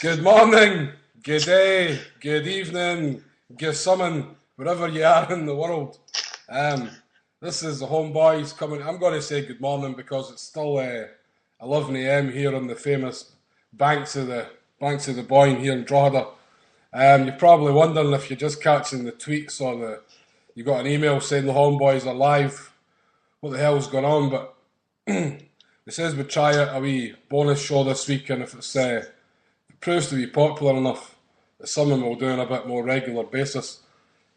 Good morning, good day, good evening, good summon, wherever you are in the world. Um, this is the HomeBhoys coming. I'm going to say good morning because it's still 11 a.m. here on the famous banks of the Boyne here in Drogheda. You're probably wondering if you're just catching the tweets or you got an email saying the HomeBhoys are live. What the hell's going on? But it says we try a wee bonus show this week, and if it proves to be popular enough, it's something we'll do on a bit more regular basis.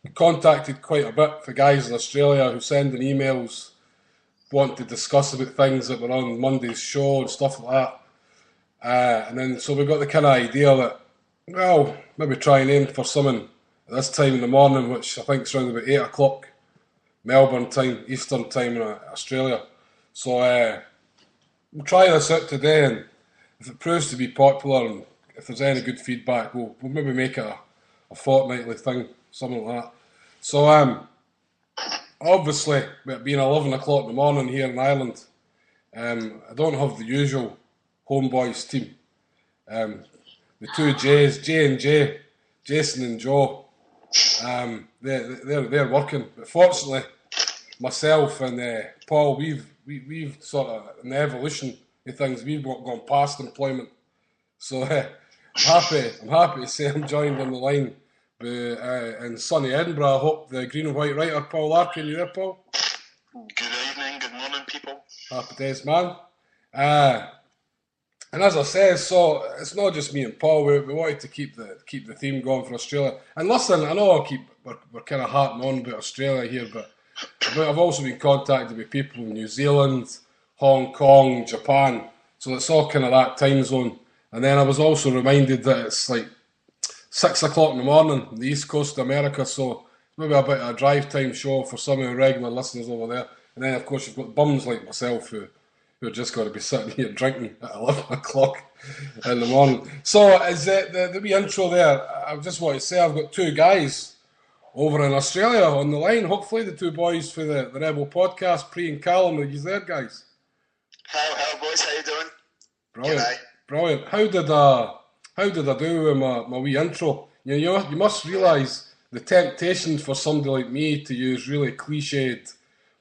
We contacted quite a bit for guys in Australia who send in emails, want to discuss about things that were on Monday's show and stuff like that. And then so we got the kind of idea that, well, maybe try and aim for something at this time in the morning, which I think is around about 8 o'clock Melbourne time, Eastern time in Australia. So we'll try this out today, and if it proves to be popular and if there's any good feedback, we'll maybe make it a fortnightly thing, something like that. So obviously, it being 11 o'clock in the morning here in Ireland, I don't have the usual HomeBhoys team. The two J's, J and J, Jason and Joe, they're working. But fortunately, myself and Paul, we've sort of, in the evolution of things, we've gone past employment. So I'm happy to say I'm joined on the line in sunny Edinburgh. I hope the green and white writer Paul Larkin, you there, Paul? Good evening, good morning, people. Happy days, man. And as I said, so it's not just me and Paul. We wanted to keep the theme going for Australia. And listen, I know we're kind of harping on about Australia here, but I've also been contacted by people in New Zealand, Hong Kong, Japan. So it's all kind of that time zone. And then I was also reminded that it's like 6 o'clock in the morning on the east coast of America, so maybe a bit of a drive time show for some of the regular listeners over there. And then, of course, you've got bums like myself who are just going to be sitting here drinking at 11 o'clock in the morning. So, is the wee intro there? I just want to say I've got two guys over in Australia on the line. Hopefully, the two boys for the Rebel podcast, Pre and Callum. Are you there, guys? Hello, boys. How you doing? Brilliant. G'day. Brilliant. How did I do with my wee intro? You must realise the temptation for somebody like me to use really cliched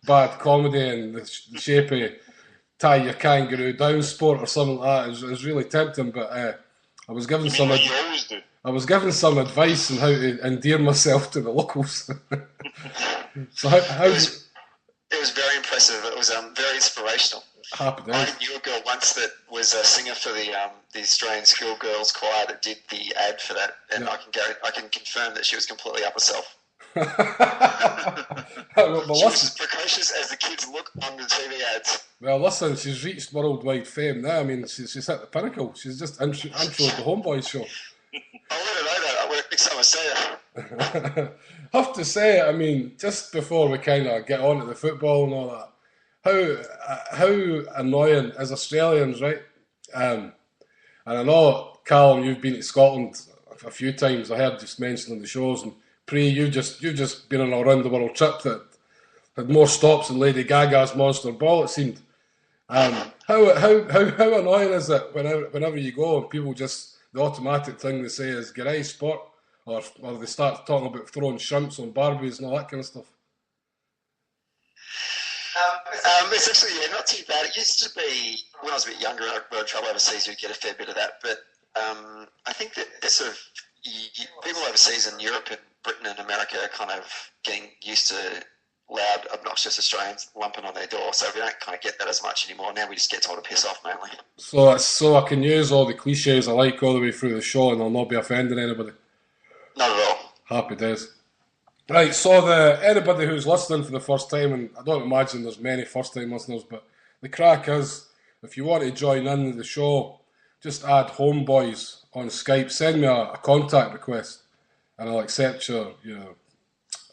bad comedy in the shape of tie your kangaroo down sport or something like that is really tempting. But I was given some advice on how to endear myself to the locals. So it was very impressive. It was very inspirational. Happy days. I knew a girl once that was a singer for the Australian Schoolgirls Choir that did the ad for that, and Yeah. I can confirm that she was completely up herself. Well, She was as precocious as the kids look on the TV ads. Well, listen, she's reached worldwide fame now. I mean, she's hit the pinnacle. She's just introed the HomeBhoys show. I'll let her know that next time I see her. Have to say, I mean, just before we kind of get on to the football and all that, how annoying as Australians, right? And I know, Callum, you've been to Scotland a few times. I heard just mentioning the shows, and Pre, you've just been on a round the world trip that had more stops than Lady Gaga's Monster Ball. It seemed. How annoying is it whenever you go and people just the automatic thing they say is "G'day sport," or they start talking about throwing shrimps on Barbies and all that kind of stuff. It's actually not too bad. It used to be, when I was a bit younger and I would travel overseas, you'd get a fair bit of that. But I think that there's sort of people overseas in Europe and Britain and America are kind of getting used to loud, obnoxious Australians lumping on their door. So we don't kind of get that as much anymore. Now we just get told to piss off mainly. So I can use all the cliches I like all the way through the show and I'll not be offending anybody. Not at all. Happy days. Right, so anybody who's listening for the first time, and I don't imagine there's many first-time listeners, but the crack is, if you want to join in the show, just add HomeBhoys on Skype. Send me a contact request, and I'll accept your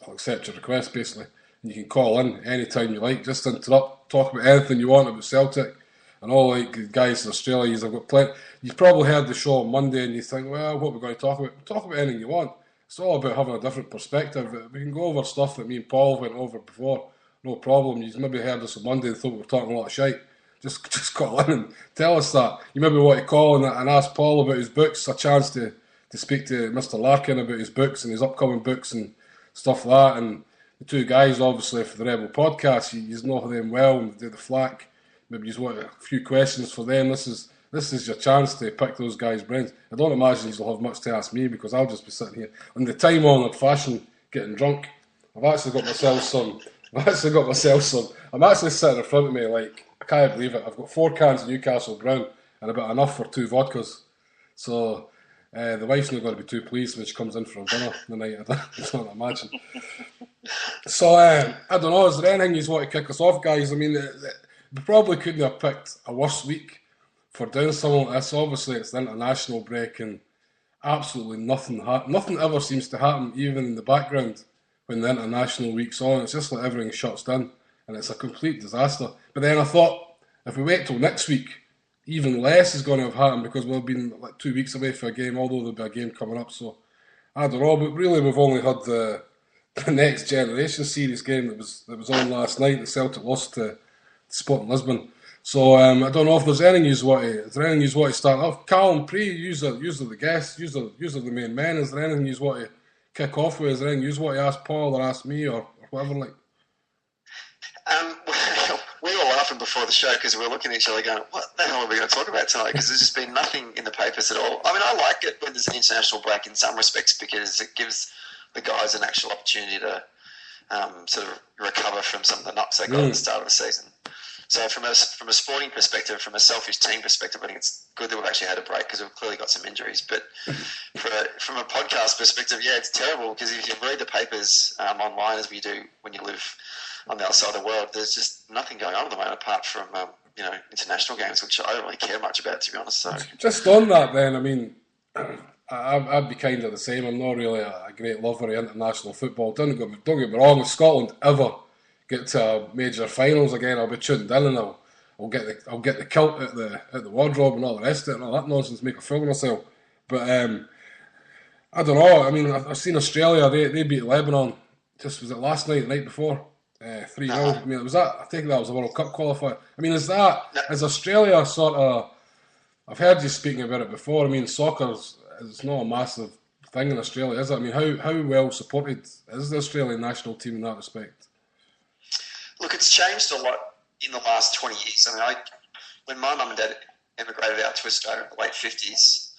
request basically. And you can call in anytime you like. Just interrupt, talk about anything you want about Celtic, and all like guys in Australia. I've got plenty. You've probably heard the show on Monday, and you think, well, what are we going to talk about? Talk about anything you want. It's all about having a different perspective. We can go over stuff that me and Paul went over before. No problem. You've maybe heard us on Monday and thought we were talking a lot of shite. just call in and tell us that. You maybe want to call and ask Paul about his books, a chance to speak to Mr. Larkin about his books and his upcoming books and stuff like that. And the two guys, obviously, for the Rebel podcast, you know them well and do the flack. Maybe you want a few questions for them. This is your chance to pick those guys' brains. I don't imagine you'll have much to ask me because I'll just be sitting here in the time-honoured fashion getting drunk. I've actually got myself some. I'm actually sitting in front of me like, I can't believe it. I've got 4 cans of Newcastle Brown and about enough for 2 vodkas. So the wife's not going to be too pleased when she comes in for dinner tonight. I don't imagine. So I don't know. Is there anything you want to kick us off, guys? I mean, we probably couldn't have picked a worse week for doing something like this. Obviously, it's the international break and absolutely nothing ever seems to happen, even in the background when the international week's on. It's just like everything shuts down and it's a complete disaster. But then I thought, if we wait till next week, even less is going to have happened because we've been like 2 weeks away for a game, although there'll be a game coming up. So I don't know, but really we've only had the Next Generation series game that was on last night. The Celtic lost to Sporting Lisbon. So I don't know if there's anything you want to start off. Callum, usually the guests, usually the main men. Is there anything you want to kick off with? Is there anything you want to ask Paul or ask me or whatever like? We were laughing before the show because we were looking at each other going, what the hell are we going to talk about tonight? Because there's just been nothing in the papers at all. I mean, I like it when there's an international break in some respects because it gives the guys an actual opportunity to sort of recover from some of the nuts they got at the start of the season. So from a sporting perspective, from a selfish team perspective, I think it's good that we've actually had a break because we've clearly got some injuries. But from a podcast perspective, yeah, it's terrible because if you read the papers online as we do when you live on the other side of the world, there's just nothing going on at the moment apart from international games, which I don't really care much about, to be honest. So just on that, then, I mean, I'd be kind of the same. I'm not really a great lover of international football. Don't get me wrong. If Scotland ever get to major finals again, I'll be tuned in and I'll get the kilt at the wardrobe and all the rest of it and all that nonsense, make a fool of myself. But I don't know. I mean, I've seen Australia. They beat Lebanon. Was it last night, the night before? 3-0. I mean, I think that was a World Cup qualifier. I mean, is Australia sort of? I've heard you speaking about it before. I mean, soccer is not a massive thing in Australia, is it? I mean, how well supported is the Australian national team in that respect? Look, it's changed a lot in the last 20 years. I mean, when my mum and dad emigrated out to Australia in the late 50s,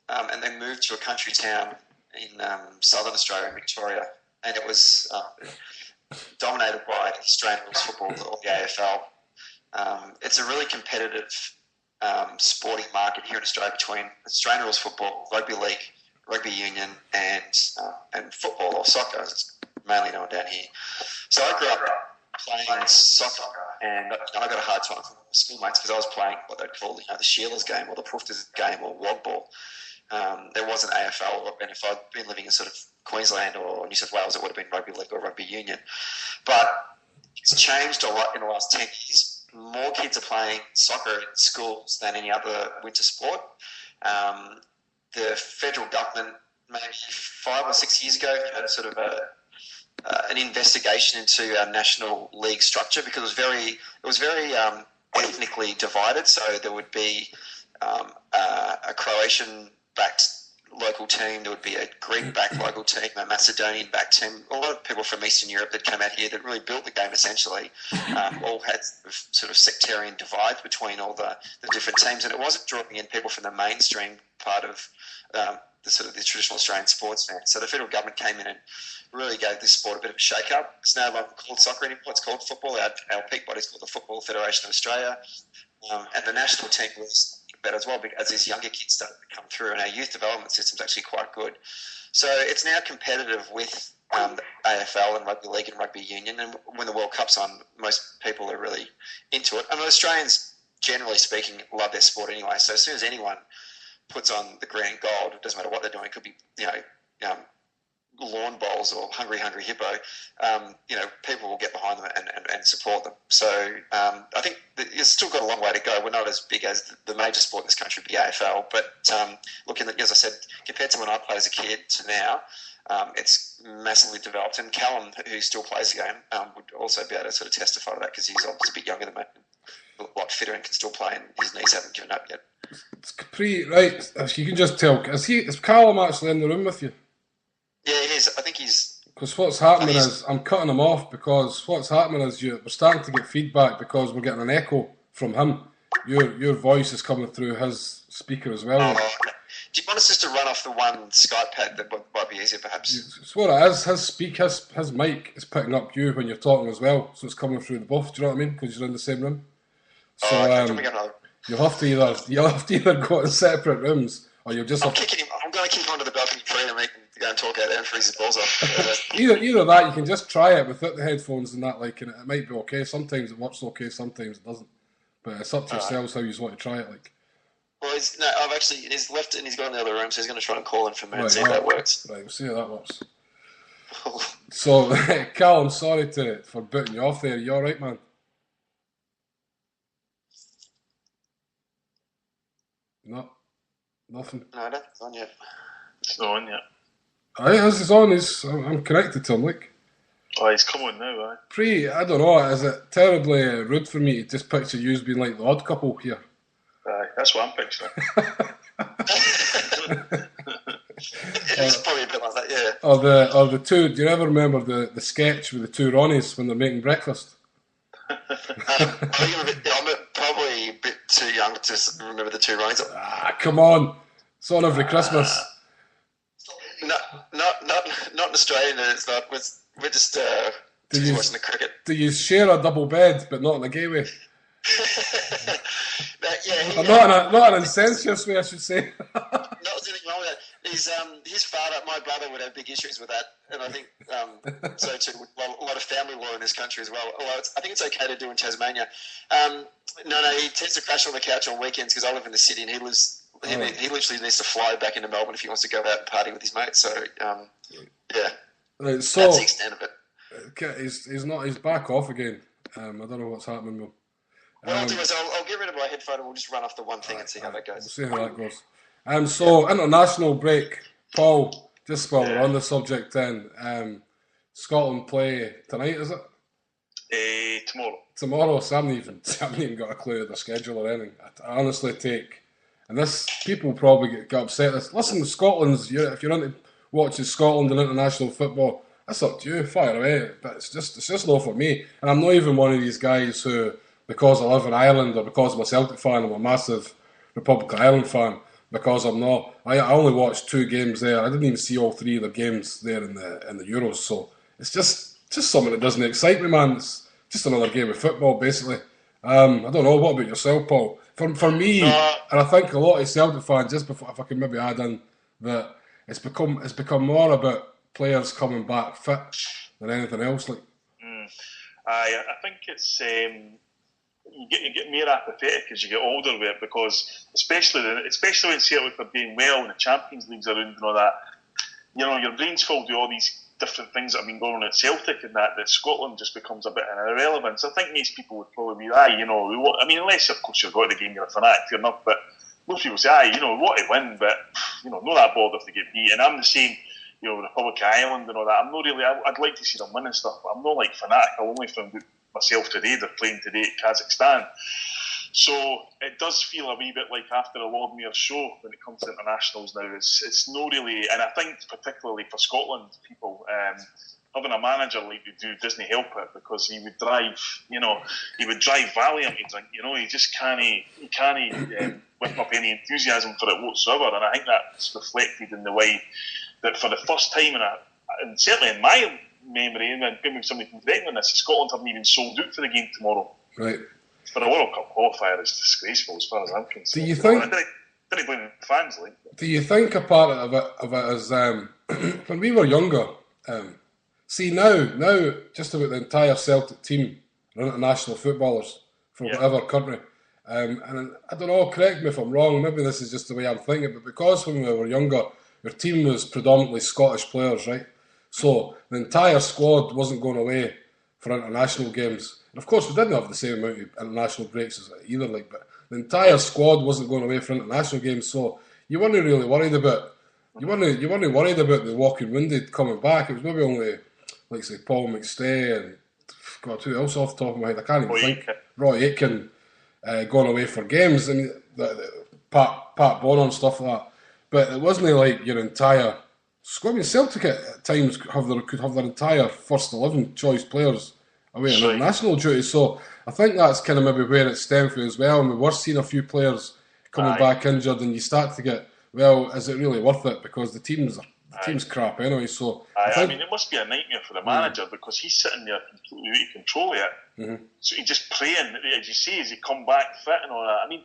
and they moved to a country town in southern Australia, in Victoria, and it was dominated by Australian rules football or the AFL. It's a really competitive sporting market here in Australia between Australian rules football, rugby league, rugby union, and football or soccer, as it's mainly known down here. So I grew up playing soccer, and I got a hard time from my schoolmates because I was playing what they'd call the Shearers game or the Poofters game or Wog Ball. There wasn't AFL, and if I'd been living in sort of Queensland or New South Wales, it would have been rugby league or rugby union. But it's changed a lot in the last 10 years. More kids are playing soccer in schools than any other winter sport. The federal government, maybe 5 or 6 years ago, had sort of an investigation into our national league structure because it was very ethnically divided. So there would be a Croatian-backed local team, there would be a Greek-backed local team, a Macedonian-backed team. A lot of people from Eastern Europe that came out here that really built the game essentially all had sort of sectarian divides between all the different teams, and it wasn't drawing in people from the mainstream part of the sort of the traditional Australian sports fans. So the federal government came in and really gave this sport a bit of a shake-up. It's no longer called soccer anymore, it's called football. Our peak body is called the Football Federation of Australia, and the national team was better as well because these younger kids started to come through, and our youth development system is actually quite good. So it's now competitive with the AFL and rugby league and rugby union, and when the World Cup's on, most people are really into it. I mean, Australians, generally speaking, love their sport anyway, so as soon as anyone puts on the green and gold, it doesn't matter what they're doing, it could be, lawn bowls or hungry hippo, people will get behind them and support them. So I think it's still got a long way to go. We're not as big as the major sport in this country, the AFL, but looking at, as I said, compared to when I played as a kid to now, it's massively developed. And Callum, who still plays the game, would also be able to sort of testify to that because he's obviously a bit younger than me. lot fitter and can still play, and his knees haven't given up yet. It's Capri, right? If you can just tell, is Callum actually in the room with you? Yeah, he is. I think he's. Because what's happening is I'm cutting him off because what's happening is we're starting to get feedback because we're getting an echo from him. Your voice is coming through his speaker as well. Oh, okay. Do you want us just to run off the one Skype pad that might be easier, perhaps? It's what it is. His mic is picking up you when you're talking as well, so it's coming through the both. Do you know what I mean? Because you're in the same room. So you'll have to either go in separate rooms or you'll just. I'm going to kick him onto the balcony tree and make him go and talk out there and freeze his balls off. either that, you can just try it without the headphones and that, like, and it might be okay. Sometimes it works okay, sometimes it doesn't. But it's up to yourselves how you want to try it, like. Well, he's left and he's gone in the other room, so he's going to try and call in for a minute and see if that works. Right, we'll see how that works. So, Cal, I'm sorry for booting you off there. You all right, man? No, nothing. No, that's on yet. It's not on yet. Aye, as it's on, I'm connected to him, like. Oh, he's come on now, aye. I don't know, is it terribly rude for me to just picture you as being like the odd couple here? Aye, that's what I'm picturing. It's probably a bit like that, yeah. Or the two, do you ever remember the sketch with the two Ronnies when they're making breakfast? I'm probably a bit too young to remember the two Ronnies. Come on. It's on every Christmas. Not in Australia, it's not. We're just watching the cricket. Do you share a double bed, but not in a gay way? Not an incestuous way, I should say. There's anything wrong with that. His father, my brother, would have big issues with that, and I think so too. Well, a lot of family law in this country as well. Although I think it's okay to do in Tasmania. He tends to crash on the couch on weekends because I live in the city, and he literally needs to fly back into Melbourne if he wants to go out and party with his mates. So yeah, right, so that's the extent of it. Okay, he's back off again. I don't know what's happening with him. What I'll do is I'll get rid of my headphone and we'll just run off the one thing and see how that goes. We'll see how that goes. So international break, Paul. Just while we're on the subject, then Scotland play tonight, is it? Tomorrow. Tomorrow. So I haven't even got a clue of the schedule or anything. I honestly take, and this people probably get upset. Listen, Scotland's. If you're into watching Scotland and international football, that's up to you. Fire away. But it's just not for me. And I'm not even one of these guys who, because I live in Ireland or because I'm a Celtic fan, I'm a massive Republic of Ireland fan. Because I'm not, I only watched 2 games there. I didn't even see all 3 of the games there in the Euros. So it's just something that doesn't excite me, man. It's just another game of football, basically. I don't know. What about yourself, Paul? For me, and I think a lot of Celtic fans, just before, if I can maybe add in that it's become more about players coming back fit than anything else. Like, I think it's. You get more apathetic as you get older with it because especially when Celtic are doing well and the Champions League's around and all that, your brain's filled with all these different things that have been going on at Celtic and that Scotland just becomes a bit of an irrelevance. I think most people would probably be, unless of course you're going to the game, you're a fanatic, you're not, but most people say, we want to win, but not that bothered if they get beat. And I'm the same, Republic of Ireland and all that. I'm not really, I'd like to see them win and stuff, but I'm not like fanatic. I only found out myself today, they're playing today at Kazakhstan. So it does feel a wee bit like after a Lord Mayor's show when it comes to internationals now. It's not really, and I think particularly for Scotland people, having a manager like they do doesn't help it because he would drive valiantly. He just can't whip up any enthusiasm for it whatsoever. And I think that's reflected in the way that for the first time, and certainly in my memory, and maybe somebody can correct me on this, Scotland haven't even sold out for the game tomorrow. Right. For a World Cup qualifier is disgraceful as far as I'm concerned. Do you think? I didn't blame the fans, like. Do you think a part of it is when we were younger? See now, just about the entire Celtic team are international footballers for whatever country. And I don't know. Correct me if I'm wrong. Maybe this is just the way I'm thinking. But because when we were younger, our team was predominantly Scottish players, right? So the entire squad wasn't going away for international games. And of course, we didn't have the same amount of international breaks as either. But the entire squad wasn't going away for international games. So you weren't really worried about. You weren't worried about the walking wounded coming back. It was maybe only, like say, Paul McStay and God, who else off the top of my head? I can't even think. Roy Aitken. gone away for games. I mean, Pat Bonner and stuff like that. But it wasn't like your entire squad. I mean, Celtic at times could have their entire first 11 choice players away on international duty. So I think that's kind of maybe where it stemmed from as well. And we were seeing a few players coming back injured, and you start to get, well, is it really worth it? Because the team's crap anyway. So I mean, it must be a nightmare for the manager because he's sitting there completely out of control of it. Mm-hmm. So he's just praying, as you say, as he come back fit and all that. I mean,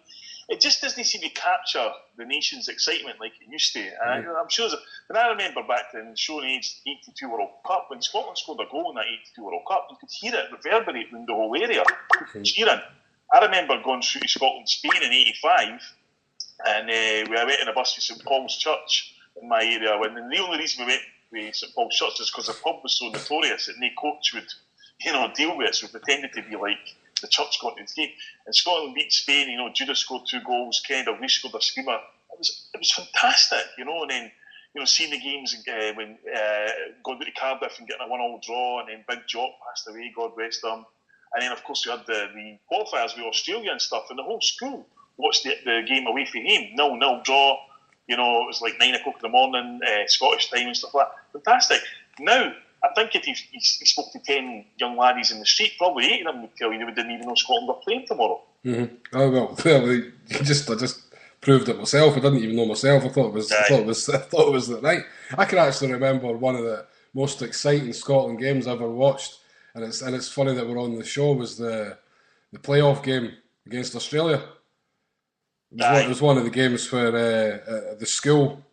it just doesn't seem to capture the nation's excitement like it used to. And I'm sure, when I remember back then, showing age 82 World Cup, when Scotland scored a goal in that 82 World Cup, you could hear it reverberate in the whole area. Cheering. I remember going through to Scotland, Spain in 85, and we went in a bus to St Paul's Church in my area. And the only reason we went to St Paul's Church is because the pub was so notorious that no coach would, deal with it. So we pretended to be like the church got to the game. And Scotland beat Spain, Judah scored 2 goals, Ken Dalglish scored a screamer. It was fantastic, and then, seeing the games when going to Cardiff and getting a 1-1 draw, and then Big Jock passed away, God rest him. And then, of course, we had the qualifiers with Australia and stuff, and the whole school watched the game away from him. 0-0 draw, it was like 9 o'clock in the morning, Scottish time and stuff like that. Fantastic. Now, I think if he spoke to 10 young laddies in the street, probably 8 of them would tell you they didn't even know Scotland were playing tomorrow. Mm-hmm. Oh well, I just proved it myself. I didn't even know myself. I thought it was the night. I can actually remember one of the most exciting Scotland games I ever watched, and it's funny that we're on the show, was the playoff game against Australia. It was one of the games where the school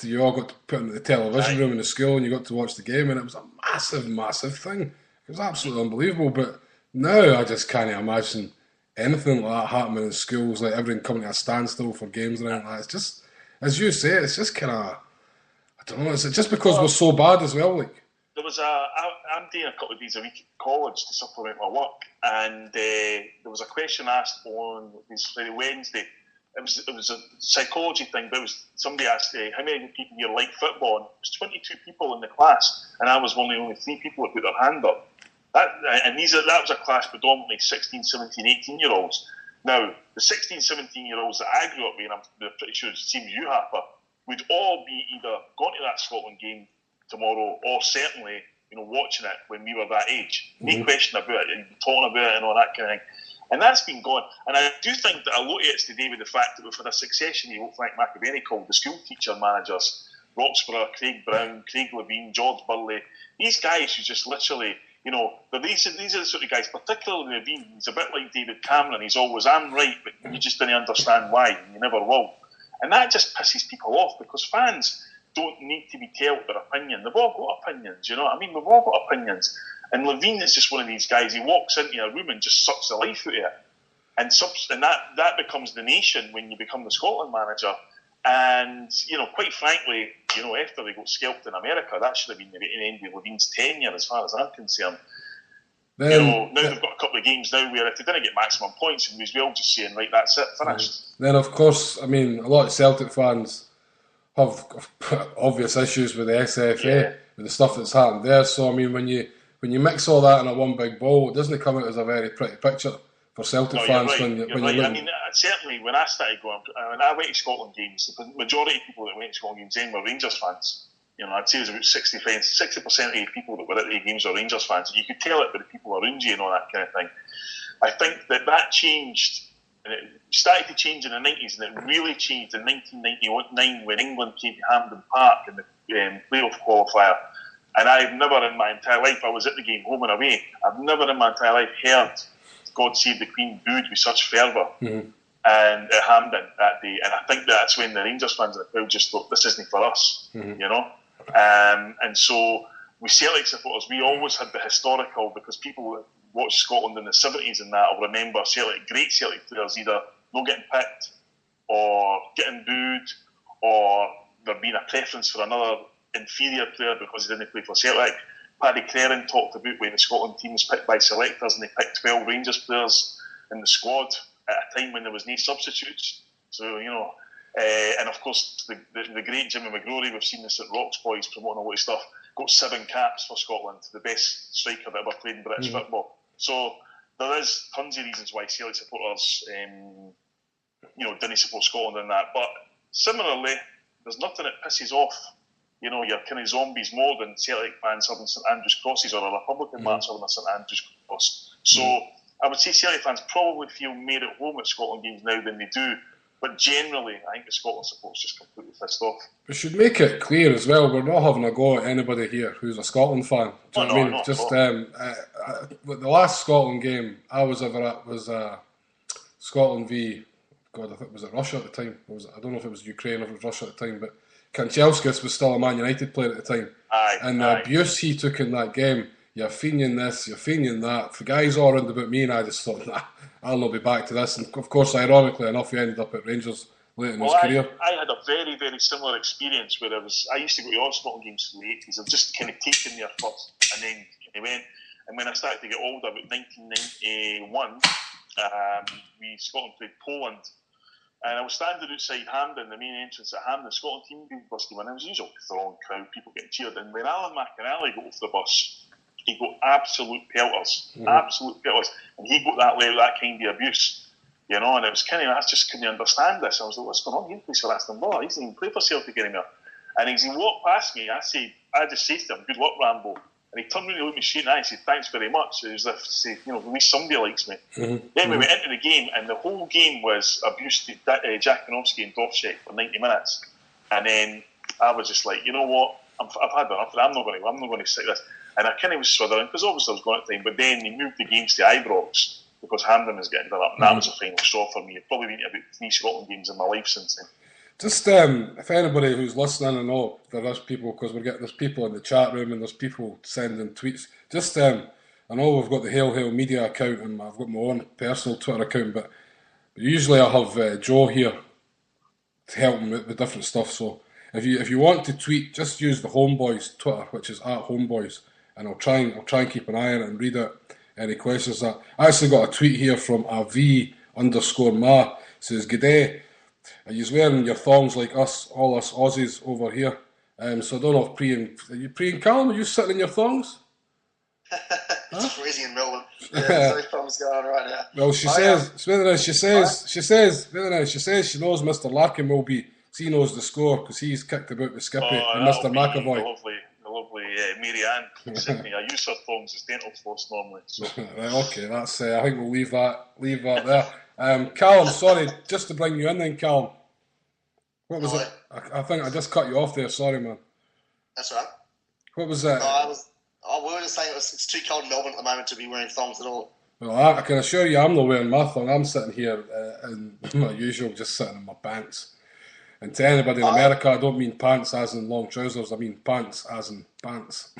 you all got to put into the television room in the school, and you got to watch the game, and it was a massive thing. It was absolutely unbelievable. But now I just can't imagine anything like that happening in schools, like everything coming to a standstill for games and anything like that. It's just, as you say, it's just kind of, I don't know, is it just because we're so bad as well? Like, there was I'm doing a couple of days a week at college to supplement my work, and there was a question asked on Friday, Wednesday. It was a psychology thing, but somebody asked how many people here like football, and it was 22 people in the class, and I was only 3 people that put their hand up. That was a class predominantly 16, 17, 18-year-olds. Now, the 16, 17-year-olds that I grew up with, and I'm pretty sure it's the same as you, Harper, would all be either going to that Scotland game tomorrow or certainly, watching it when we were that age. No question about it, talking about it and all that kind of thing. And that's been gone. And I do think that a lot of it's to do with the fact that we've had a succession of Frank McAvenny called the school teacher managers, Roxburgh, Craig Brown, Craig Levine, George Burley. These guys who just literally, these are the sort of guys, particularly Levine. He's a bit like David Cameron. He's always, I'm right, but you just didn't understand why, and you never will. And that just pisses people off, because fans don't need to be told their opinion. They've all got opinions, you know what I mean? We've all got opinions. And Levine is just one of these guys. He walks into a room and just sucks the life out of it. And that becomes the nation when you become the Scotland manager. And, quite frankly, after they got scalped in America, that should have been the end of Levine's tenure as far as I'm concerned. Now they've got a couple of games now where if they didn't get maximum points, and well just saying, right, that's it, finished. Then, of course, I mean, a lot of Celtic fans have obvious issues with the SFA, with the stuff that's happened there. So, I mean, when you mix all that in a one big bowl, it doesn't come out as a very pretty picture for Celtic fans. You're right. I mean, certainly when I started going, when I went to Scotland games, the majority of people that went to Scotland games then were Rangers fans. I'd say it was about 60% of the people that were at the games were Rangers fans. And you could tell it by the people around you and all that kind of thing. I think that changed, and it started to change in the 90s, and it really changed in 1999 when England came to Hampden Park in the playoff qualifier. And I've never in my entire life, I was at the game home and away, I've never in my entire life heard God Save the Queen booed with such fervour. And at Hampden that day. And I think that's when the Rangers fans in the crowd just thought, this isn't for us, and so with Celtic supporters, we always had the historical, because people that watched Scotland in the 70s and that will remember great Celtic players either not getting picked or getting booed, or there being a preference for another inferior player because he didn't play for Celtic. Paddy Creran talked about when the Scotland team was picked by selectors and they picked 12 Rangers players in the squad at a time when there was no substitutes. So, and of course the great Jimmy McGrory, we've seen this at HomeBhoys promoting a lot of stuff, got 7 caps for Scotland, the best striker that ever played in British football. So there is tons of reasons why Celtic supporters, didn't support Scotland in that. But similarly, there's nothing that pisses off, your kind of zombies more than Celtic fans having St Andrews crosses or a Republican march having a St Andrews cross. So I would say Celtic fans probably feel more at home at Scotland games now than they do. But generally, I think the Scotland support's just completely pissed off. We should make it clear as well, we're not having a go at anybody here who's a Scotland fan. Do you know what I mean? Just the last Scotland game I was ever at was Scotland v... God, I think was it Russia at the time? I don't know if it was Ukraine or if it was Russia at the time, but Kanchelskis was still a Man United player at the time. The abuse he took in that game, you're fiending this, you're fiending that. The guys all around about me, and I just thought, nah, I'll not be back to this. And of course, ironically enough, he ended up at Rangers late in his career. I had a very, very similar experience where I used to go to all Scotland games in the 80s. I've just kind of taken there first, and then I went. And when I started to get older, about 1991, Scotland played Poland. And I was standing outside Hampden, the main entrance at Hampden. The Scotland team bus came in. It was usually a throng crowd, people getting cheered. And when Alan McInally got off the bus, he got absolute pelters, and he got that kind of abuse, and it was kind of, I just couldn't understand this. I was like, what's going on? He plays for Aston Villa. He doesn't even play for Celtic anymore. And as he walked past me, I just said to him, good luck, Rambo. And he turned around and looked me straight in the eye and said, thanks very much. It was as if to say, at least somebody likes me. Then we went into the game, and the whole game was abuse to Jakinovsky and Dovcek for 90 minutes. And then I was just like, you know what? I've had enough. I'm not going to sit this. And I kind of was swithering, because obviously I was going at the time, but then he moved the games to Ibrox, because Hampden was getting developed, and that was a final straw for me. I've probably been to about 3 Scotland games in my life since then. Just if anybody who's listening, I know there is people, because there's people in the chat room and there's people sending tweets. Just I know we've got the Hail Hail Media account and I've got my own personal Twitter account, but usually I have Joe here to help me with different stuff. So if you want to tweet, just use the HomeBhoys Twitter, which is at HomeBhoys, and I'll try and keep an eye on it and read out any questions. I actually got a tweet here from AV_Ma. Says, "G'day. Are you wearing your thongs like all us Aussies over here?" So I don't know if Pre and Callum, are you sitting in your thongs? It's freezing in Melbourne. Yeah, there's no problems going on right now. Well, she says she knows Mr. Larkin will be. He knows the score because he's kicked about with Skippy and Mr. McAvoy. The lovely Mary Ann Sydney. I use her thongs as dental floss normally. So. Right, okay, that's. I think we'll leave that there. Callum, sorry, just to bring you in then, Callum. What was it? I think I just cut you off there. Sorry, man. That's right. What was that? We were just saying it's too cold in Melbourne at the moment to be wearing thongs at all. Well, I can assure you I'm not wearing my thong. I'm sitting here in my usual, just sitting in my pants. And to anybody in America, I don't mean pants as in long trousers. I mean pants as in pants.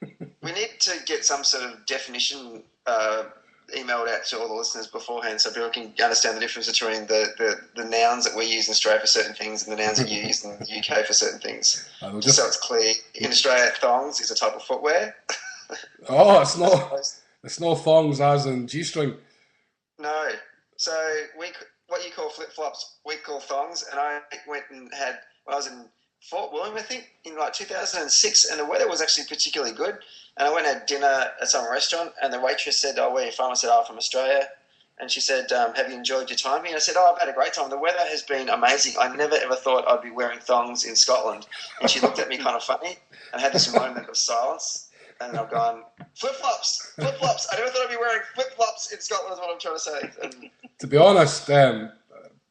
We need to get some sort of definition emailed out to all the listeners beforehand so people can understand the difference between the nouns that we use in Australia for certain things and the nouns that you use in the UK for certain things. Just so it's clear. In Australia, thongs is a type of footwear. Oh, it's no thongs as in G-string. No. So what you call flip-flops, we call thongs. And I went and when I was in Fort William, I think, in like 2006, and the weather was actually particularly good. And I went and had dinner at some restaurant, and the waitress said, "Oh, where are you from?" I said, "Oh, I'm from Australia." And she said, "Have you enjoyed your time here?" And I said, "Oh, I've had a great time. The weather has been amazing. I never ever thought I'd be wearing thongs in Scotland." And she looked at me kind of funny and had this moment of silence. And I've gone, flip-flops. I never thought I'd be wearing flip-flops in Scotland is what I'm trying to say. And to be honest,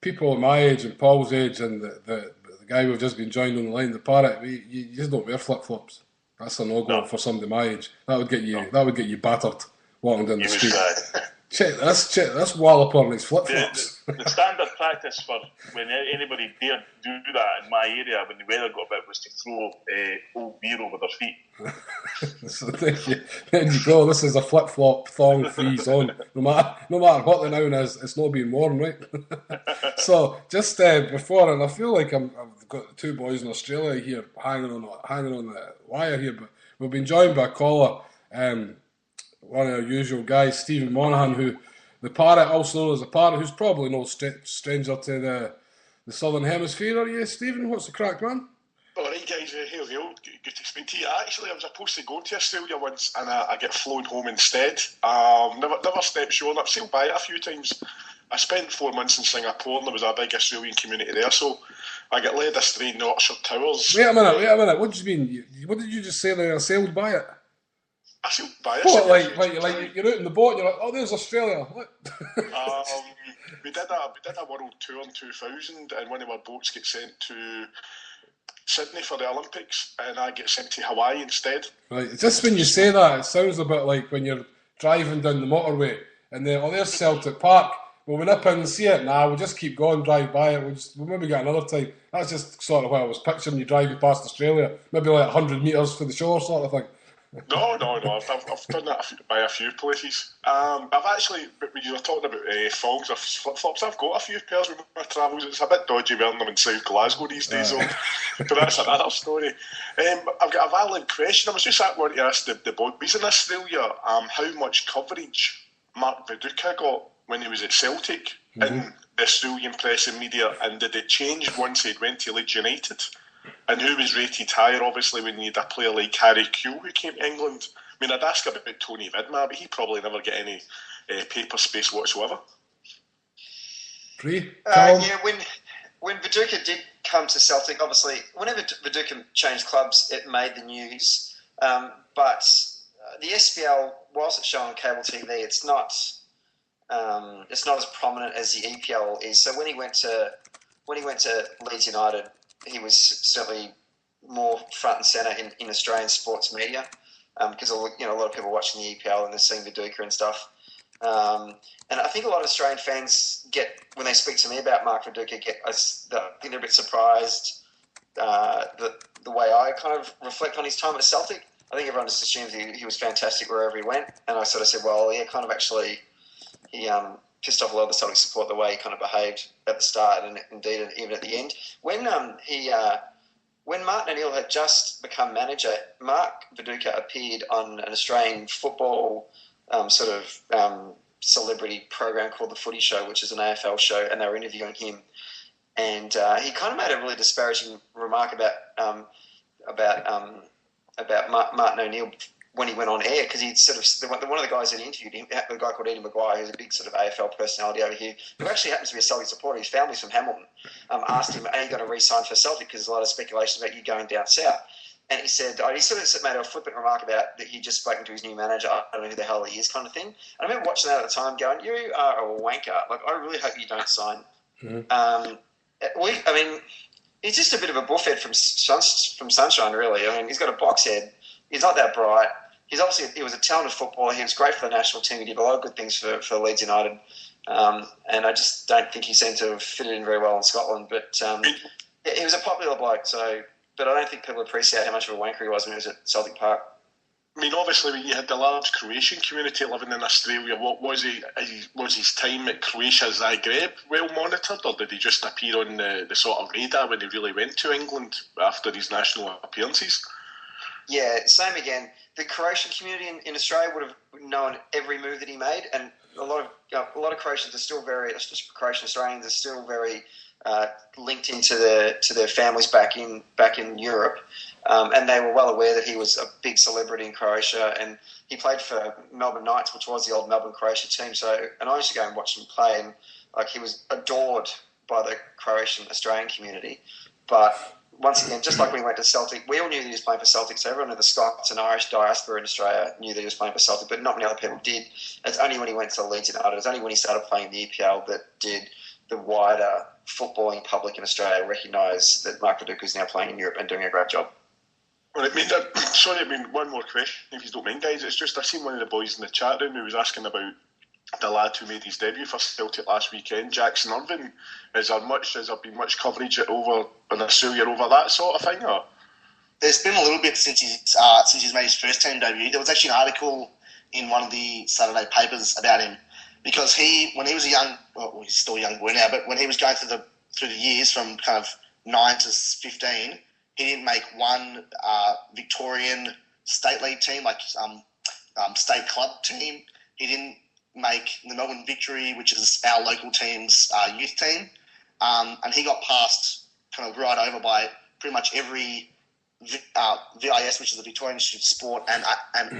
people my age and Paul's age and the guy we've just been joined on the line, the parrot, you just don't wear flip-flops. That's a no-go for somebody my age. That would get you battered walking down the street. Check this wallop on his flip-flops. The standard practice for when anybody dared do that in my area when the weather got a bit was to throw old beer over their feet. So there you go. This is a flip-flop thong-free zone. No matter what the noun is, it's not being worn, right? So just before, and I feel like I've got 2 boys in Australia here hanging on the wire here, but we've been joined by a caller. One of our usual guys, Stephen Monaghan, who the parrot, also known as the parrot, who's probably no stranger to the Southern Hemisphere. Are you, Stephen? What's the crack, man? Alright guys, hail, good to speak to you. Actually, I was supposed to go to Australia once and I get flown home instead. Never stepped shore, I've sailed by it a few times. I spent 4 months in Singapore and there was a big Australian community there, so I got led astray in the Oxford Towers. Wait a minute. What do you mean? What did you just say there? I sailed by it. I sailed by it. What, like you're out in the boat and you're like, oh, there's Australia. What? We did a world tour in 2000 and one of our boats got sent to Sydney for the Olympics and I get sent to Hawaii instead. Right, just when you say that, it sounds a bit like when you're driving down the motorway and then, oh, there's Celtic Park. Will we nip in and see it? Nah, we'll just keep going, drive by it. We'll maybe get another time. That's just sort of what I was picturing you driving past Australia. Maybe like 100 metres for the shore sort of thing. No. I've done that by a few places. I've actually, when you were talking about fogs or flip-flops, I've got a few pairs with my travels. It's a bit dodgy wearing them in South Glasgow these days, so but that's another story. I've got a valid question. I was just wanting to ask the boys in Australia how much coverage Mark Viduka got when he was at Celtic in the Australian press and media, and did it change once he went to Leeds United? And who was rated higher, obviously, when you had a player like Harry Kewell who came to England? I mean, I'd ask about Tony Vidmar, but he probably never get any paper space whatsoever. Yeah, when Viduka did come to Celtic, obviously, whenever Viduka changed clubs, it made the news. But the SPL, whilst it's shown on cable TV, it's not as prominent as the EPL is. So when he went to Leeds United, he was certainly more front and centre in Australian sports media because a lot of people watching the EPL and they're seeing Viduka and stuff. And I think a lot of Australian fans when they speak to me about Mark Viduka, I think they're a bit surprised the way I kind of reflect on his time at Celtic. I think everyone just assumes he was fantastic wherever he went, and I sort of said, well, yeah, kind of actually, he pissed off a lot of the Celtic support the way he kind of behaved at the start and indeed even at the end. When Martin O'Neill had just become manager, Mark Viduka appeared on an Australian football celebrity program called The Footy Show, which is an AFL show, and they were interviewing him. And he kind of made a really disparaging remark about Martin O'Neill when he went on air, because he'd one of the guys that interviewed him, a guy called Eddie Maguire, who's a big sort of AFL personality over here, who actually happens to be a Celtic supporter. His family's from Hamilton. Asked him, are you going to re-sign for Celtic? Because there's a lot of speculation about you going down south. And he said, he sort of made a flippant remark about that he'd just spoken to his new manager. I don't know who the hell he is, kind of thing. And I remember watching that at the time going, you are a wanker. Like, I really hope you don't sign. He's just a bit of a buffhead from Sunshine, really. I mean, he's got a box head. He's not that bright. He was a talented footballer. He was great for the national team. He did a lot of good things for Leeds United. And I just don't think he seemed to have fitted in very well in Scotland. But he was a popular bloke, but I don't think people appreciate how much of a wanker he was when he was at Celtic Park. I mean, obviously, when you had the large Croatian community living in Australia, what was his time at Croatia Zagreb well monitored, or did he just appear on the sort of radar when he really went to England after his national appearances? Yeah, same again. The Croatian community in Australia would have known every move that he made, and a lot of Croatians are still Croatian Australians are still very linked into their families back in Europe, and they were well aware that he was a big celebrity in Croatia, and he played for Melbourne Knights, which was the old Melbourne Croatia team. And I used to go and watch him play, and he was adored by the Croatian Australian community, but. Once again, just like when he went to Celtic, we all knew that he was playing for Celtic, so everyone in the Scots and Irish diaspora in Australia knew that he was playing for Celtic, but not many other people did. It's only when he went to Leeds United, it's only when he started playing the EPL that did the wider footballing public in Australia recognise that Mark Viduka is now playing in Europe and doing a great job. Well, one more question, if you don't mind, guys. It's just, I seen one of the boys in the chat room who was asking about the lad who made his debut for Celtic last weekend, Jackson Irvine. Has there been much coverage over in Australia over that sort of thing? Or? There's been a little bit since he's made his first team debut. There was actually an article in one of the Saturday papers about him, because when he was he's still a young boy now, but when he was going through the years from kind of 9 to 15, he didn't make one Victorian state league team, like state club team. He didn't make the Melbourne Victory, which is our local team's youth team, and he got passed kind of right over by pretty much every VIS, which is the Victorian Institute of Sport, and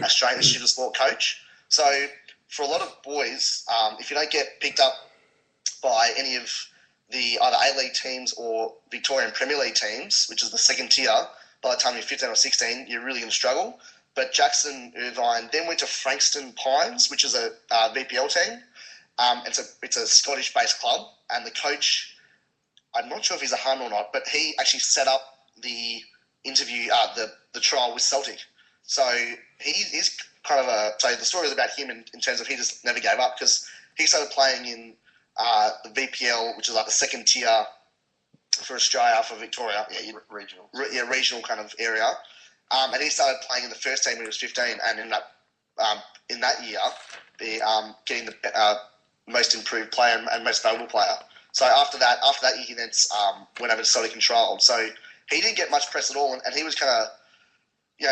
Australian Institute of Sport coach. So for a lot of boys, if you don't get picked up by any of the either A-League teams or Victorian Premier League teams, which is the second tier, by the time you're 15 or 16, you're really going to struggle. But Jackson Irvine then went to Frankston Pines, which is a VPL team. It's a Scottish-based club, and the coach, I'm not sure if he's a Hun or not, but he actually set up the interview, the trial with Celtic. So he's kind of so the story is about him in terms of he just never gave up, because he started playing in the VPL, which is like the second tier for Australia, for Victoria. Regional. Regional kind of area. And he started playing in the first team when he was 15, and ended up in that year getting the most improved player and most valuable player. So after that year, he then went over to Celtic and trialled. So he didn't get much press at all, and he was kind of,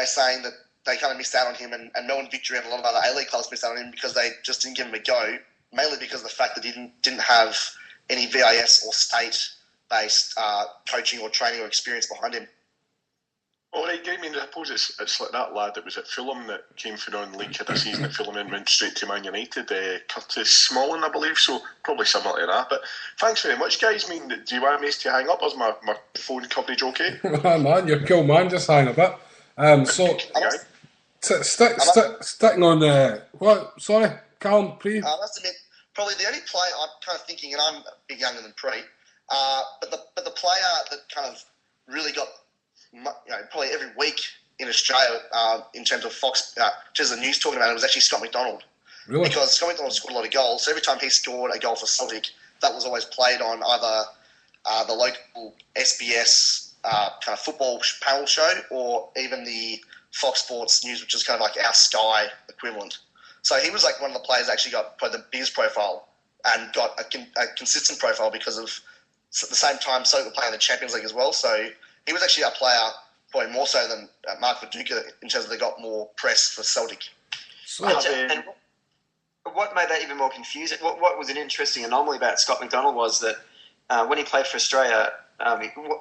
saying that they kind of missed out on him, and Melbourne Victory and a lot of other A-League clubs missed out on him because they just didn't give him a go, mainly because of the fact that he didn't have any VIS or state-based coaching or training or experience behind him. All right, I mean, I suppose it's like that lad that was at Fulham that came for non-league, had a season at Fulham and went straight to Man United, Curtis Smalling, I believe, so probably similar to that. But thanks very much, guys. I mean, do you want me to hang up? Is my phone coverage okay? Man, you're cool, man. Just hang a bit. Sticking on what? Sorry, Callum, please. I must admit, probably the only player I'm kind of thinking, and I'm a bit younger than Pre, but the player that kind of really got, probably every week in Australia in terms of Fox, just the news talking about it, was actually Scott McDonald. Really? Because Scott McDonald scored a lot of goals. So every time he scored a goal for Celtic, that was always played on either the local SBS kind of football panel show, or even the Fox Sports News, which is kind of like our Sky equivalent. So he was like one of the players that actually got probably the biggest profile and got a consistent profile because of, at the same time, Celtic were playing in the Champions League as well. So he was actually a player probably more so than Mark Viduka in terms of they got more press for Celtic. And what made that even more confusing, what was an interesting anomaly about Scott McDonald was that when he played for Australia,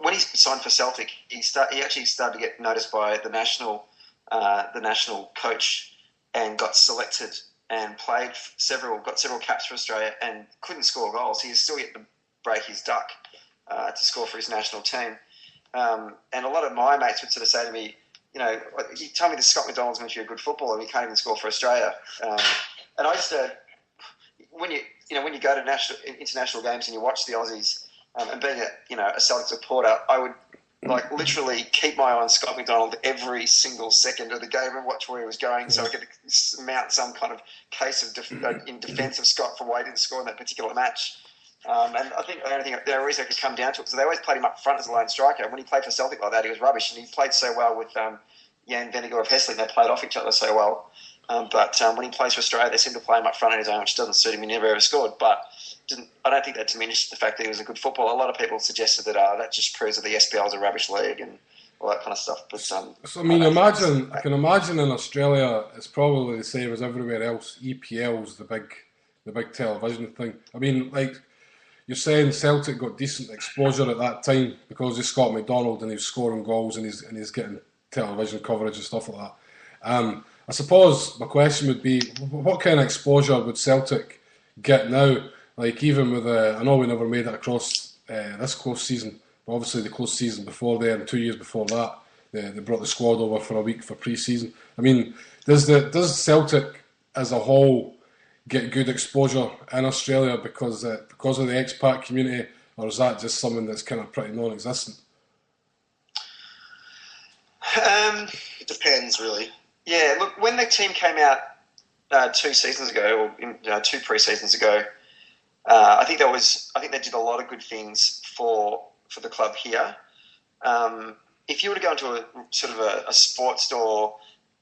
when he signed for Celtic, he actually started to get noticed by the national coach and got selected and got several caps for Australia and couldn't score goals. He was still yet to break his duck to score for his national team. And a lot of my mates would sort of say to me, you tell me that Scott McDonald's meant you're a good footballer and you can't even score for Australia. And I used to, when you go to international games and you watch the Aussies, and being a Celtic supporter, I would literally keep my eye on Scott McDonald every single second of the game and watch where he was going, so I could mount some kind of case of in defence of Scott for why he didn't score in that particular match. And I think the only thing the reason it could come down to it, so they always played him up front as a lone striker. And when he played for Celtic like that, he was rubbish, and he played so well with Jan Vennegoor of Hessling. They played off each other so well. But when he plays for Australia, they seem to play him up front on his own, which doesn't suit him. He never ever scored. But I don't think that diminished the fact that he was a good footballer. A lot of people suggested that that just proves that the SPL is a rubbish league and all that kind of stuff. But so I mean, I can imagine in Australia it's probably the same as everywhere else. EPL's the big television thing. I mean, like you're saying, Celtic got decent exposure at that time because of Scott McDonald and he was scoring goals and he's getting television coverage and stuff like that. I suppose my question would be, what kind of exposure would Celtic get now? Like even with, I know we never made it across this close season, but obviously the close season before there and 2 years before that, they brought the squad over for a week for pre-season. I mean, does Celtic as a whole get good exposure in Australia because of the expat community, or is that just something that's kind of pretty non-existent? It depends, really. Yeah, look, when the team came out 2 seasons ago, or 2 pre-seasons ago, I think they did a lot of good things for the club here. If you were to go into a sports store,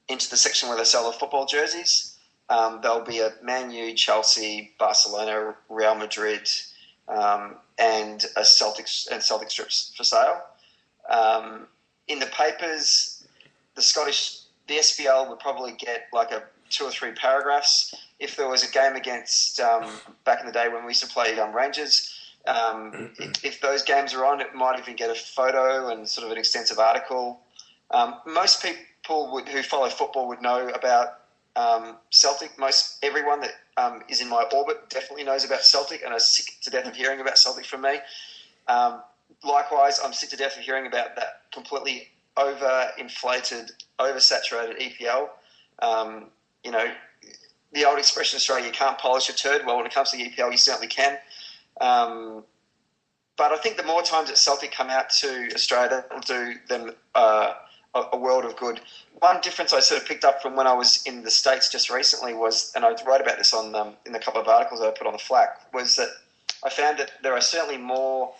into the section where they sell the football jerseys, there'll be a Man U, Chelsea, Barcelona, Real Madrid, and Celtic strips for sale. In the papers, the SPL would probably get like 2 or 3 paragraphs. If there was a game against, back in the day when we used to play Rangers, if those games are on, it might even get a photo and sort of an extensive article. Most people who follow football would know about Celtic. Everyone that is in my orbit definitely knows about Celtic and are sick to death of hearing about Celtic from me. Likewise, I'm sick to death of hearing about that completely overinflated, oversaturated EPL. The old expression in Australia, you can't polish a turd. Well, when it comes to the EPL, you certainly can. But I think the more times that Celtic come out to Australia, that will do them a world of good. One difference I sort of picked up from when I was in the States just recently was, and I wrote about this on in a couple of articles that I put on the FLAC, was that I found that there are certainly more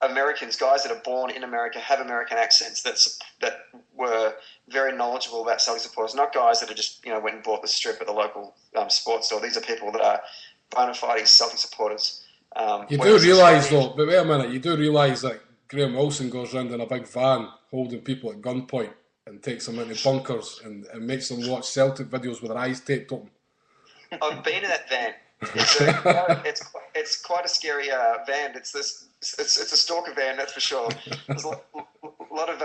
Americans, guys that are born in America, have American accents that were very knowledgeable about Celtic supporters, not guys that are just went and bought the strip at the local sports store. These are people that are bona fide Celtic supporters. You do realise though, but wait a minute, you do realise that Graham Wilson goes around in a big van holding people at gunpoint and takes them into bunkers and makes them watch Celtic videos with their eyes taped open. I've been in that van. It's quite a scary van. It's a stalker van, that's for sure. There's a lot of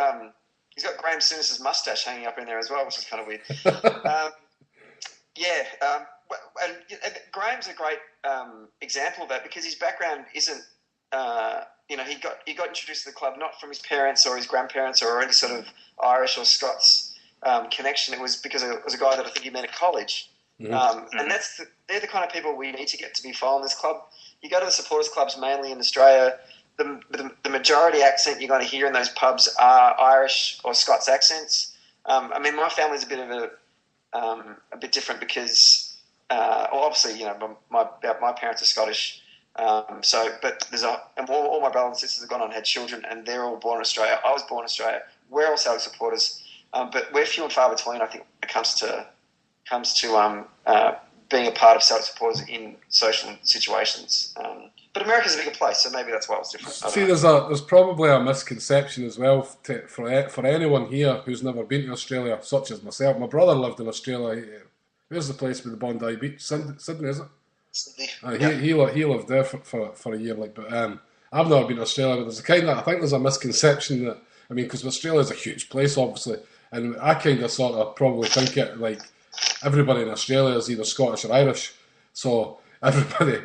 he's got Graham Souness's mustache hanging up in there as well, which is kind of weird. And Graham's a great example of that because his background isn't. He got introduced to the club not from his parents or his grandparents or any sort of Irish or Scots connection. It was because it was a guy that I think he met at college. Mm-hmm. And they're the kind of people we need to get to be following this club. You go to the supporters clubs mainly in Australia, the majority accent you're going to hear in those pubs are Irish or Scots accents. My family's a bit of a bit different because, obviously, my parents are Scottish. But all my brothers and sisters have gone on and had children, and they're all born in Australia. I was born in Australia. We're all Celtic supporters, but we're few and far between. I think when it comes to being a part of Celtic supporters in social situations. But America's a bigger place, so maybe that's why it's different. See, there's probably a misconception as well for anyone here who's never been to Australia, such as myself. My brother lived in Australia. Where's the place with the Bondi Beach? Sydney, is it? He lived there for a year, but I've never been to Australia. But there's I think there's a misconception that because Australia's a huge place, obviously, and I kind of sort of probably think it like everybody in Australia is either Scottish or Irish, so everybody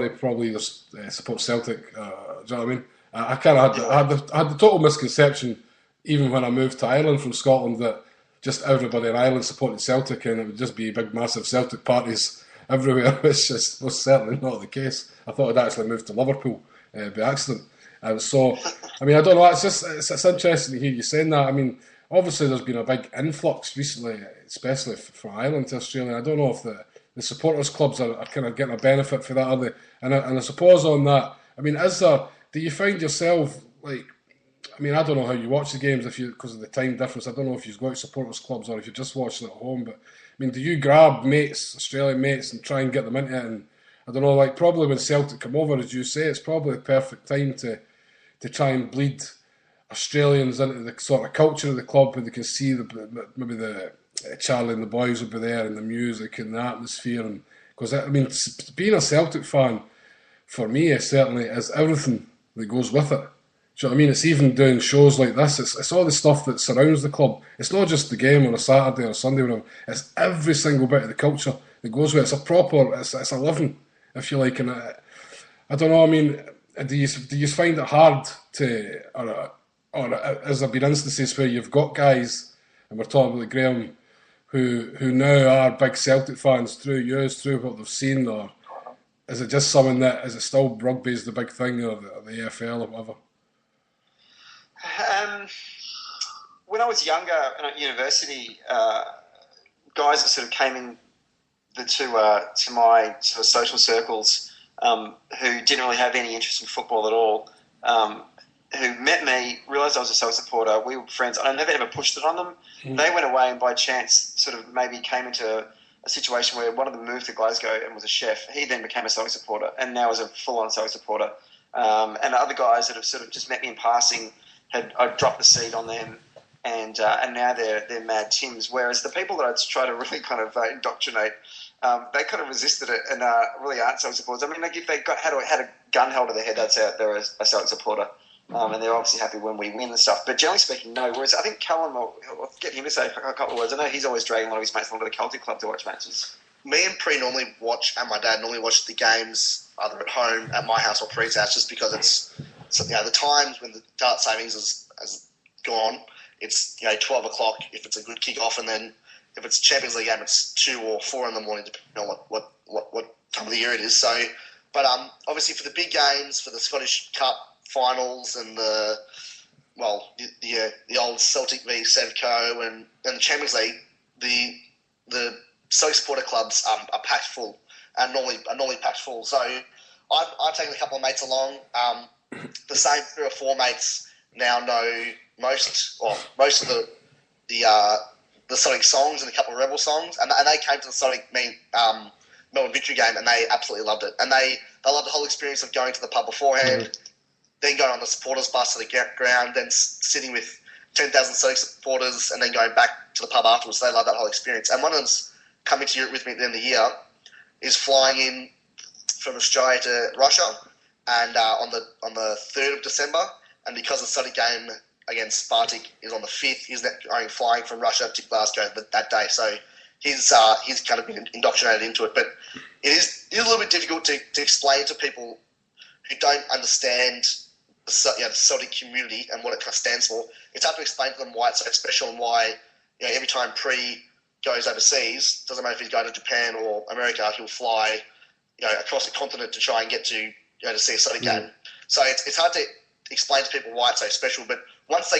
probably either supports Celtic. Do you know what I mean? I kind of had the total misconception even when I moved to Ireland from Scotland that just everybody in Ireland supported Celtic and it would just be big massive Celtic parties everywhere, which was certainly not the case. I thought I'd actually moved to Liverpool by accident. I don't know, it's interesting to hear you saying that. Obviously there's been a big influx recently, especially from Ireland to Australia. I don't know if the supporters clubs are kind of getting a benefit for that, are they? And I suppose on that, do you find yourself, I don't know how you watch the games because of the time difference. I don't know if you go to supporters clubs or if you're just watching at home, but do you grab Australian mates and try and get them into it? And I don't know, probably when Celtic come over, as you say, it's probably the perfect time to try and bleed Australians into the sort of culture of the club where they can see maybe the Charlie and the boys will be there and the music and the atmosphere. And because being a Celtic fan for me is certainly everything that goes with it. Do you know what I mean? It's even doing shows like this. It's all the stuff that surrounds the club. It's not just the game on a Saturday or a Sunday or whatever. It's every single bit of the culture that goes with it. It's a living, if you like. And I don't know. Do you find it hard to, or has there been instances where you've got guys, and we're talking about Graham, who now are big Celtic fans through what they've seen, or is it just something is it still rugby's the big thing, or the AFL or whatever? When I was younger and at university, guys that sort of came in to my sort of social circles who didn't really have any interest in football at all, who met me, realised I was a Celtic supporter. We were friends. I never ever pushed it on them. Mm. They went away and by chance sort of maybe came into a situation where one of them moved to Glasgow and was a chef. He then became a Celtic supporter and now is a full-on Celtic supporter. And other guys that have sort of just met me in passing, I'd dropped the seed on them, and now they're mad Tims. Whereas the people that I'd try to really kind of indoctrinate they kind of resisted it and really aren't Celtic supporters. I mean, like if they had a gun held to their head, they'd say they're a Celtic supporter. And they're obviously happy when we win and stuff. But generally speaking, no. Whereas I think Callum, I'll get him to say a couple of words. I know he's always dragging one of his mates along to the Celtic club to watch matches. Me and Pre normally watch, and my dad normally watch the games either at home, at my house, or Pre's house, just because it's the times when the dart savings has gone. It's 12 o'clock if it's a good kick-off, and then if it's a Champions League game, it's 2 or 4 in the morning, depending on what time of the year it is. So, but obviously for the big games, for the Scottish Cup finals and the old Celtic v Sevco and the Champions League, the Celtic supporter clubs are packed full and normally packed full. So I've taken a couple of mates along. The same 3 or 4 mates now know most of the Celtic songs and a couple of Rebel songs, and they came to the Celtic Melbourne Victory game and they absolutely loved it. And they loved the whole experience of going to the pub beforehand, then going on the supporters bus to the ground, then sitting with 10,000 Celtic supporters, and then going back to the pub afterwards. They love that whole experience. And one of them's coming to Europe with me at the end of the year, is flying in from Australia to Russia, and on the 3rd of December. And because the Celtic game against Spartak is on the 5th, he's flying from Russia to Glasgow that day. So he's kind of been indoctrinated into it. But it is a little bit difficult to explain to people who don't understand the Celtic community and what it kind of stands for. It's hard to explain to them why it's so special and why every time Pre goes overseas, doesn't matter if he's going to Japan or America, he'll fly across the continent to try and get to see a Celtic game. So it's hard to explain to people why it's so special. But once they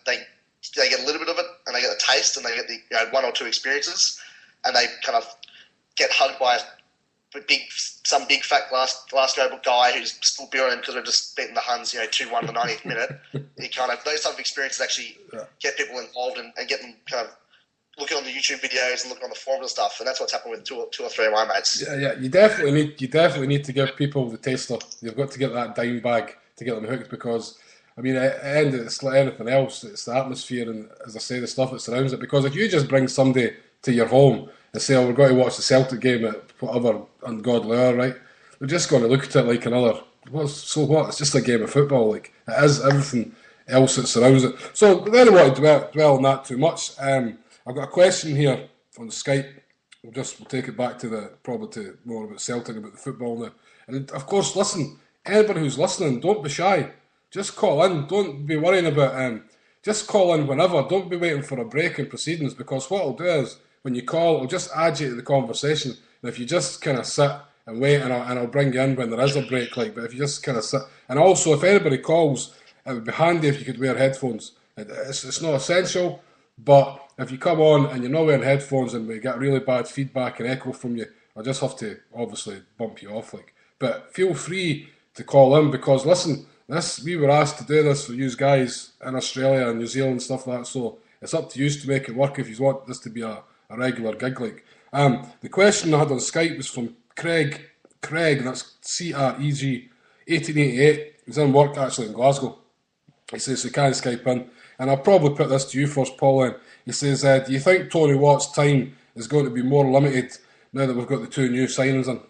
they get a little bit of it and they get the taste and they get the 1 or 2 experiences, and they kind of get hugged by some big fat Glasgow guy who's still beer on him because we've just beaten the Huns 2-1 in the 90th minute. Those type of experiences actually get people involved and get them kind of looking on the YouTube videos and looking on the forums and stuff, and that's what's happened with two or three of my mates. Yeah, you definitely need to give people the taster. You've got to get that dime bag to get them hooked, because I mean, and it's like anything else. It's the atmosphere and, as I say, the stuff that surrounds it. Because if you just bring somebody to your home and say, "Oh, we're going to watch the Celtic game at whatever ungodly hour," right? They're just going to look at it like another. So what? It's just a game of football. Like it is everything else that surrounds it. So I don't want to dwell on that too much. I've got a question here on Skype. We'll take it back to more about Celtic, about the football now. And of course, listen, anybody who's listening, don't be shy. Just call in. Don't be worrying about. Just call in whenever. Don't be waiting for a break in proceedings, because what I'll do is when you call, I'll just add you to the conversation. And if you just kind of sit and wait, and I'll bring you in when there is a break. But if you just kind of sit, and also if anybody calls, it would be handy if you could wear headphones. It's not essential, but if you come on and you're not wearing headphones and we get really bad feedback and echo from you, I'll just have to obviously bump you off. But feel free to call in, because listen, we were asked to do this for you guys in Australia and New Zealand and stuff like that, so it's up to you to make it work if you want this to be a regular gig. The question I had on Skype was from Craig, and that's CREG 1888. He's in work actually in Glasgow. He says he can't Skype in, and I'll probably put this to you first, Pauline. He says, do you think Tony Watt's time is going to be more limited now that we've got the 2 new signings in?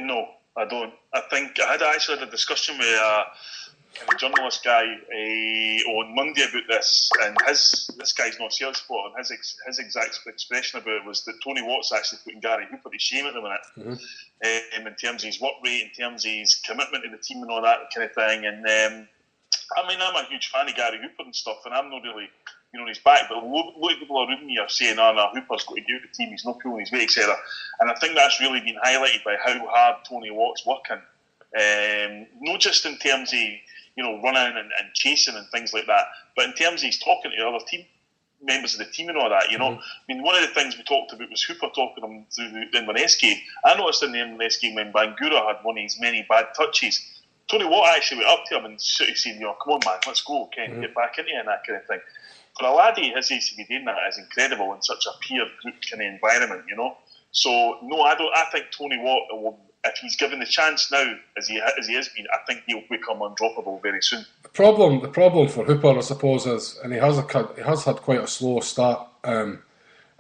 No, I don't. I think I had actually had a discussion with a journalist guy on Monday about this, and this guy's not Celtic supporter, and his exact expression about it was that Tony Watt's actually putting Gary Hooper to shame at the minute, in terms of his work rate, in terms of his commitment to the team and all that kind of thing. And I mean, I'm a huge fan of Gary Hooper and stuff, and I'm not really on his back, but a lot of people around me are saying, no, Hooper's got to get out of the team, he's not pulling his weight, etc. And I think that's really been highlighted by how hard Tony Watt's working. Not just in terms of running and chasing and things like that, but in terms of he's talking to other team members of the team and all that. I mean, one of the things we talked about was Hooper talking to him through the Inverness game. I noticed in the Inverness game when Bangura had one of his many bad touches, Tony Watt actually went up to him and sort of saying, "Come on, man, let's go, Ken, get back into it," and that kind of thing. For a laddie his age to be doing that is incredible in such a peer group kind of environment, So no, I think Tony Watt, if he's given the chance now, as he has been, I think he'll become undroppable very soon. The problem for Hooper, I suppose, is, and he has had quite a slow start, and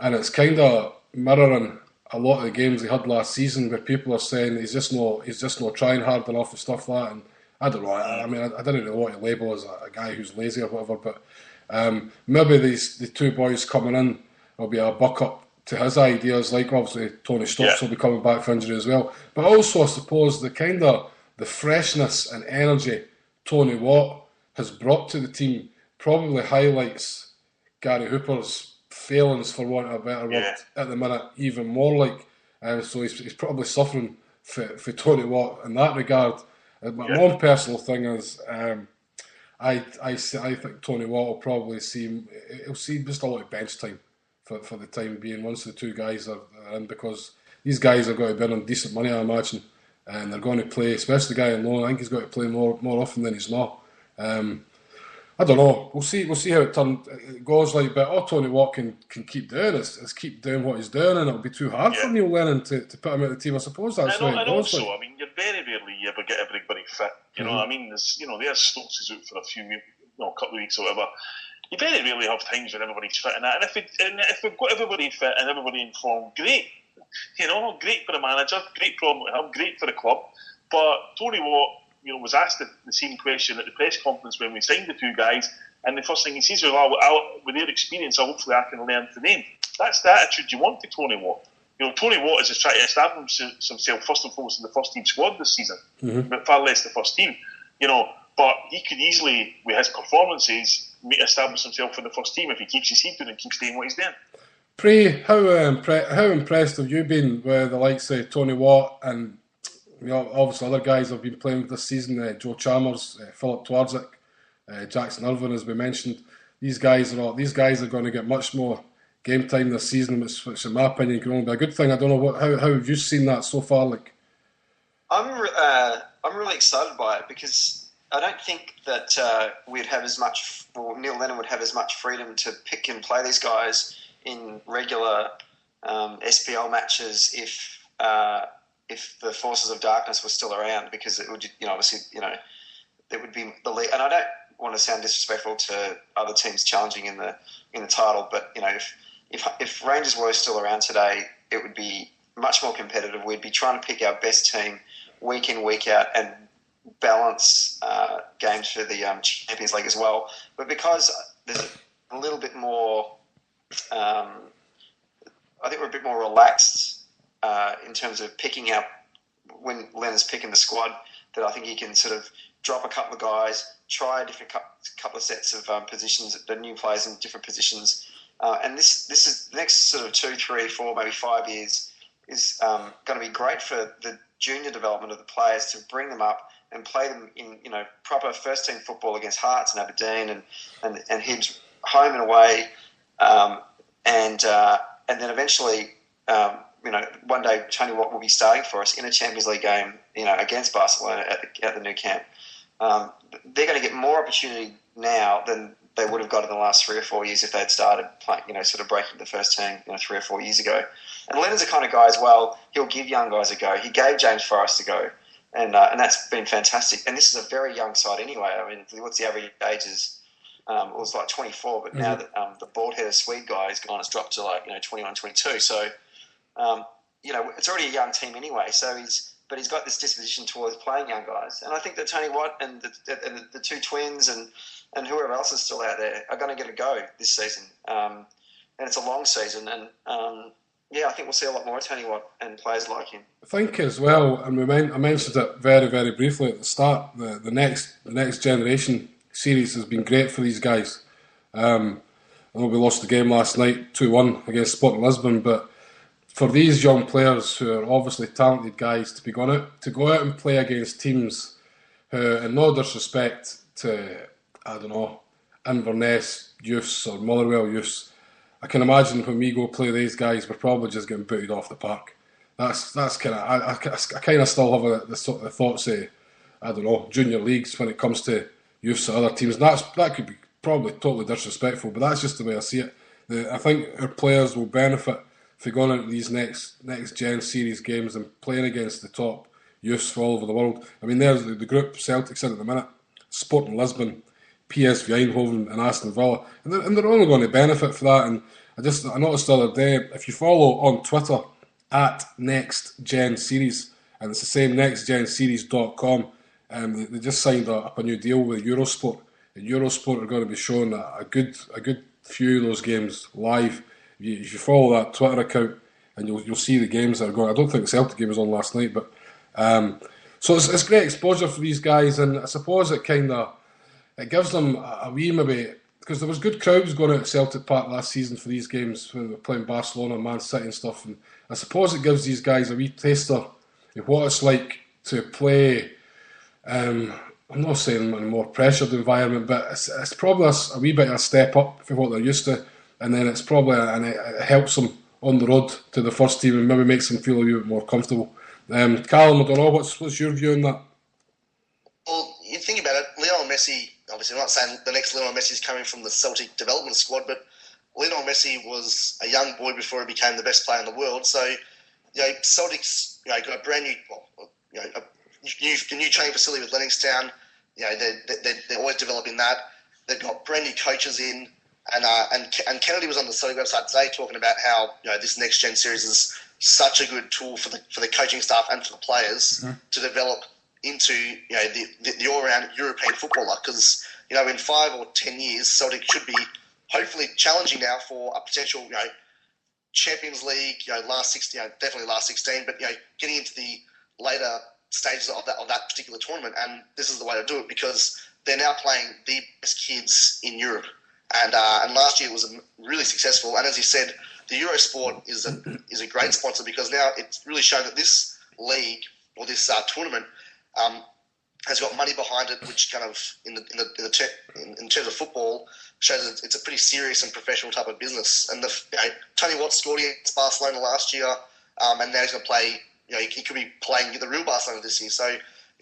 it's kind of mirroring a lot of the games he had last season where people are saying he's just not trying hard enough and stuff like that. And I don't know. I mean, I don't know what to label as a guy who's lazy or whatever, but maybe the two boys coming in will be a buck up to his ideas. Like obviously Tony Stokes will be coming back for injury as well, but also I suppose the freshness and energy Tony Watt has brought to the team probably highlights Gary Hooper's failings, for want of a better word, at the minute even more. So he's probably suffering for Tony Watt in that regard. My own personal thing is, I think Tony Watt will probably he'll see just a lot of bench time for the time being once the two guys are in, because these guys are going to be on decent money, I imagine, and they're going to play, especially the guy in loan. I think he's got to play more often than he's not. I don't know. We'll see how it goes. But Tony Watt can keep doing is keep doing what he's doing, and it'll be too hard for Neil Lennon to put him out of the team. I suppose that's right. And also, I mean, you're very rarely you ever get everybody fit. You know what I mean? There's Stokes is out for a couple of weeks or whatever. You very rarely have times when everybody's fit and that. And if we've got everybody fit and everybody in form, great. Great for the manager, great problem to have, great for the club. But Tony Watt, was asked the same question at the press conference when we signed the two guys, and the first thing he says was, with their experience, hopefully I can learn to them. That's the attitude you want to Tony Watt. Tony Watt is just trying to establish himself first and foremost in the first team squad this season, but far less the first team. But he could easily, with his performances, establish himself in the first team if he keeps his heat down and keeps doing what he's doing. Pre, how impressed have you been with the likes of Tony Watt and obviously other guys have been playing this season? Joe Chalmers, Philip Twardzik, Jackson Irvine, as we mentioned. These guys are going to get much more game time this season, which in my opinion can only be a good thing. I don't know how have you seen that so far? I'm really excited by it, because I don't think that Neil Lennon would have as much freedom to pick and play these guys in regular SPL matches if the forces of darkness were still around, because it would, obviously, there would be the league. And I don't want to sound disrespectful to other teams challenging in the title, but if Rangers were still around today, it would be much more competitive. We'd be trying to pick our best team week in, week out, and balance games for the Champions League as well. But because there's a little bit more, I think we're a bit more relaxed in terms of picking out when Lennon's picking the squad, that I think he can sort of drop a couple of guys, try a different couple of sets of positions, the new players in different positions. And this is the next sort of 2, 3, 4, maybe 5 years is going to be great for the junior development of the players, to bring them up and play them in proper first team football against Hearts and Aberdeen and Hibs, home and away, and then eventually one day Tony Watt will be starting for us in a Champions League game against Barcelona at the Nou Camp. They're going to get more opportunity now than they would have got in the last 3 or 4 years if they had started playing, sort of breaking the first team 3 or 4 years ago. And Lennon's the kind of guy as well, he'll give young guys a go. He gave James Forrest a go, and that's been fantastic. And this is a very young side anyway. I mean, what's the average age is? It was like 24, but now that the bald-headed Swede guy is gone, it's dropped to 21, 22. So, it's already a young team anyway. So he's got this disposition towards playing young guys. And I think that Tony Watt and the two twins and whoever else is still out there are going to get a go this season. And it's a long season. And, I think we'll see a lot more of Tony Watt and players like him. I think as well, and I mentioned it very, very briefly at the start, the next generation series has been great for these guys. I know we lost the game last night 2-1 against Sporting Lisbon, but for these young players who are obviously talented guys to go out and play against teams who, in no disrespect to, I don't know, Inverness youths or Motherwell youths, I can imagine when we go play these guys, we're probably just getting booted off the park. That's kind of, I kind of still have the thoughts of, I don't know, junior leagues when it comes to youths at other teams. And that could be probably totally disrespectful, but that's just the way I see it. I think our players will benefit for going into these next gen series games and playing against the top youths from all over the world. I mean, there's the group Celtic's in at the minute, Sporting Lisbon, PSV Eindhoven and Aston Villa, and they're only going to benefit for that. And I noticed the other day, if you follow on Twitter at Next Gen Series, and it's the same nextgenseries.com. They just signed up a new deal with Eurosport. And Eurosport are going to be showing a good few of those games live. If you follow that Twitter account, and you'll see the games that are going. I don't think the Celtic game was on last night, but so it's great exposure for these guys, and I suppose it gives them a wee maybe, because there was good crowds going out at Celtic Park last season for these games when they were playing Barcelona and Man City and stuff, and I suppose it gives these guys a wee taster of what it's like to play. I'm not saying in a more pressured environment, but it's probably a wee bit of a step up for what they're used to, and then it's probably and it helps them on the road to the first team and maybe makes them feel a wee bit more comfortable. Callum, I don't know, what's your view on that? Well, you think about it, Lionel Messi, obviously I'm not saying the next Lionel Messi is coming from the Celtic development squad, but Lionel Messi was a young boy before he became the best player in the world. So, Celtics, got a brand new, a new training facility with Lennoxtown. They're always developing that. They've got brand new coaches in, and Kennedy was on the Celtic website today talking about how this next gen series is such a good tool for the coaching staff and for the players to develop into the all-round European footballer, because in 5 or 10 years Celtic should be hopefully challenging now for a potential Champions League, last 16, definitely last 16, but getting into the later stages of that particular tournament, and this is the way to do it because they're now playing the best kids in Europe, and last year it was really successful, and as you said, the Eurosport is a great sponsor because now it's really shown that this league or this tournament has got money behind it, which kind of in terms of football shows that it's a pretty serious and professional type of business. And Tony Watt scored against Barcelona last year, and now he's going to play. He could be playing the real Barcelona this year. So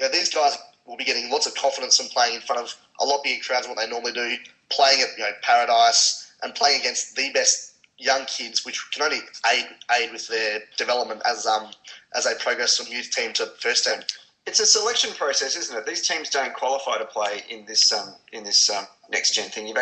these guys will be getting lots of confidence from playing in front of a lot bigger crowds than what they normally do, playing at Paradise and playing against the best young kids, which can only aid with their development as they progress from youth team to first team. It's a selection process, isn't it? These teams don't qualify to play in this next gen thing.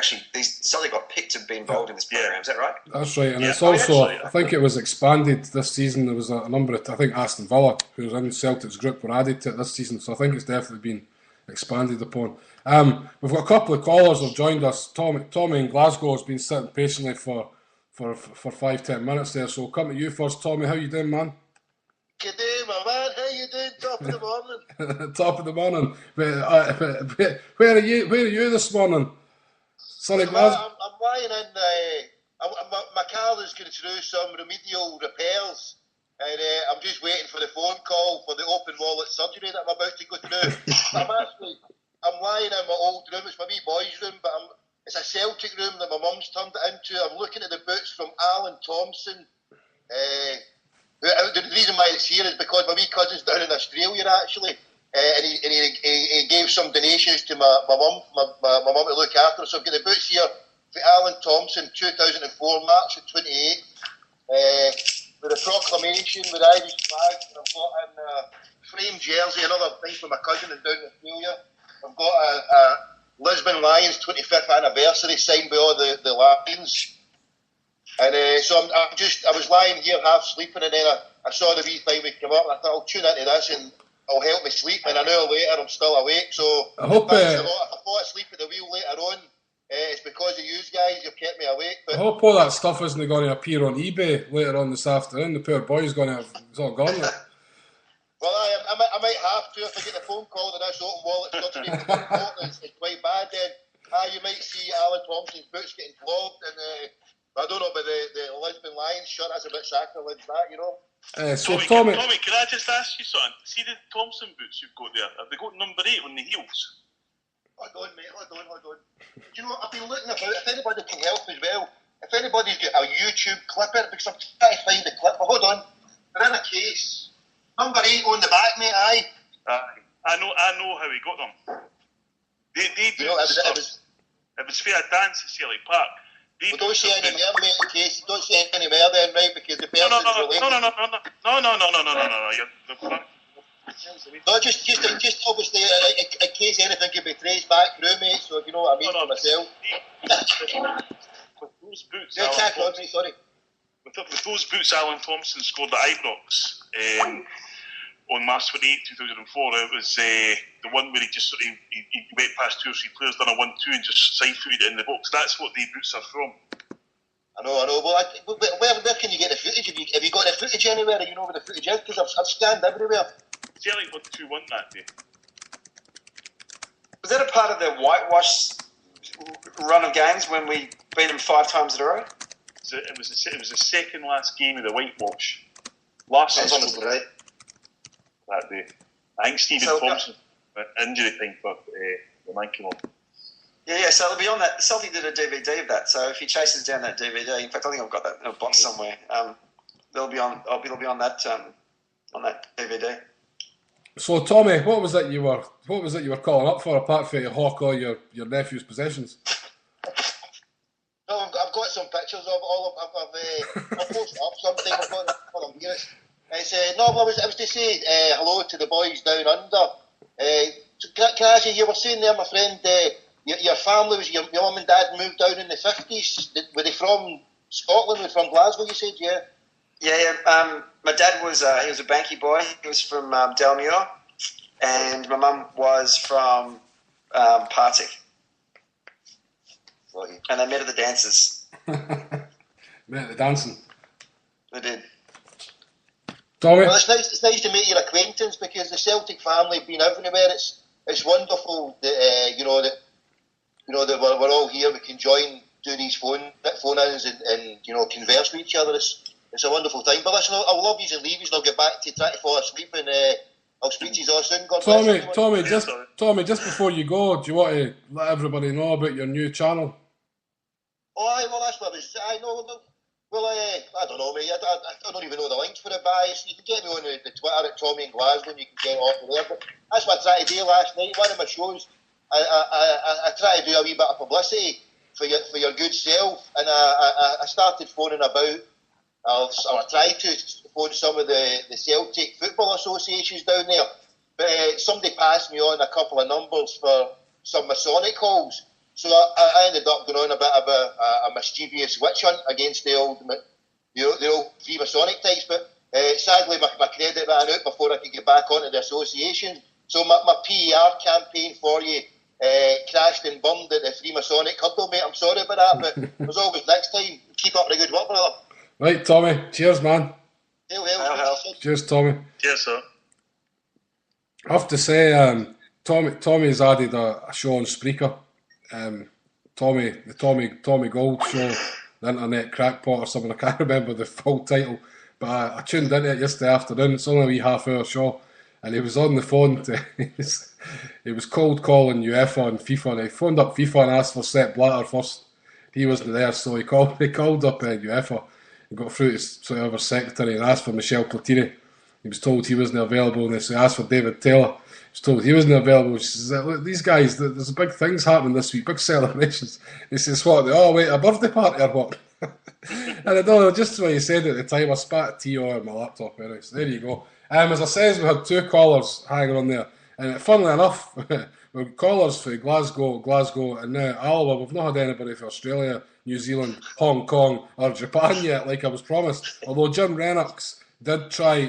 Celtic got picked to be involved in this program. Is that right? That's right, and it's also I think it was expanded this season. There was a number of Aston Villa, who's in Celtic's group, were added to it this season. So I think it's definitely been expanded upon. We've got a couple of callers who have joined us. Tommy in Glasgow has been sitting patiently for 5-10 minutes there. So we'll come to you first, Tommy. How you doing, man? Good day, my man. How you doing? Top of the morning. Top of the morning. Where are you this morning? Sunny Glasgow. I'm lying in. My car is going through some remedial repairs, and I'm just waiting for the phone call for the open wallet surgery that I'm about to go through. I'm lying in my old room. It's my wee boy's room, but it's a Celtic room that my mum's turned it into. I'm looking at the boots from Alan Thompson. The reason why it's here is because my wee cousin's down in Australia actually, and he gave some donations to my mum to look after. So I've got the boots here for Alan Thompson, 2004 March the 28th, with a proclamation with Irish flags, and I've got a framed jersey, another thing for my cousin down in Australia. I've got a Lisbon Lions 25th anniversary signed by all the Lions. And so I was lying here half sleeping, and then I saw the wee thing would come up, and I thought I'll tune into this and it'll help me sleep. And an hour later, I'm still awake. So I hope if I fall asleep at the wheel later on, it's because of you guys. You've kept me awake. But I hope all that stuff isn't going to appear on eBay later on this afternoon. The poor boy's going to have it's all gone. Well, I might have to if I get the phone call that this open wallet's got to be it's quite bad. Then you might see Alan Thompson's boots getting flogged, and I don't know about the Lisbon Lions shirt. That's a bit sacrilege, that So Tommy, can I just ask you something? See the Thompson boots you've got there? Have they got number 8 on the heels? Hold on, mate. Hold on. Do you know what? I've been looking about. If anybody can help as well, if anybody's got a YouTube clip it, because I'm trying to find the clip. But hold on, they're in a case. Number 8 on the back, mate. Aye. I know how he got them. They do. It was for a dance at Celtic Park. Well, don't say any more, mate, in case. Don't say any more then, right, because the person's related. No, just obviously, in case anything can be traced back through, mate, so if you know what I mean for myself. With those boots, Sorry. with those boots, boots Alan Thompson scored at Ibrox on March 28, 2004. It was the one where he went past 2 or 3 players, done a 1-2 and just side-footed it in the box. That's what the boots are from. I know. Well, where can you get the footage? Have you got the footage anywhere? Do you know where the footage is? Because I've scanned everywhere. Celtic won 2-1 that day. Was that a part of the whitewash run of games when we beat them 5 times in a row? It was the second last game of the whitewash. Larson's on the right that day. I think Stephen Thompson injury time for the man came on. Yeah. So it'll be on that. Celtic did a DVD of that. So if he chases down that DVD, in fact, I think I've got that in a box somewhere. They'll be on. It'll be on that DVD. So Tommy, what was it you were calling up for apart from your hawk or your nephew's possessions? No, I've got some pictures of all of. I'll post it up sometime. I've got them here. It's I was to say hello to the boys down under. Can I ask you were saying there, my friend, your family was your mum and dad moved down in the 50s. Were they from Scotland? Were they from Glasgow? You said, yeah. Yeah. My dad was he was a banky boy. He was from Dalmuir, and my mum was from Partick. And they met at the dances. Met at the dancing. They did. Tommy? Well, it's nice to make your acquaintance because the Celtic family have been everywhere. It's wonderful that that we're all here. We can do these phone-ins and converse with each other. It's a wonderful time. But listen, I'll love you and leave you, and I'll get back to try to fall asleep, and I'll speak to you all soon. God bless everyone. Tommy, just before you go, do you want to let everybody know about your new channel? Oh, well, that's what I know. Well, I don't know, mate. I don't even know the links for it, but you can get me on the Twitter at Tommy in Glasgow, and you can get off there. But that's what I tried to do last night. One of my shows, I tried to do a wee bit of publicity for your good self, and I started phoning about. I tried to phone some of the Celtic football associations down there, but somebody passed me on a couple of numbers for some Masonic calls. So I ended up going on a bit of a mischievous witch hunt against the old Freemasonic types, but sadly my credit ran out before I could get back onto the association. So my PER campaign for you crashed and burned at the Freemasonic huddle, mate. I'm sorry about that, but there's always next time. Keep up the good work, brother. Right, Tommy. Cheers, man. Well. Cheers, Tommy. Cheers, sir. I have to say, Tommy's added a show on Spreaker. The Tommy Gold show, the Internet Crackpot or something. I can't remember the full title, but I tuned into it yesterday afternoon. It's only a wee half-hour show, and he was on the phone. He was cold calling UEFA and FIFA. And he phoned up FIFA and asked for Sepp Blatter first. He wasn't there, so he called up UEFA and got through to whatever secretary and asked for Michel Platini. He was told he wasn't available, and so he asked for David Taylor. He was told he wasn't available. She says, look, these guys, there's big things happening this week, big celebrations. He says, what? Oh, wait, a birthday party or what? And I don't know, just what you said at the time, I spat tea on my laptop anyway, so there you go. As I says, we had 2 callers hanging on there, and funnily enough, we've got callers for Glasgow, and now Alba. We've not had anybody for Australia, New Zealand, Hong Kong, or Japan yet, like I was promised. Although Jim Rennox did try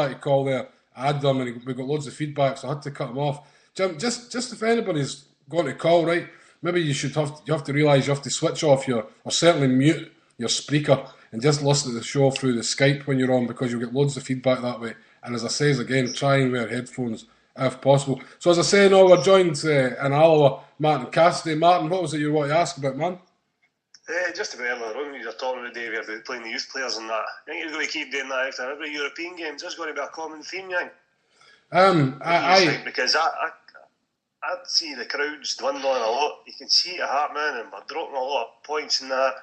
to call there. I had them, and we got loads of feedback, so I had to cut them off. Jim, just if anybody's going to call, right, maybe you have to realise you have to switch off or certainly mute your Spreaker and just listen to the show through the Skype when you're on, because you'll get loads of feedback that way. And as I say again, try and wear headphones if possible. So as I say, now we're joined in Alloa, Martin Cassidy. Martin, what was it you wanted to ask about, man? Just about earlier on, you were talking today about playing the youth players and that. I think you're going to keep doing that after every European game. It's just going to be a common theme, Yang. Because I'd see the crowds dwindling a lot. You can see it happening, and we're dropping a lot of points in that.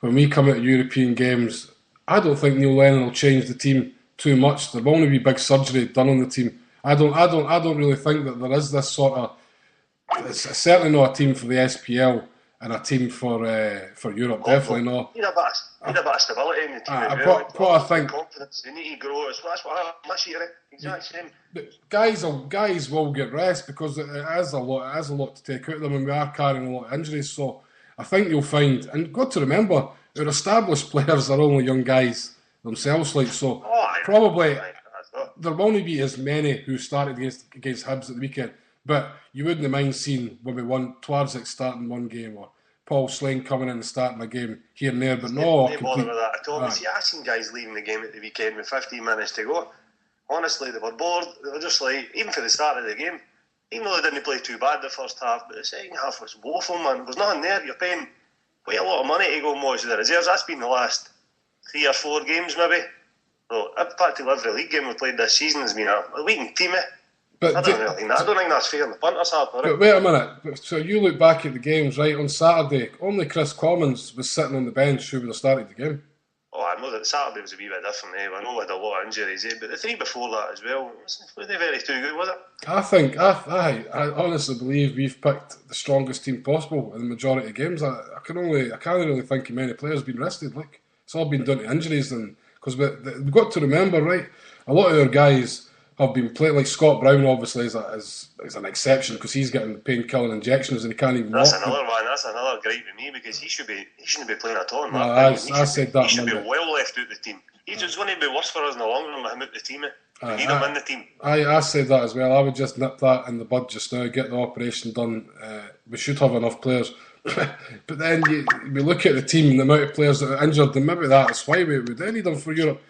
When we come out of European games, I don't think Neil Lennon will change the team too much. There will only be big surgery done on the team. I don't really think that there is this sort of. It's certainly not a team for the SPL. and a team for Europe. Definitely not. Need a bit of stability in the team. What I think, confidence. They need to grow. That's what happened this year. Exact same. Guys will get rest because it is a lot to take out of them, and we are carrying a lot of injuries. So I think you'll find, and got to remember, our established players are only young guys themselves. Probably there will only be as many who started against Hibs at the weekend. But you wouldn't mind seeing when we won Twarzik starting one game or Paul Slane coming in and starting a game here and there, but no. They bother with that at all. See, I seen guys leaving the game at the weekend with 15 minutes to go. Honestly, they were bored. They were just like, even for the start of the game, even though they didn't play too bad the first half, but the second half was woeful, man. There's nothing there. You're paying quite a lot of money to go and watch the reserves. That's been the last 3 or 4 games, maybe. So, practically every league game we've played this season has been a weakened team, But I don't think that's fair on the punters' part. But wait a minute. So you look back at the games, right? On Saturday, only Chris Commons was sitting on the bench who would have started the game. Oh, I know that Saturday was a wee bit different. I know we had a lot of injuries, but the 3 before that as well, wasn't very too good, was it? I honestly believe we've picked the strongest team possible in the majority of games. I can't really think of many players being rested. Like, it's all been done to injuries, and because we've got to remember, right? A lot of our guys have been playing, like Scott Brown obviously is an exception because he's getting pain-killing injections and he can't even walk. That's another gripe with me because he shouldn't be playing at all. I said that. He should be well left out the team. He's just going to be worse for us in the long run with him out the team. We need him in the team. I said that as well. I would just nip that in the bud just now, get the operation done. We should have enough players. But then we look at the team and the amount of players that are injured, and maybe that's why we do need them for Europe.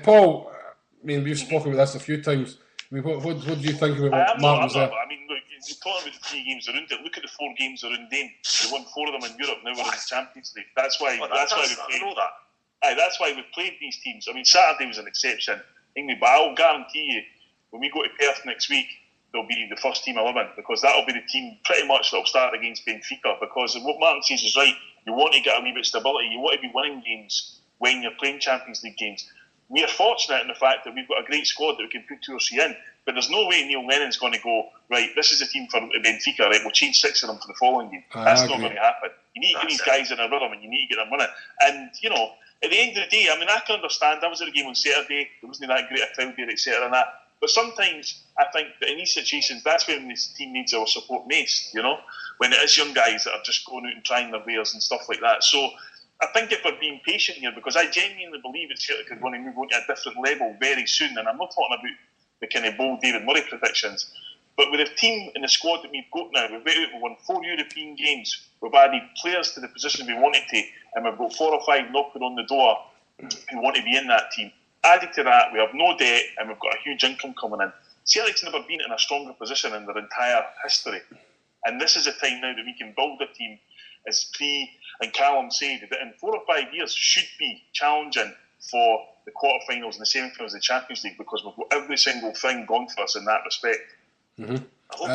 Paul, I mean, we've spoken about this a few times. I mean, what do you think about what Martin's there? I mean, look, you're talking about the 3 games around it. Look at the 4 games around them. They won 4 of them in Europe. Now we're in the Champions League. That's why we played. That's why we played these teams. I mean, Saturday was an exception, but I'll guarantee you, when we go to Perth next week, they'll be the first team 11 because that'll be the team pretty much that'll start against Benfica. Because what Martin says is right. You want to get a wee bit of stability. You want to be winning games when you're playing Champions League games. We are fortunate in the fact that we've got a great squad that we can put 2 or 3 in, but there's no way Neil Lennon's going to go, right, this is the team for Benfica, right, we'll change 6 of them for the following game. That's not going to happen. You need to get these guys in a rhythm and you need to get them winning. And, at the end of the day, I mean, I can understand, I was at a game on Saturday, there wasn't that great a crowd there, etc. and that, but sometimes I think that in these situations, that's when this team needs our support most, when it is young guys that are just going out and trying their wares and stuff like that. So, I think if we're being patient here, because I genuinely believe it's Celtic are going to move on to a different level very soon, and I'm not talking about the kind of bold David Murray predictions, but with the team and the squad that we've got now, we've won 4 European games, we've added players to the position we wanted to, and we've got 4 or 5 knocking on the door who want to be in that team. Added to that, we have no debt, and we've got a huge income coming in. Celtic's never been in a stronger position in their entire history, and this is a time now that we can build a team, as Pre and Callum said, that in 4 or 5 years should be challenging for the quarterfinals and the semi-finals of the Champions League because we've got every single thing gone for us in that respect. Mm-hmm. I hope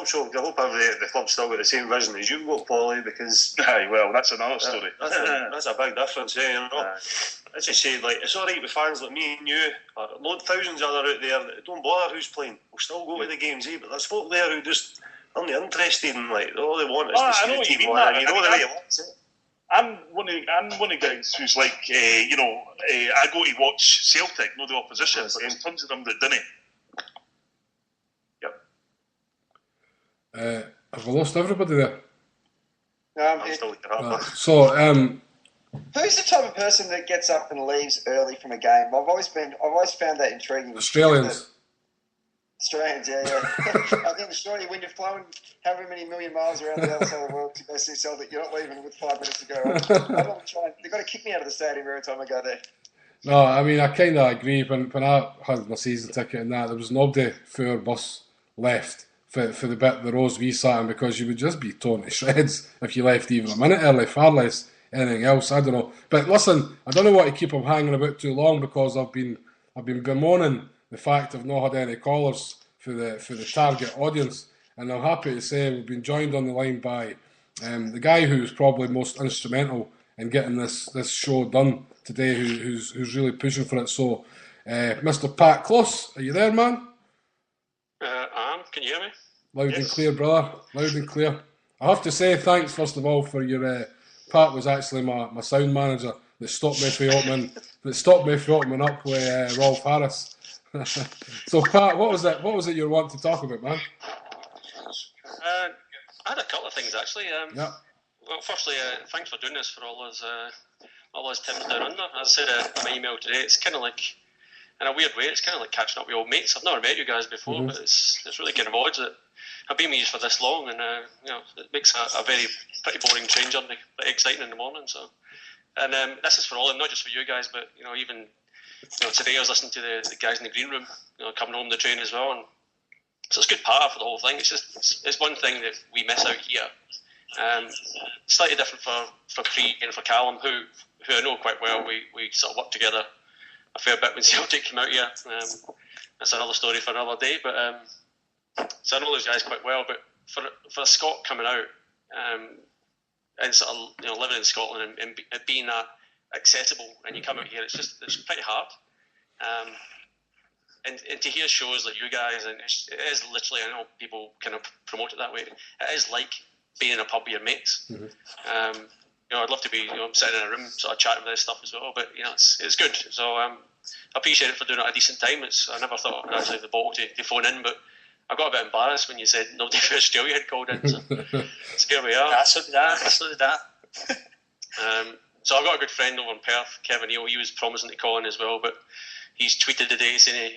so. I hope the club's still got the same vision as you got, Paulie, because... well, that's another story. That's a big difference, As you say, it's alright with fans like me and you, or thousands of other out there that don't bother who's playing. We'll still go to the games, but there's folk there who just... I'm not interested in all they want is to see the team win. You know the way it works. I'm one of the guys who's like, I go to watch Celtic, not the opposition, but there's tons of them that didn't. Yep. Have we lost everybody there? I'm still looking up. Who's the type of person that gets up and leaves early from a game? I've always found that intriguing. Australians, yeah. I think Australia, when you're flowing however many million miles around the other side of the world to go see Celtic, you're not leaving with 5 minutes to go. They've got to kick me out of the stadium every time I go there. No, I mean, I kind of agree. When I had my season ticket and that, there was nobody for our bus left for the bit of the rows we sat in because you would just be torn to shreds if you left even a minute early, far less anything else. I don't know. But listen, I don't know what to keep them hanging about too long because I've been bemoaning the fact I've not had any callers for the target audience, and I'm happy to say we've been joined on the line by the guy who's probably most instrumental in getting this show done today, who's really pushing for it. So, Mr. Pat Close, are you there, man? Can you hear me? Loud and clear, brother. Loud and clear. I have to say thanks first of all for your. Pat was actually my sound manager that stopped me from opening up with Rolf Harris. So Pat, what was it? What was it you want to talk about, man? I had a couple of things actually. Yeah. Well, firstly, thanks for doing this for all those Tims down under. As I said in my email today, it's kind of like, in a weird way, it's kind of like catching up with old mates. I've never met you guys before, but it's really kind of odd that I've been with you for this long, and it makes a very pretty boring train journey but exciting in the morning. So, and this is for all, and not just for you guys, but even today I was listening to the guys in the green room, coming home the train as well, and so it's a good part for the whole thing. It's just it's one thing that we miss out here. Slightly different for Cree and for Callum, who I know quite well. We sort of worked together a fair bit when Celtic came out here. That's another story for another day. But so I know those guys quite well. But for a Scot coming out and sort of living in Scotland and being that accessible, and you come out here, it's pretty hard. And to hear shows like you guys, and it is literally, I know people kind of promote it that way. It is like being in a pub with your mates. I'd love to be sitting in a room sort of chatting about this stuff as well, but it's good. So I appreciate it for doing it at a decent time. I never thought I'd actually have the bottle to phone in, but I got a bit embarrassed when you said nobody from Australia had called in. So here we are. So did that. So I've got a good friend over in Perth, Kevin Neal. He was promising to call in as well, but he's tweeted today saying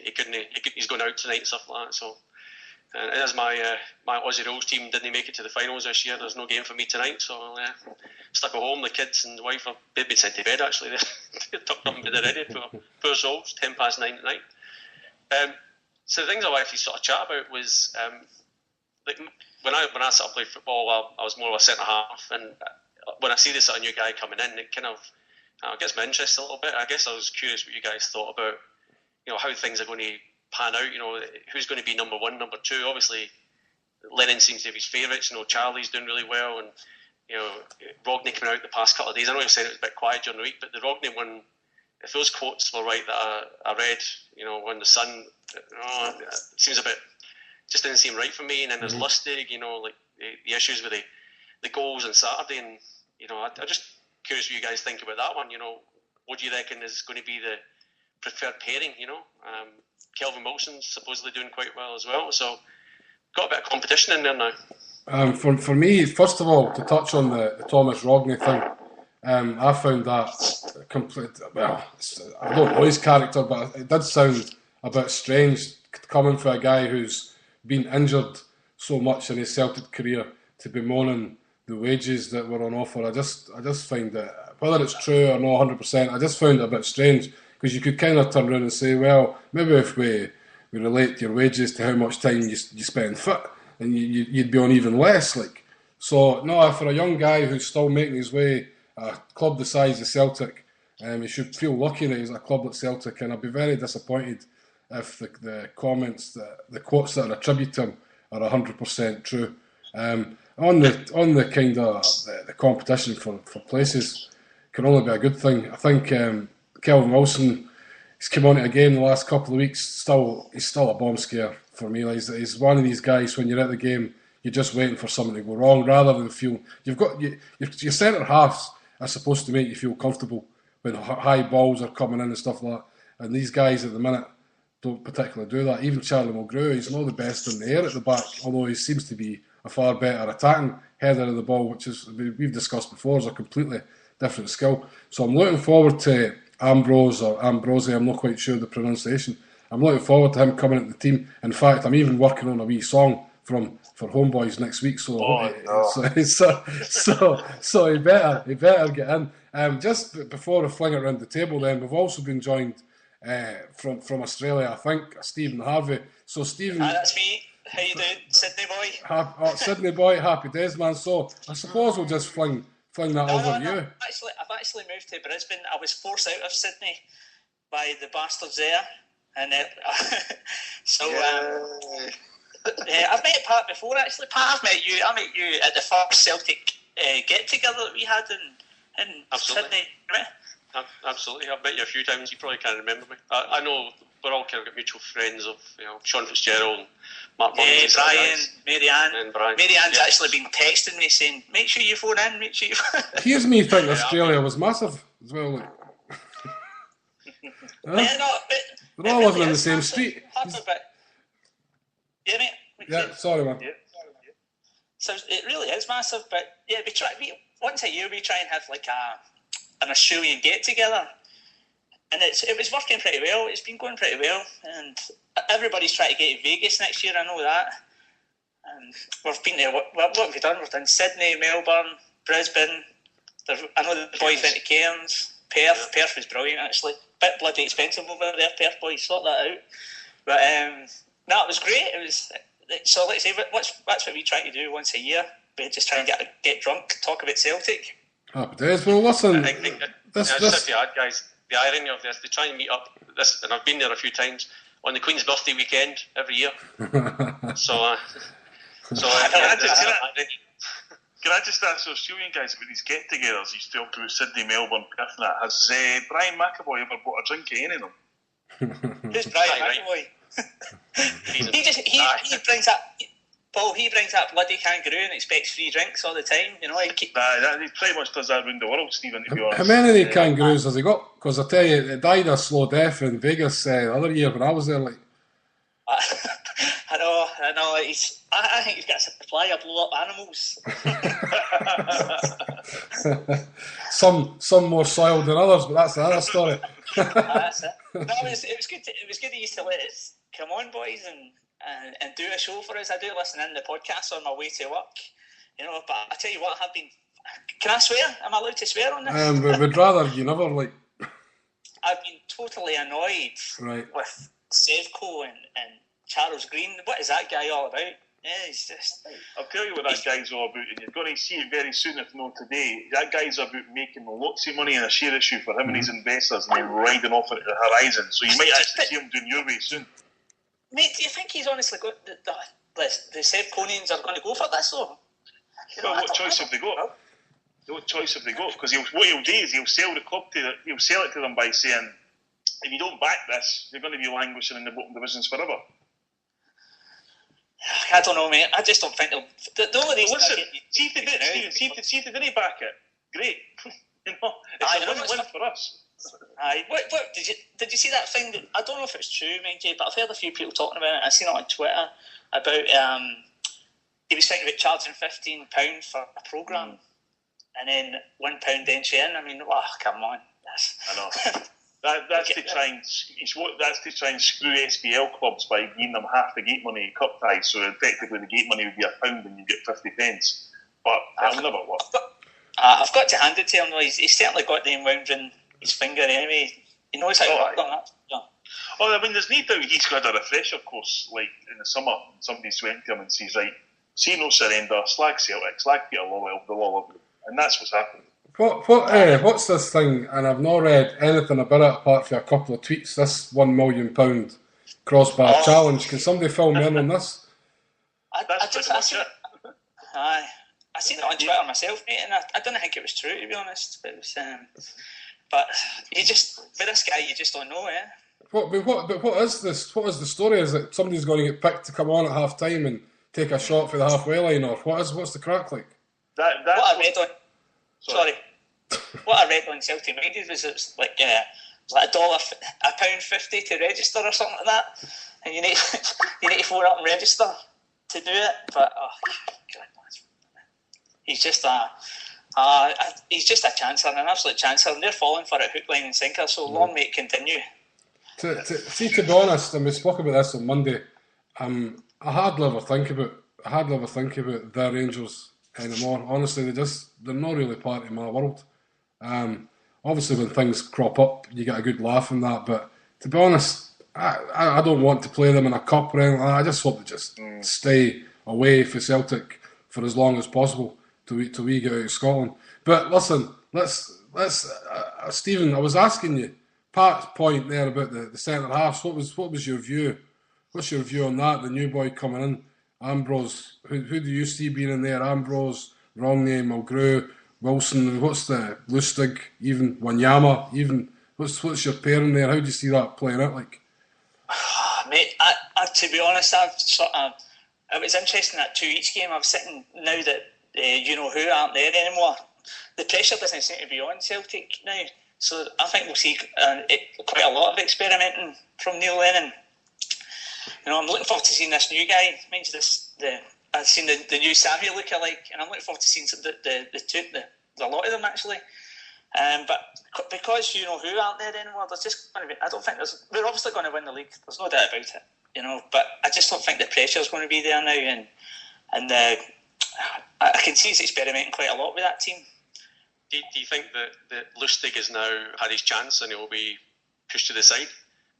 he's going out tonight and stuff like that. So. And as my Aussie Rules team didn't make it to the finals this year, there's no game for me tonight, so I'll stuck at home. The kids and the wife have been sent to bed actually. They're tucked up in bed already for poor souls, 9:10 at night. So the things I actually sort of chat about was like when I sort of played football, I was more of a centre half, and when I see this sort of new guy coming in, it kind of gets my interest a little bit. I guess I was curious what you guys thought about how things are going to pan out, who's going to be number one, number two. Obviously, Lennon seems to have his favourites. Charlie's doing really well, and Rogney coming out the past couple of days. I know you said it was a bit quiet during the week, but the Rogney one, if those quotes were right that I read, on the Sun, it seems a bit, just didn't seem right for me. And then there's Lustig, like the issues with the goals on Saturday, and I'm just curious what you guys think about that one. What do you reckon is going to be the preferred pairing? Kelvin Wilson's supposedly doing quite well as well, so got a bit of competition in there now. For me, first of all, to touch on the Thomas Rogney thing, I found that complete. Well, I don't know his character, but it did sound a bit strange coming from a guy who's been injured so much in his Celtic career to be moaning the wages that were on offer. I just find that, whether it's true or not 100%, I just found it a bit strange. Because you could kind of turn around and say, well, maybe if we relate your wages to how much time you spend fit, and you'd be on even less. So, no, for a young guy who's still making his way at a club the size of Celtic, he should feel lucky that he's at a club like Celtic, and I'd be very disappointed if the comments, the quotes that are attributed to him are 100% true. On the kind of the competition for places can only be a good thing. I think Kelvin Wilson, he's come on it again the last couple of weeks. He's still a bomb scare for me. He's one of these guys, when you're at the game, you're just waiting for something to go wrong, rather than feel you've got your centre halves are supposed to make you feel comfortable when high balls are coming in and stuff like that. And these guys at the minute don't particularly do that. Even Charlie Mulgrew, he's not the best in the air at the back, although he seems to be a far better attacking header of the ball, which is, we've discussed before, is a completely different skill. So I'm looking forward to Ambrose or Ambrosi, I'm not quite sure the pronunciation. I'm looking forward to him coming into the team. In fact, I'm even working on a wee song for HomeBhoys next week. So he better get in. Just before I fling it around the table, then we've also been joined from Australia, I think, Stephen Harvey. So Stephen, that's me. How you doing, Sydney boy? Sydney boy, happy days, man. So I suppose we'll just fling that over to you. I've actually moved to Brisbane. I was forced out of Sydney by the bastards there, and I've met Pat before. Actually, Pat, I've met you. I met you at the first Celtic get together that we had in Absolutely. Sydney. Right? Absolutely, I've met you a few times. You probably can't remember me. I know we're all kind of got mutual friends of Sean Fitzgerald and Mark Yeah, Mullins. Brian, Marianne. And Brian. Marianne's actually been texting me saying, make sure you phone in, make sure you phone in. Here's me think Australia was massive as well. Like. Yeah, no, but they're all it living really in the is same massive. street. Yeah, mate. Yeah, sorry, man. So it really is massive, but yeah, once a year we try and have like an Australian get together, and it was working pretty well. It's been going pretty well, and everybody's trying to get to Vegas next year. I know that. We've been there. What have we done? We've done Sydney, Melbourne, Brisbane. I know the boys went to Cairns, Perth. Perth was brilliant actually. Bit bloody expensive over there, Perth boys. Sort that out. But no, it was great. It was. So let's say that's what we try to do once a year. We just try and get drunk, talk about Celtic. Happy days. Well, listen. I think just if you add, guys, the irony of this, they try and meet up. And I've been there a few times on the Queen's birthday weekend every year. Can I just ask the Australian guys about these get-togethers? He's talked about Sydney, Melbourne, Perth, and that. Has Brian McAvoy ever bought a drink at any of them? Who's Brian McAvoy? He brings up. Paul, he brings up bloody kangaroo and expects free drinks all the time. He pretty much does that around the world, Stephen, to be honest. How many kangaroos has he got? Because I tell you, it died a slow death in Vegas the other year when I was there. Like, I know. I think he's got a supply of blow up animals. some more soiled than others, but that's another story. That's it. No, it was good. It was good he used to let us come on, boys, and do a show for us. I do listen in the podcast on my way to work, But I tell you what, I have been. Can I swear? Am I allowed to swear on this? We'd rather you never like. I've been totally annoyed with Sevco and Charles Green. What is that guy all about? Yeah, he's just. I'll tell you what that guy's all about, and you're going to see it very soon, if not today. That guy's about making lots of money in a share issue for him and his investors, and then riding off into the horizon. So you might actually see him doing your way soon. Mate, do you think he's honestly got the Sevconians are going to go for this though? Well, what choice have they got? What choice have they got? Because what he'll do is he'll sell the club he'll sell it to them by saying, if you don't back this, you're going to be languishing in the bottom divisions forever. I don't know, mate. I just don't think they'll. The only reason see if they did, Stephen. See if they didn't back it. Great. It's a win-win for us. Aye. What did you see that thing? I don't know if it's true, mind you, but I've heard a few people talking about it. I've seen it on Twitter about he was thinking about charging £15 for a programme and then £1 entry in. I mean, come on. I know. That's to try and screw SPL clubs by giving them half the gate money cup ties. So effectively, the gate money would be £1 and you get 50 pence. But that'll never work. I've got to hand it to him. He's certainly got them wound in his finger anyway. He knows how to work on that. Yeah. Oh, I mean, there's no doubt he's got a refresher course like in the summer. Somebody's went to him and says, right, see no surrender, slag Celtic, slag Peter Lawwell, the law of it. And that's what's happened. What's this thing? And I've not read anything about it apart from a couple of tweets. This £1 million crossbar challenge. Can somebody fill me in on this? I seen it on Twitter myself, mate, and I didn't think it was true, to be honest. But it was, but you just with this guy, you just don't know, eh? What is this? What is the story? Is it somebody's going to get picked to come on at half time and take a shot for the halfway line, or what's the crack like? What I read on Celtic Minded was it's like £1.50 to register or something like that, and you need to phone up and register to do it. But he's just a chancer, an absolute chancer, and they're falling for it hook, line, and sinker. So long may it continue. To be honest, and we spoke about this on Monday. I hardly ever think about their Rangers anymore. Honestly, they're not really part of my world. Obviously, when things crop up, you get a good laugh and that. But to be honest, I don't want to play them in a cup or anything like that. I just hope they just stay away for Celtic for as long as possible till we get out of Scotland. But listen, let's Stephen, I was asking you Pat's point there about the centre halves. What was your view? What's your view on that? The new boy coming in, Ambrose. Who do you see being in there? Ambrose, Rongney, Mulgrew, Wilson. What's the Lustig? Even Wanyama. Even what's your pairing there? How do you see that playing out like? Mate, to be honest, it was interesting that 2 each game. I'm sitting now that you know who aren't there anymore. The pressure doesn't seem to be on Celtic now, so I think we'll see quite a lot of experimenting from Neil Lennon. I'm looking forward to seeing this new guy. I've seen the new Samuel lookalike, and I'm looking forward to seeing the lot of them actually. But because you know who aren't there anymore, there's just going to be. I don't think we're obviously going to win the league. There's no doubt about it. But I just don't think the pressure is going to be there now, and I can see he's experimenting quite a lot with that team. Do you think that Lustig has now had his chance and he will be pushed to the side?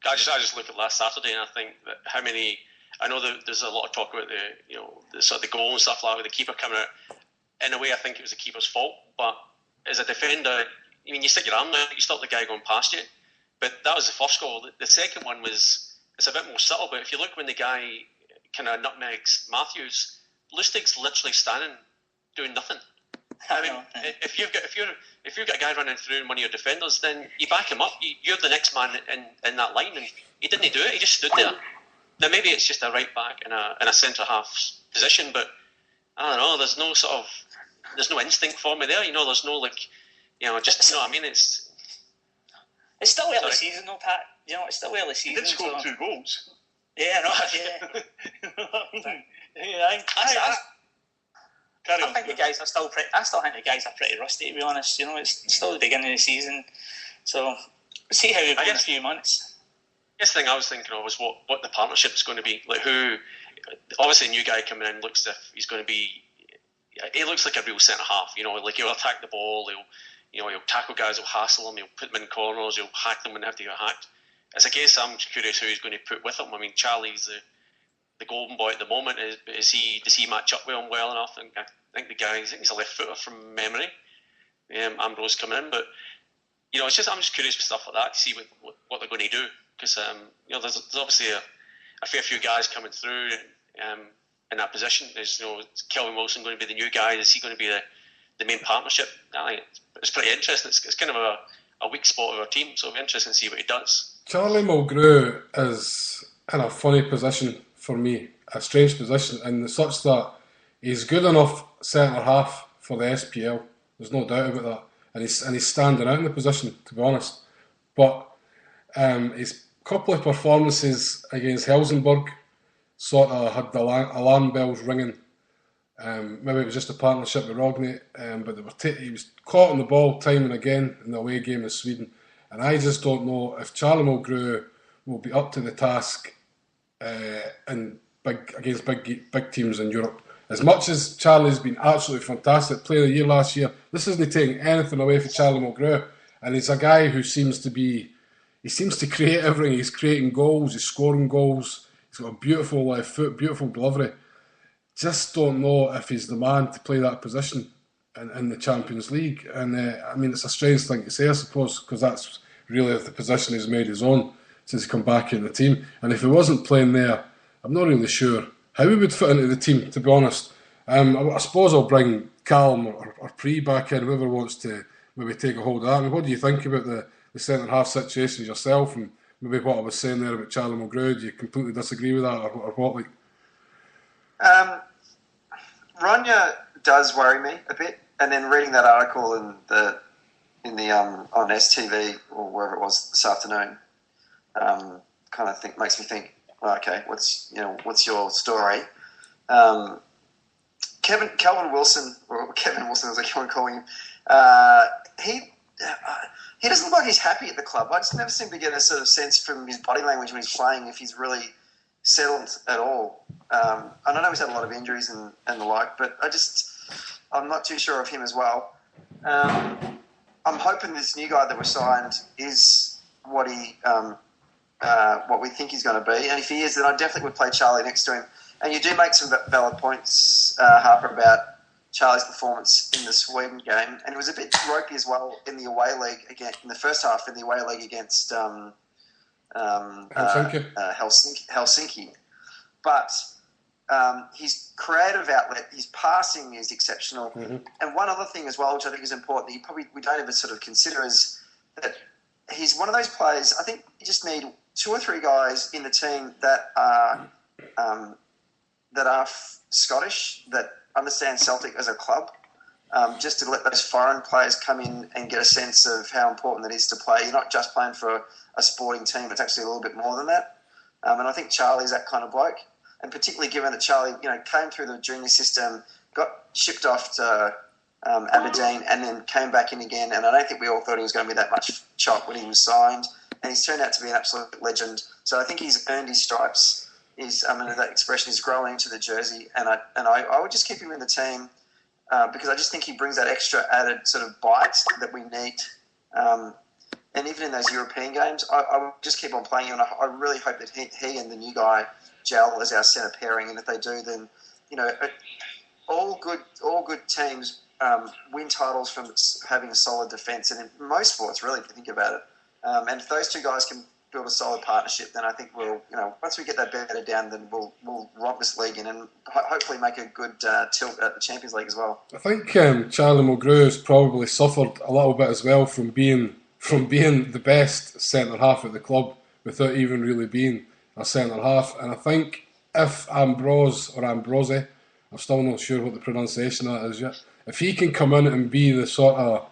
I just look at last Saturday and I think that I know that there's a lot of talk about the sort of the goal and stuff like that with the keeper coming out. In a way, I think it was the keeper's fault, but as a defender, you stick your arm out, you stop the guy going past you. But that was the first goal. The second one it's a bit more subtle, but if you look when the guy kind of nutmegs Matthews, Lustig's literally standing doing nothing. I mean, if you've got a guy running through one of your defenders, then you back him up. You're the next man in that line, and he didn't do it. He just stood there. Now maybe it's just a right back in a centre half position, but I don't know. There's no instinct for me there. There's no just you know what I mean. It's still early season though, Pat. It's still early season. He did score 2 goals. Yeah, no, yeah. I think the guys are still I still think the guys are pretty rusty, to be honest. It's still the beginning of the season, so we'll see how we go in a few months. The thing I was thinking of was what the partnership is going to be. Like who, obviously, a new guy coming in looks as if he's going to be. He looks like a real centre half. Like he'll attack the ball. He'll tackle guys. He'll hassle them. He'll put them in corners. He'll hack them when they have to get hacked. As a case, I'm curious who he's going to put with him. I mean, Charlie's the golden boy at the moment. Does he match up with him well enough? And I think the guy, he's a left footer from memory. Ambrose coming in, but I'm just curious with stuff like that to see what they're going to do, because there's obviously a fair few guys coming through in that position. Is Kelvin Wilson going to be the new guy? Is he going to be the main partnership? I think it's pretty interesting. It's kind of a weak spot of our team, so it'll be interesting to see what he does. Charlie Mulgrew is in a funny position for me, a strange position, and such that he's good enough centre half for the SPL. There's no doubt about that, and he's standing out in the position, to be honest. But his couple of performances against Helsingborg sort of had the alarm bells ringing. Maybe it was just a partnership with Rogney, but he was caught on the ball time and again in the away game in Sweden, and I just don't know if Charlie Mulgrew will be up to the task against big teams in Europe. As much as Charlie's been absolutely fantastic, player of the year last year, this isn't taking anything away from Charlie Mulgrew, and he's a guy who seems to create everything. He's creating goals, he's scoring goals, he's got a beautiful left foot, beautiful delivery. Just don't know if he's the man to play that position in the Champions League. And I mean, it's a strange thing to say, I suppose, because that's really the position he's made his own since he come back in the team. And if he wasn't playing there, I'm not really sure how he would fit into the team, to be honest. I suppose I'll bring Callum or Pre back in, whoever wants to maybe take a hold of that. I mean, what do you think about the centre-half situations yourself, and maybe what I was saying there about Charlie Mulgrew? Do you completely disagree with that, or what? Like, Ronya does worry me a bit, and then reading that article in the on STV or wherever it was this afternoon, kind of makes me think, well, okay, what's your story? Kelvin Wilson, or Kevin Wilson as I keep on calling him, he doesn't look like he's happy at the club. I just never seem to get a sort of sense from his body language when he's playing if he's really settled at all. And I know he's had a lot of injuries and the like, but I'm not too sure of him as well. I'm hoping this new guy that was signed is what we think he's going to be, and if he is, then I definitely would play Charlie next to him. And you do make some valid points, Harper, about Charlie's performance in the Sweden game, and it was a bit ropey as well in the away leg in the first half in the away leg against Helsinki. But his creative outlet, his passing is exceptional. Mm-hmm. And one other thing as well, which I think is important, that we don't ever sort of consider, is that he's one of those players. I think you just need 2 or 3 guys in the team that are Scottish, that understand Celtic as a club, just to let those foreign players come in and get a sense of how important it is to play. You're not just playing for a sporting team; it's actually a little bit more than that. And I think Charlie's that kind of bloke, and particularly given that Charlie, came through the junior system, got shipped off to Aberdeen, and then came back in again. And I don't think we all thought he was going to be that much chop when he was signed. And he's turned out to be an absolute legend. So I think he's earned his stripes. That expression is growing into the jersey, and I would just keep him in the team because I just think he brings that extra added sort of bite that we need. And even in those European games, I would just keep on playing him. And I really hope that he and the new guy gel as our centre pairing. And if they do, then all good teams win titles from having a solid defence, and in most sports, really, if you think about it. And if those 2 guys can build a solid partnership, then I think we'll, once we get that better down, then we'll romp this league in and hopefully make a good tilt at the Champions League as well. I think Charlie Mulgrew has probably suffered a little bit as well from being the best centre half at the club without even really being a centre half. And I think if Ambrose, I'm still not sure what the pronunciation of that is yet, if he can come in and be the sort of,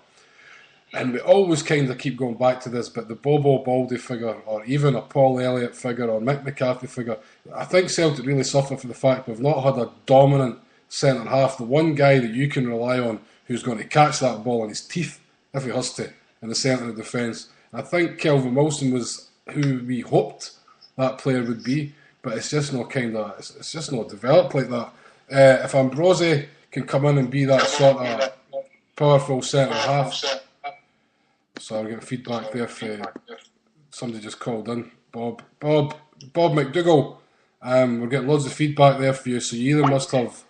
and we always kind of keep going back to this, but the Bobo Baldy figure, or even a Paul Elliott figure, or Mick McCarthy figure, I think Celtic really suffer for the fact we've not had a dominant centre half, the one guy that you can rely on who's going to catch that ball in his teeth if he has to in the centre of defence. I think Kelvin Wilson was who we hoped that player would be, but it's just not it's just not developed like that. If Ambrose can come in and be that sort of powerful centre half. So I'm getting feedback there for somebody just called in. Bob McDougall. We're getting loads of feedback there for you, so you either must have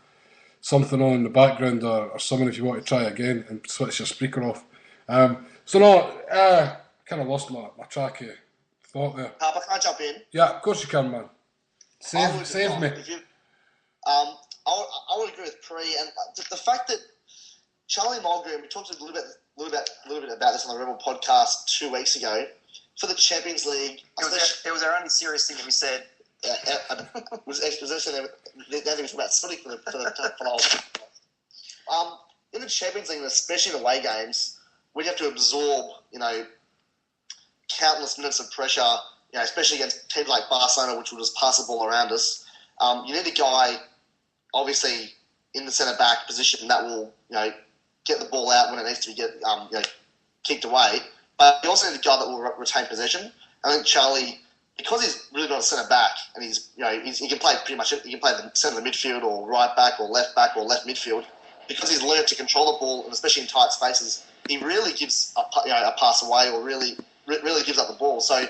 something on in the background or something if you want to try again and switch your speaker off. Kind of lost my track of thought there. Harper, can I jump in? Yeah, of course you can, man. Save me. I would agree with Pre, and the fact that Charlie Mulgrew, we talked a little bit about this on the Rebel podcast 2 weeks ago, for the Champions League. It was our only serious thing that we said. Was actually about splitting for the whole. In the Champions League, especially in away games, we have to absorb, countless minutes of pressure, especially against teams like Barcelona, which will just pass the ball around us. You need a guy, obviously, in the centre back position that will, get the ball out when it needs to be kicked away. But you also need a guy that will retain possession. I think Charlie, because he's really not a centre back, and he can play pretty much. He can play the centre of the midfield, or right back, or left midfield. Because he's learned to control the ball, and especially in tight spaces, he really gives a pass away, or really gives up the ball. So,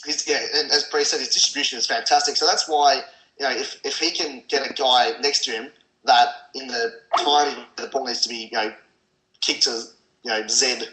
and as Bree said, his distribution is fantastic. So that's why if he can get a guy next to him that in the time the ball needs to be kicked to the Z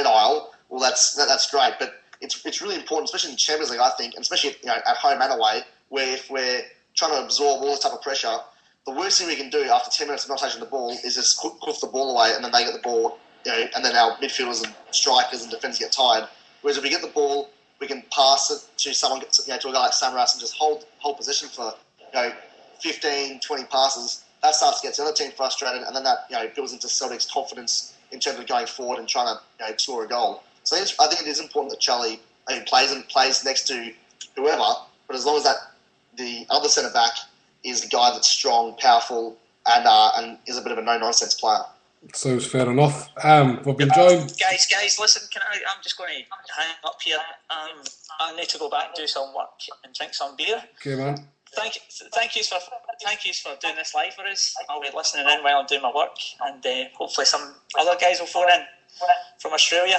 aisle, well that's great. But it's really important, especially in Champions League, I think, and especially at home and away, where if we're trying to absorb all this type of pressure, the worst thing we can do after 10 minutes of not touching the ball is just hoof the ball away, and then they get the ball, and then our midfielders and strikers and defenders get tired. Whereas if we get the ball, we can pass it to someone, to a guy like Samras, and just hold position for 15, 20 passes. That starts to get the other team frustrated, and then that builds into Celtic's confidence in terms of going forward and trying to score a goal. So I think it is important that Charlie plays next to whoever, but as long as the other centre back is the guy that's strong, powerful, and is a bit of a no-nonsense player. Sounds fair enough. We've been joined. Guys, listen. I'm just going to hang up here. I need to go back and do some work and drink some beer. Okay, man. Thank you for doing this live for us. I'll be listening in while I'm doing my work, and hopefully some other guys will phone in from Australia.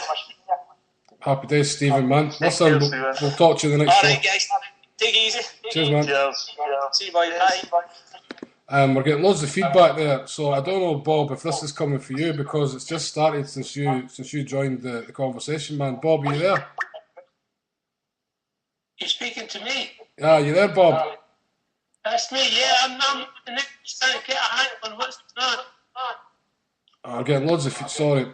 Happy days, Stephen, man. Listen, we'll talk to you the next show. All right, guys. Take it easy. Cheers, man. Cheers. See you, boys. Bye. We're getting loads of feedback there, so I don't know, Bob, if this is coming for you, because it's just started since you joined the conversation, man. Bob, are you there? You're speaking to me? Yeah, you there, Bob? That's me, yeah. I'm trying to get a hang on what's going on. I'm getting loads of sorry.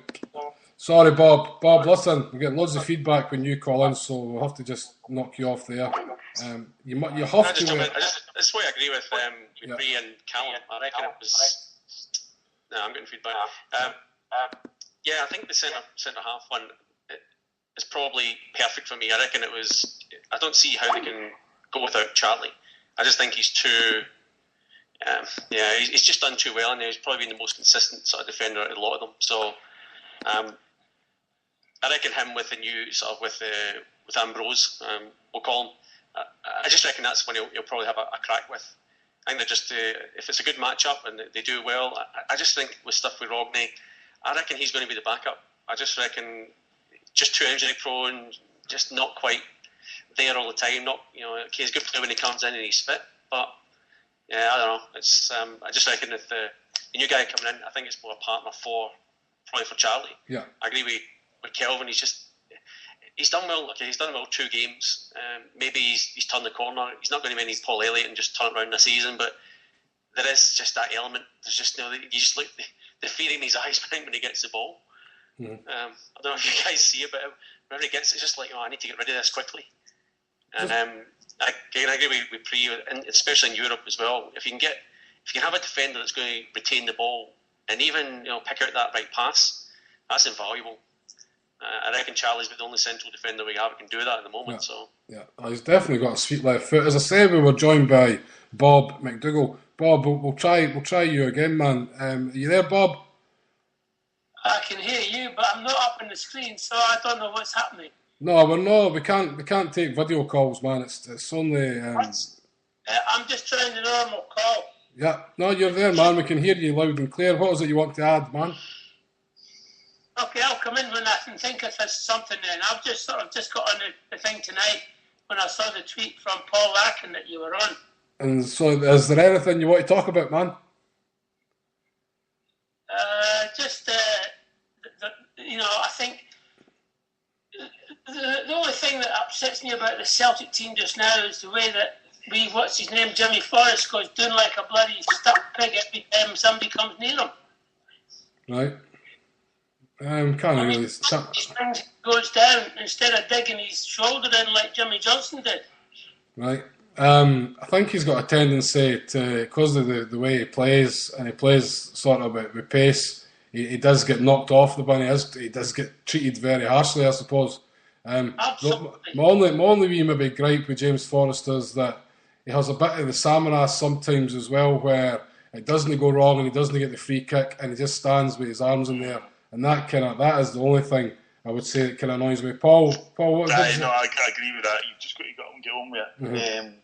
Sorry, Bob. Bob, listen, we're getting loads of feedback when you call in, so we'll have to just knock you off there. You have to. That's why I agree with Bree and Callum. I reckon it was. No, I'm getting feedback. Yeah, I think the centre half one is probably perfect for me. I reckon it was. I don't see how they can go without Charlie. I just think he's too. He's just done too well, and he's probably been the most consistent sort of defender out of a lot of them. So, I reckon him with the new sort of with Ambrose, we'll call him. I just reckon that's when he'll probably have a crack with. I think they're just if it's a good matchup and they do well. I just think with stuff with Rogney, I reckon he's going to be the backup. I just reckon just too injury prone, just not quite there all the time. Not he's a good player when he comes in and he's fit, but yeah, I don't know. It's I just reckon if the new guy coming in, I think it's more a partner probably for Charlie. Yeah, I agree with Kelvin. He's done well. Okay, he's done well 2 games. Maybe he's turned the corner. He's not going to be any Paul Elliott and just turn it around in a season, but there is just that element. There's just you just look the fear in his eyes when he gets the ball. Mm-hmm. I don't know if you guys see it, but whenever he gets it, it's just like, I need to get rid of this quickly. And I agree with Pre, and especially in Europe as well. If you can have a defender that's going to retain the ball and even pick out that right pass, that's invaluable. I reckon Charlie's the only central defender we have who can do that at the moment. Yeah, he's definitely got a sweet left foot. As I said, we were joined by Bob McDougall. Bob, we'll try you again, man. Are you there, Bob? I can hear you, but I'm not up on the screen, so I don't know what's happening. No, we're not. We can't take video calls, man. It's only. I'm just trying the normal call. Yeah, no, you're there, man. We can hear you loud and clear. What is it you want to add, man? Okay, I'll come in when I can think of something then. I've just got on the thing tonight when I saw the tweet from Paul Larkin that you were on. And so, is there anything you want to talk about, man? I think the only thing that upsets me about the Celtic team just now is the way that Jimmy Forrest goes doing like a bloody stuck pig every time somebody comes near him. Right. His thing goes down instead of digging his shoulder in like Jimmy Johnson did. Right. I think he's got a tendency to, because of the way he plays, and he plays sort of with pace, he does get knocked off the bunny. He does get treated very harshly, I suppose. Absolutely. My only wee maybe gripe with James Forrest is that he has a bit of the Samaras sometimes as well, where it doesn't go wrong and he doesn't get the free kick and he just stands with his arms in there, and that is the only thing I would say that kind of annoys me. Paul, what? I agree with that. You've just got to get on with it. Mm-hmm.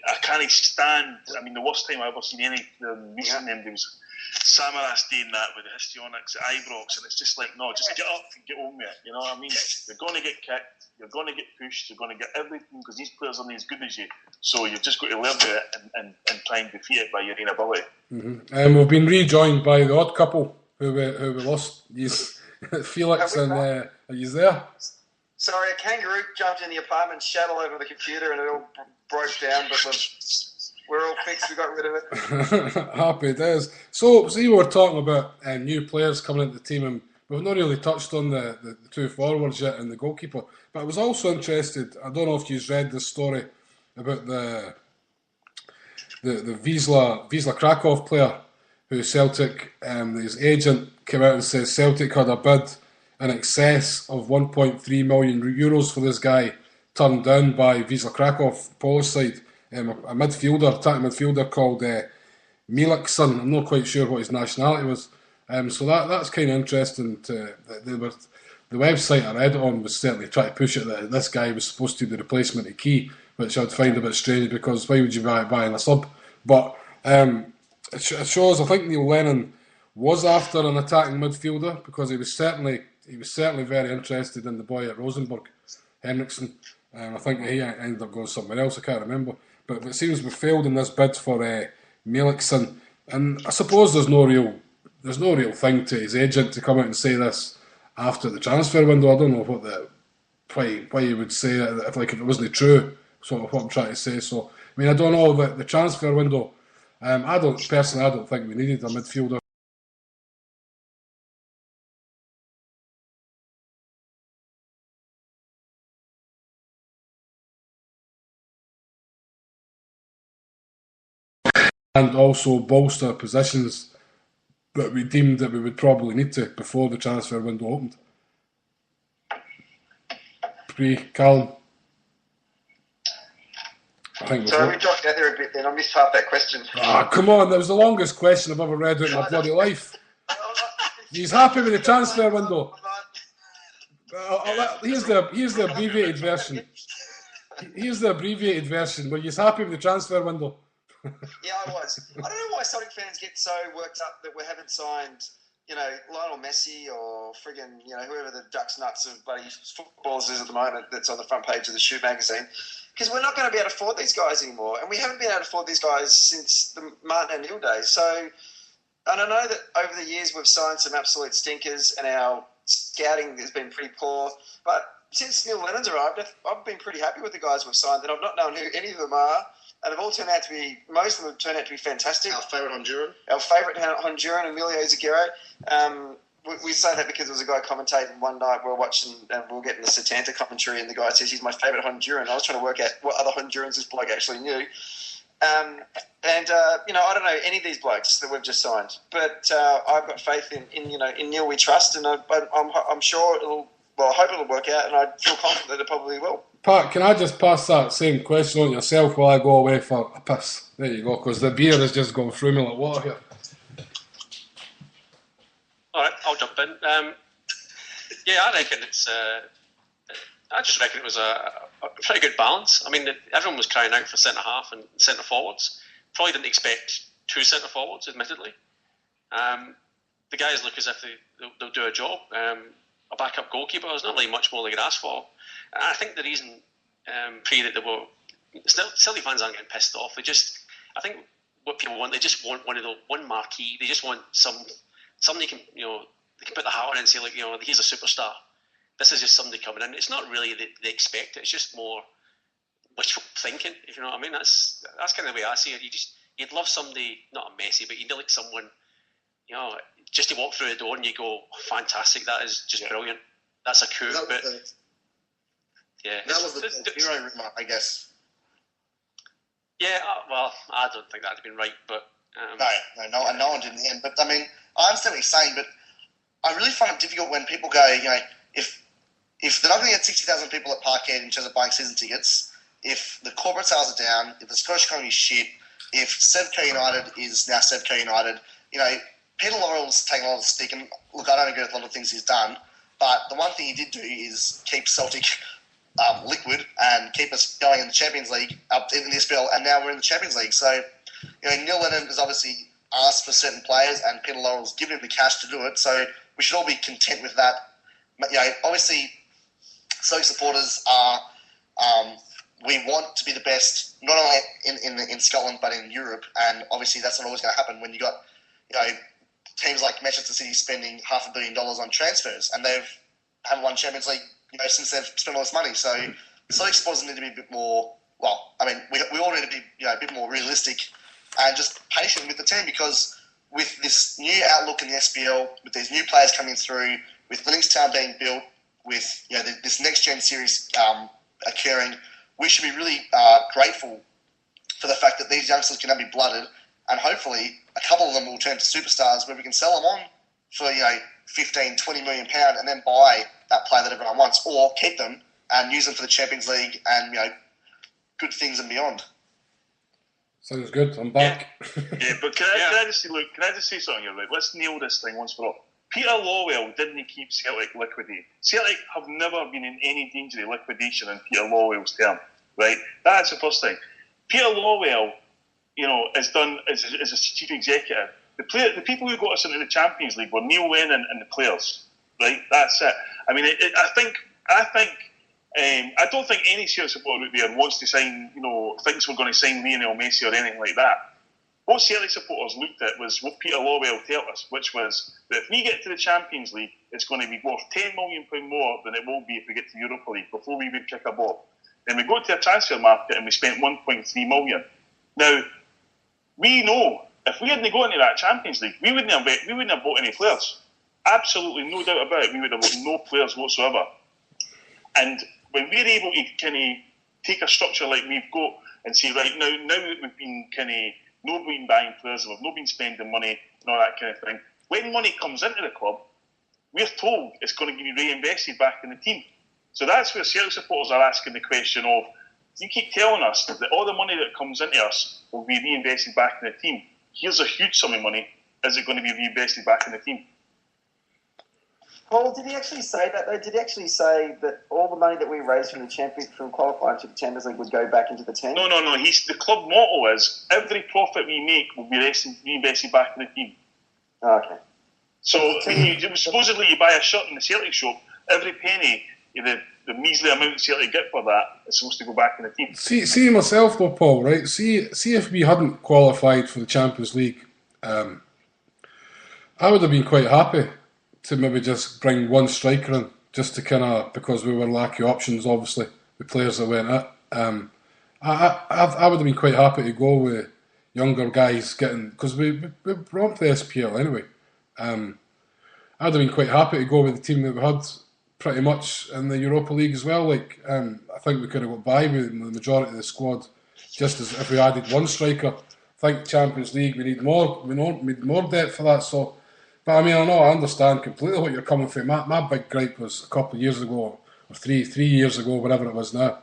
I can't stand. I mean, the worst time I've ever seen any recent there was Samaras doing that with the histrionics at Ibrox, and it's just like, no, just get up and get on with it. You know what I mean? You're going to get kicked, you're going to get pushed, you're going to get everything because these players aren't as good as you. So you've just got to learn to it and try and defeat it by your own ability. Mm-hmm. And we've been rejoined by the odd couple who we lost. Felix and are you there? Sorry, a kangaroo jumped in the apartment, shat all over the computer, and it all broke down. But we're all fixed. We got rid of it. Happy days. So you were talking about new players coming into the team, and we've not really touched on the 2 forwards yet and the goalkeeper. But I was also interested. I don't know if you've read this story about the Wisla Krakow player who Celtic, his agent came out and said Celtic had a bid in excess of 1.3 million euros for this guy, turned down by Wisla Krakow, Polish side. A attacking midfielder called Mielikson. I'm not quite sure what his nationality was. So that's kind of interesting. The website I read on was certainly trying to push it that this guy was supposed to be the replacement of Key, which I'd find a bit strange because why would you buy in a sub? But it shows. I think Neil Lennon was after an attacking midfielder because he was certainly very interested in the boy at Rosenborg, Henriksen. I think he ended up going somewhere else. I can't remember. But it seems we failed in this bid for Mielikson, and I suppose there's no real thing to his agent to come out and say this after the transfer window. I don't know why you would say that if it wasn't true. Sort of what I'm trying to say. So I mean, I don't know about the transfer window. I don't think we needed a midfielder. and also bolster positions that we deemed that we would probably need to before the transfer window opened. Callum. I think Sorry, we dropped out there a bit then. I missed half that question. Come on, that was the longest question I've ever read out in my bloody life. He's happy with the transfer window. Here's the abbreviated version. Here's the abbreviated version. Were you happy with the transfer window? Yeah, I was. I don't know why Celtic fans get so worked up that we haven't signed, Lionel Messi or friggin', whoever the Ducks Nuts of bloody footballers is at the moment that's on the front page of the Shoe magazine. Because we're not going to be able to afford these guys anymore. And we haven't been able to afford these guys since the Martin O'Neill days. So, and I know that over the years we've signed some absolute stinkers and our scouting has been pretty poor. But since Neil Lennon's arrived, I've been pretty happy with the guys we've signed. And I've not known who any of them are. And they've all turned out to be, most of them turned out to be fantastic. Our favourite Honduran. Our favourite Honduran, Emilio Zaguero. We say that because there was a guy commentating one night we were watching and we were getting the Setanta commentary and the guy says he's my favourite Honduran. I was trying to work out what other Hondurans this bloke actually knew. I don't know any of these blokes that we've just signed. But I've got faith in Neil we trust, and I'm sure I hope it'll work out, and I feel confident that it probably will. Pat, can I just pass that same question on to yourself while I go away for a piss? There you go, because the beer has just gone through me like water here. Alright, I'll jump in. I reckon it's... I just reckon it was a pretty good balance. I mean, everyone was crying out for centre-half and centre-forwards. Probably didn't expect two centre-forwards, admittedly. The guys look as if they'll do a job. A backup goalkeeper, there's not really much more they could ask for. And I think the reason, that they were... Silly fans aren't getting pissed off. I think what people want, they just want one marquee. They just want somebody can, they can put the hat on and say, he's a superstar. This is just somebody coming in. It's not really they expect it. It's just more wishful thinking, if you know what I mean. That's kind of the way I see it. You'd love somebody, not a Messi, but you'd like someone, just to walk through the door and you go, oh, fantastic, that is just brilliant. That's a coup. That was the hero rumour, I guess. Yeah, well, I don't think that'd have been right, but... No one did in the end. But, I mean, I understand what you're saying, but I really find it difficult when people go, if they're not going to get 60,000 people at Parkhead in terms of buying season tickets, if the corporate sales are down, if the Scottish economy is shit, if Sevco United is now Sevco United, Peter Laurel's taking a lot of stick, and look, I don't agree with a lot of things he's done, but the one thing he did do is keep Celtic liquid and keep us going in the Champions League, up in the SPL, and now we're in the Champions League. So, Neil Lennon has obviously asked for certain players, and Peter Laurel's given him the cash to do it, so we should all be content with that. Obviously, Celtic supporters are, we want to be the best, not only in Scotland, but in Europe, and obviously that's not always going to happen when you got, teams like Manchester City spending $500 million on transfers, and haven't won Champions League, since they've spent all this money. So Celtic supporters need to be a bit more. Well, I mean, we all need to be a bit more realistic and just patient with the team, because with this new outlook in the SPL, with these new players coming through, with Livingston being built, with this next gen series occurring, we should be really grateful for the fact that these youngsters can now be blooded, and hopefully a couple of them will turn to superstars where we can sell them on for 15, 20 million pound, and then buy that player that everyone wants, or keep them and use them for the Champions League and good things and beyond. Sounds good. I'm back. But can I just say something here? Right? Let's nail this thing once for all. Peter Lawwell didn't keep Celtic liquidated. Celtic have never been in any danger of liquidation in Peter Lawwell's term. Right? That's the first thing. Peter Lawwell, is done as a chief executive. The people who got us into the Champions League were Neil Lennon and the players. Right? That's it. I mean, I don't think any Celtic supporter out there wants to sign, thinks we're going to sign Lionel Messi or anything like that. What Celtic supporters looked at was what Peter Lawwell told us, which was that if we get to the Champions League, it's going to be worth £10 million more than it will be if we get to the Europa League before we would kick a ball. Then we go to a transfer market and we spent £1.3 million. Now, we know if we hadn't gone into that Champions League, we wouldn't have bought any players. Absolutely no doubt about it. We would have bought no players whatsoever. And when we're able to kind of take a structure like we've got and say, right, now that we've been kind of not been buying players, we've not been spending money and all that kind of thing. When money comes into the club, we're told it's going to be reinvested back in the team. So that's where Celtic supporters are asking the question of, you keep telling us that all the money that comes into us will be reinvested back in the team. Here's a huge sum of money. Is it going to be reinvested back in the team? Paul, did he actually say that though? Did he actually say that all the money that we raised from qualifying to the Champions League would go back into the team? No. The club motto is every profit we make will be reinvested back in the team. Oh, okay. So supposedly you buy a shirt in the Celtic shop, every penny, the measly amount Celtic get for that is supposed to go back in the team. See myself though, Paul, right? See if we hadn't qualified for the Champions League, I would have been quite happy to maybe just bring one striker in, just to because we were lacking options, obviously, the players that went at. I would have been quite happy to go with younger guys because we want the SPL anyway. I'd have been quite happy to go with the team that we had pretty much in the Europa League as well. I think we could have got by with the majority of the squad just as if we added one striker. I think Champions League we need more. We need more depth for that. So, but I understand completely what you're coming from. My big gripe was a couple of years ago, or three years ago, whatever it was now,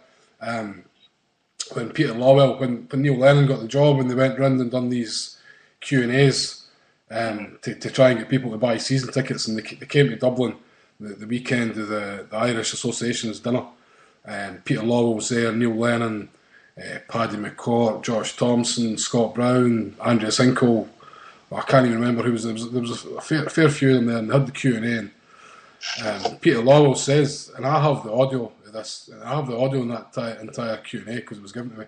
when Peter Lawwell, when Neil Lennon got the job, and they went round and done these Q&As to try and get people to buy season tickets, and they came to Dublin the weekend of the Irish Association's dinner. Peter Lawwell was there, Neil Lennon, Paddy McCourt, Josh Thompson, Scott Brown, Andreas Inkel. I can't even remember who was there. There was a fair few of them there, and had the Q&A. And Peter Lawwell says, and I have the audio of this, and I have the audio in that entire Q&A because it was given to me.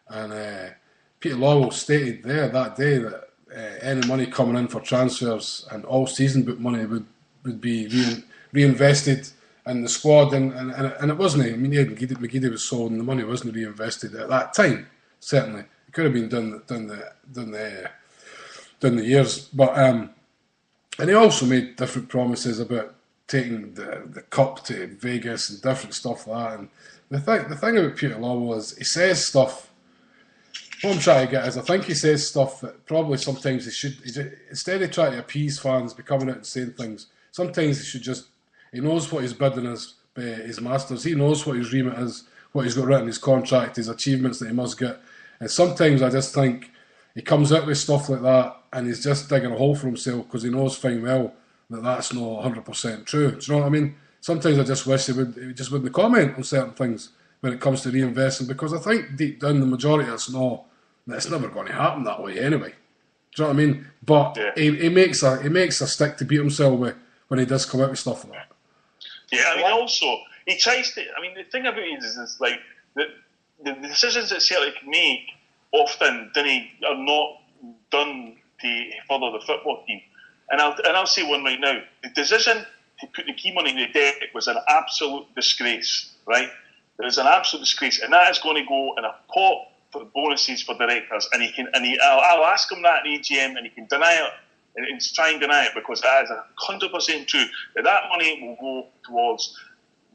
And Peter Lawwell stated there that day that any money coming in for transfers and all season book money would be reinvested in the squad, and it wasn't. I mean, McGeady was sold, and the money wasn't reinvested at that time. Certainly, it could have been done the years, but and he also made different promises about taking the cup to Vegas and different stuff like that. And the thing about Peter Lawwell is he says stuff. What I'm trying to get is I think he says stuff that probably sometimes he should, instead of trying to appease fans by coming out and saying things, sometimes he should just, he knows what his bidding is by his masters, he knows what his remit is, what he's got written in his contract, his achievements that he must get. And sometimes I just think he comes out with stuff like that and he's just digging a hole for himself because he knows fine well that that's not 100% true. Do you know what I mean? Sometimes I just wish he just wouldn't comment on certain things when it comes to reinvesting, because I think deep down the majority of us know that it's never going to happen that way anyway. Do you know what I mean? But he makes a stick to beat himself with when he does come out with stuff like that. Yeah, I mean, also he tries to. I mean, the thing about it is like the decisions that Celtic make often are not done to further the football team. And I'll say one right now: the decision to put the key money in the debt was an absolute disgrace. Right? There is an absolute disgrace, and that is going to go in a pot for bonuses for directors. And I'll ask him that in AGM, and he can deny it. And try and deny it, because that is 100% true. That money will go towards,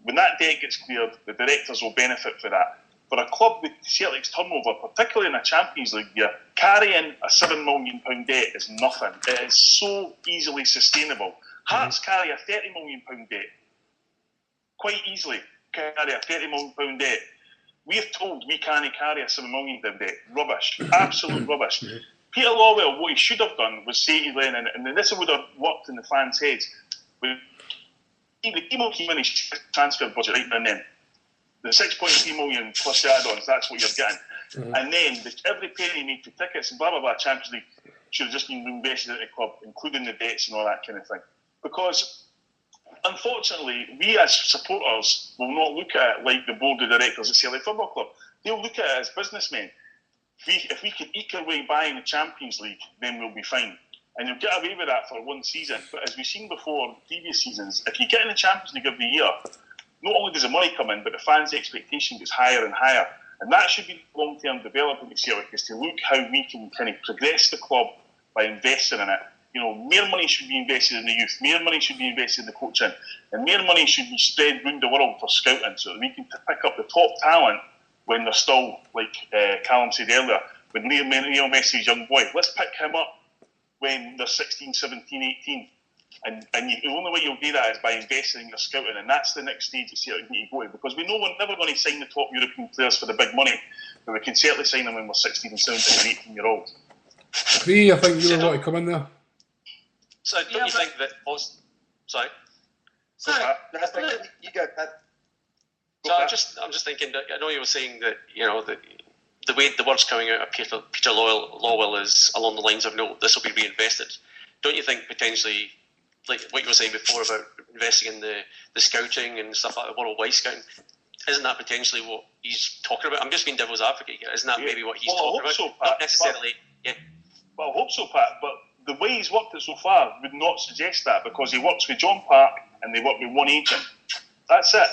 when that debt gets cleared, the directors will benefit for that. For a club with Celtic's turnover, particularly in a Champions League year, carrying a £7 million debt is nothing. It is so easily sustainable. Hearts carry a £30 million debt. Quite easily carry a £30 million debt. We're told we can't carry a £7 million debt. Rubbish. Absolute rubbish. Peter Lawwell, what he should have done was say to Lennon, and this would have worked in the fans' heads, the team came in his transfer budget right then. The 6.3 million plus the add-ons, that's what you're getting. And then every penny made for tickets and blah, blah, blah, Champions League should have just been reinvested at the club, including the debts and all that kind of thing. Because, unfortunately, we as supporters will not look at it like the board of directors at Celtic Football Club. They'll look at it as businessmen. If we can eke our way by in the Champions League, then we'll be fine. And you'll get away with that for one season. But as we've seen before in previous seasons, if you get in the Champions League every year, not only does the money come in, but the fans' expectation gets higher and higher. And that should be the long-term development of Celtic, is to look how we can kind of progress the club by investing in it. You know, more money should be invested in the youth, more money should be invested in the coaching, and more money should be spread around the world for scouting so that we can pick up the top talent when they're still, like Callum said earlier, when Lionel Messi's young boy. Let's pick him up when they're 16, 17, 18. And the only way you'll do that is by investing in your scouting, and that's the next stage that Celtic need to go to, because we know we're never going to sign the top European players for the big money, but we can certainly sign them when we're 16 and 17 and 18-year-olds. Cree, I think you were going to come in there. So don't you think that... Sorry? You go, Pat. So I'm just thinking that, I know you were saying that, you know, the way the words coming out of Peter Lawwell is along the lines of, no, this will be reinvested. Don't you think potentially, like what you were saying before about investing in the scouting and stuff like the worldwide scouting, isn't that potentially what he's talking about? I'm just being devil's advocate here. Isn't that maybe what he's talking about? So, Pat, not necessarily. Well, I hope so, Pat. But the way he's worked it so far would not suggest that, because he works with John Park and they work with one agent. That's it.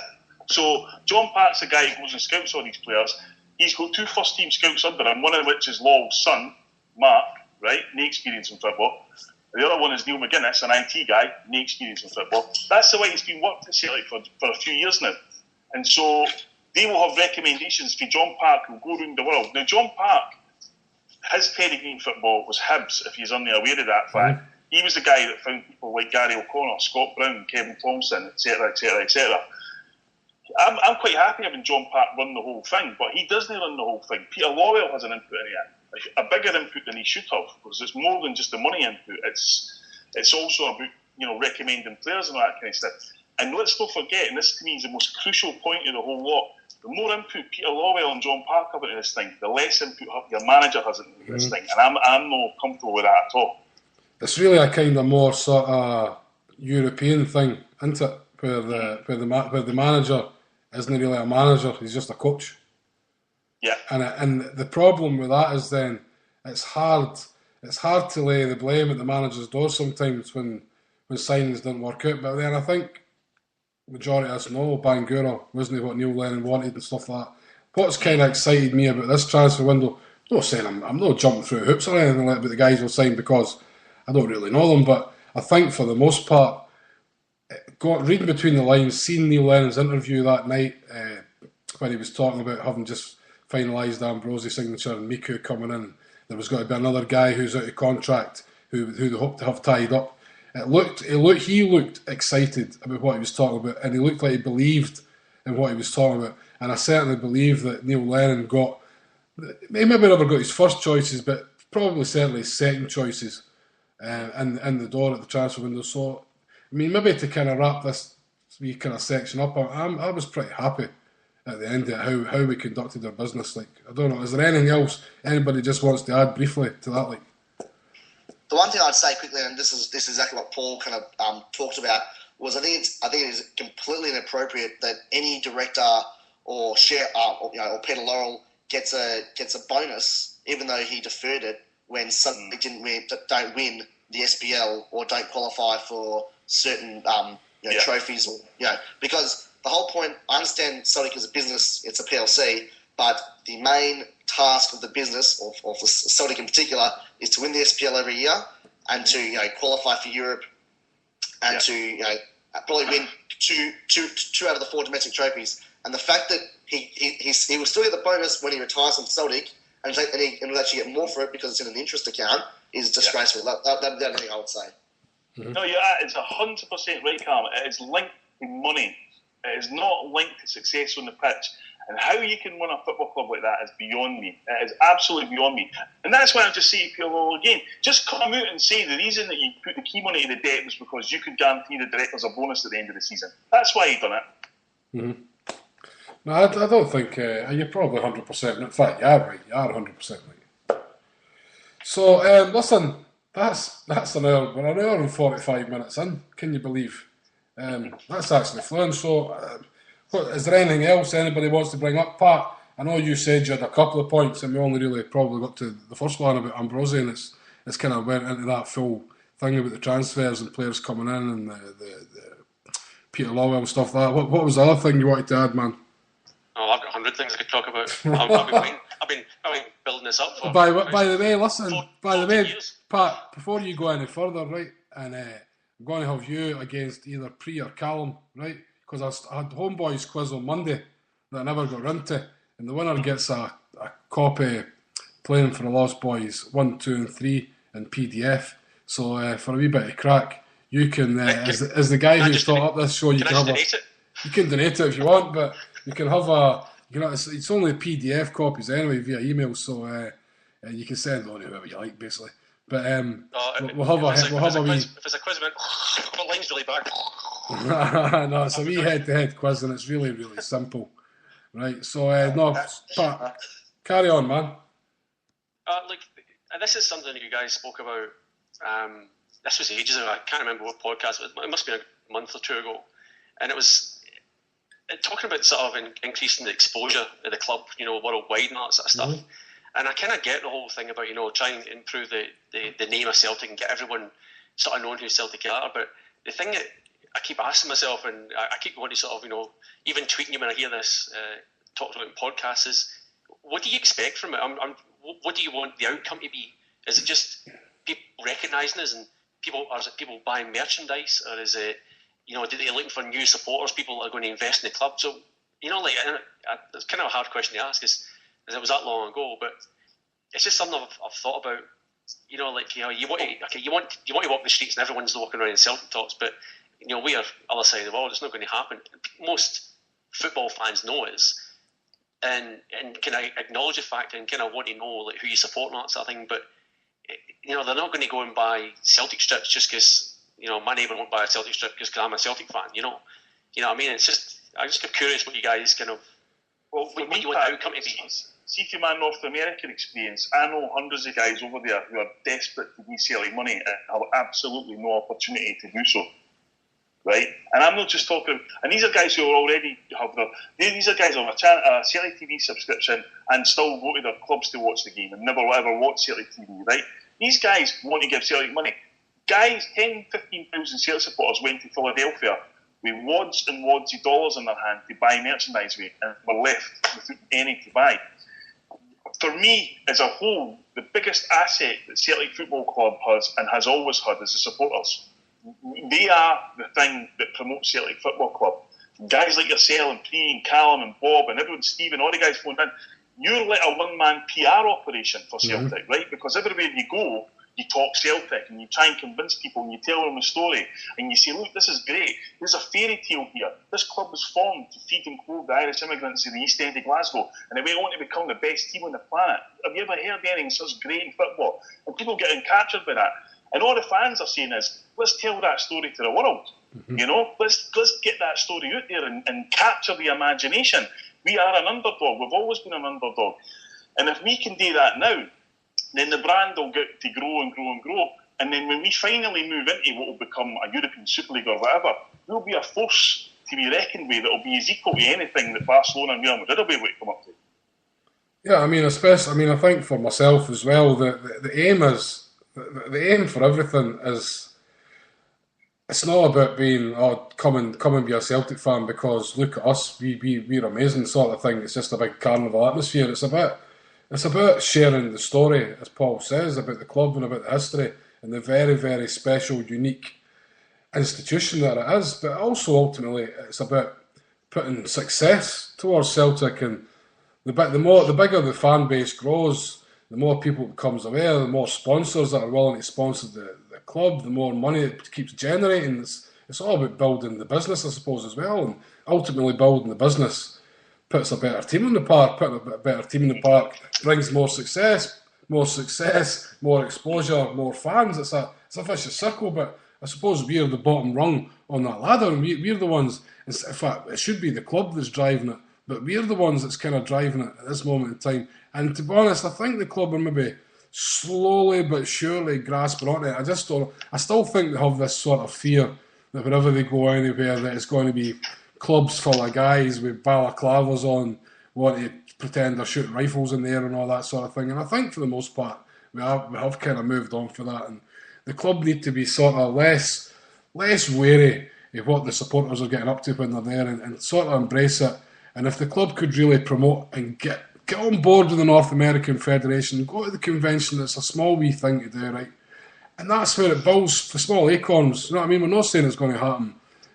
So John Park's the guy who goes and scouts all these players. He's got 2 first-team scouts under him, one of which is Lawwell's son, Mark, right? No experience in football. The other one is Neil McGuinness, an IT guy, no experience in football. That's the way it's been worked at Celtic for a few years now. And so they will have recommendations for John Park, who'll go around the world. Now, John Park, his pedigree in football was Hibs, if he's only aware of that fact. He was the guy that found people like Gary O'Connor, Scott Brown, Kevin Thompson, etc., etc., etc. I'm quite happy having John Park run the whole thing, but he doesn't run the whole thing. Peter Lawwell has an input in it, a bigger input than he should have, because it's more than just the money input. It's also about, you know, recommending players and all that kind of stuff. And let's not forget, and this to me is the most crucial point of the whole lot, the more input Peter Lawwell and John Park have into this thing, the less input your manager has into this thing. And I'm not comfortable with that at all. It's really a kind of more sort of European thing, isn't it? Where the manager isn't really a manager; he's just a coach. Yeah. And the problem with that is then it's hard to lay the blame at the manager's door sometimes when signings don't work out. But then I think majority of us know Bangura wasn't what Neil Lennon wanted and stuff like that. What's kind of excited me about this transfer window, I'm not saying I'm not jumping through hoops or anything like that, but the guys will sign because I don't really know them, but I think for the most part, reading between the lines, seeing Neil Lennon's interview that night when he was talking about having just finalised Ambrosie's signature and Miku coming in, there was going to be another guy who's out of contract who they hope to have tied up. He looked excited about what he was talking about, and he looked like he believed in what he was talking about. And I certainly believe that Neil Lennon he maybe never got his first choices, but probably certainly his second choices in the door at the transfer window. So, I mean, maybe to kind of wrap this wee kind of section up, I was pretty happy at the end of how we conducted our business. Like, I don't know, is there anything else anybody just wants to add briefly to that? Like, the one thing I'd say quickly, and this is exactly what Paul kind of talked about, was I think it is completely inappropriate that any director or or Peter Laurel gets a bonus even though he deferred it when Celtic don't win the SPL or don't qualify for certain trophies, because the whole point, I understand Celtic is a business, it's a PLC, but the main task of the business, or for Celtic in particular, is to win the SPL every year and to qualify for Europe and to probably win two out of the 4 domestic trophies. And the fact that he will still get the bonus when he retires from Celtic, and he'll actually get more for it because it's in an interest account, is disgraceful. That's the only thing I would say. Mm-hmm. No, it's 100% right, Carl. It is linked to money. It is not linked to success on the pitch. And how you can win a football club like that is beyond me. It is absolutely beyond me. And that's why I'm just saying to PLO again, just come out and say the reason that you put the key money to the debt was because you could guarantee the directors a bonus at the end of the season. That's why he done it. Mm-hmm. No, I don't think you're probably 100%. In fact, you are right. You are 100% right. So, listen, that's an hour. We're an hour and 45 minutes in. Can you believe? That's actually flown. So, is there anything else anybody wants to bring up, Pat? I know you said you had a couple of points, and we only really probably got to the first one about Ambrosie, and it's kind of went into that full thing about the transfers and players coming in and the Peter Lawwell and stuff like that. What was the other thing you wanted to add, man? Oh, I've got 100 things I could talk about. I've been building this up for. By the way, listen. By the way, years. Pat, before you go any further, right? And I'm going to have you against either Pre or Callum, right? Because I had HomeBhoys quiz on Monday that I never got round to, and the winner gets a copy playing for the Lost Boys 1, 2 and 3 in PDF. So for a wee bit of crack, you can, as the guy who thought up this show, you can donate it? You can donate it if you want, but you can have it's only PDF copies anyway via email, so you can send on whoever you like, basically. But we'll have a wee. If it's a quiz, the line's really bad. No, it's a wee head-to-head quiz, and it's really, really simple, right? So Pat, carry on, man. This is something that you guys spoke about. This was ages ago. I can't remember what podcast it was. It must be a month or two ago, and it was talking about sort of increasing the exposure of the club, worldwide and all that sort of stuff. Mm-hmm. And I kind of get the whole thing about, trying to improve the name of Celtic and get everyone sort of knowing who Celtic are. But the thing that I keep asking myself, and I keep going to sort of, even tweeting you when I hear this talked about in podcasts, is what do you expect from it? What do you want the outcome to be? Is it just people recognising us and or is it people buying merchandise, or is it, do they looking for new supporters, people that are going to invest in the club? So, it's kind of a hard question to ask, is it was that long ago, but it's just something I've thought about. You want to walk the streets and everyone's walking around in Celtic tops, but we are other side of the world. It's not going to happen. Most football fans know it, and can I acknowledge the fact and kind of want to know who you support and that sort of thing. But they're not going to go and buy Celtic strips just because my neighbour won't buy a Celtic strip because I'm a Celtic fan. You know what I mean? It's just I'm just curious what you guys kind of what you want the outcome to be. See, from my North American experience, I know hundreds of guys over there who are desperate to be Celtic money and have absolutely no opportunity to do so. Right? And I'm not just talking, and these are guys who are already these are guys who have a Celtic TV subscription and still go to their clubs to watch the game and never ever watch Celtic TV, right? These guys want to give Celtic money. Guys, 10,000, 15,000 Celtic supporters went to Philadelphia with wads and wads of dollars in their hand to buy merchandise with, and were left without any to buy. For me, as a whole, the biggest asset that Celtic Football Club has and has always had is the supporters. They are the thing that promotes Celtic Football Club. Guys like yourself and Pre and Callum and Bob and everyone, Stephen, all the guys phoned in, you're like a one-man PR operation for Celtic, right? Because everywhere you go, you talk Celtic and you try and convince people and you tell them a story and you say, look, this is great. There's a fairy tale here. This club was formed to feed and clothe the Irish immigrants in the East End of Glasgow and it went on to become the best team on the planet. Have you ever heard anything such great in football? And people get encaptured by that. And all the fans are saying is, let's tell that story to the world. Mm-hmm. Let's get that story out there and capture the imagination. We are an underdog. We've always been an underdog. And if we can do that now, then the brand will get to grow and grow and grow. And then when we finally move into what will become a European Super League or whatever, we'll be a force to be reckoned with that will be as equal to anything that Barcelona and Real Madrid will be able to come up to. Yeah, I think for myself as well, the aim is, the aim for everything is, it's not about being, come and be a Celtic fan because look at us, we're amazing sort of thing. It's just a big carnival atmosphere. It's about sharing the story, as Paul says, about the club and about the history and the very, very special, unique institution that it is. But also, ultimately, it's about putting success towards Celtic. And the bigger the fan base grows, the more people becomes aware, the more sponsors that are willing to sponsor the club, the more money it keeps generating. It's all about building the business, I suppose, as well. And ultimately, building the business puts a better team in the park. Putting a better team in the park brings more success, more exposure, more fans. It's a vicious circle, but I suppose we're the bottom rung on that ladder, and we're the ones. In fact, it should be the club that's driving it, but we're the ones that's kind of driving it at this moment in time. And to be honest, I think the club are maybe slowly but surely grasping onto it. I still think they have this sort of fear that whenever they go anywhere, that it's going to be clubs full of guys with balaclavas on, want to pretend they're shooting rifles in the air and all that sort of thing. And I think for the most part, we have kind of moved on for that. And the club need to be sort of less wary of what the supporters are getting up to when they're there and sort of embrace it. And if the club could really promote and get on board with the North American Federation, go to the convention, it's a small wee thing to do, right? And that's where it builds the small acorns. You know what I mean? We're not saying it's going to happen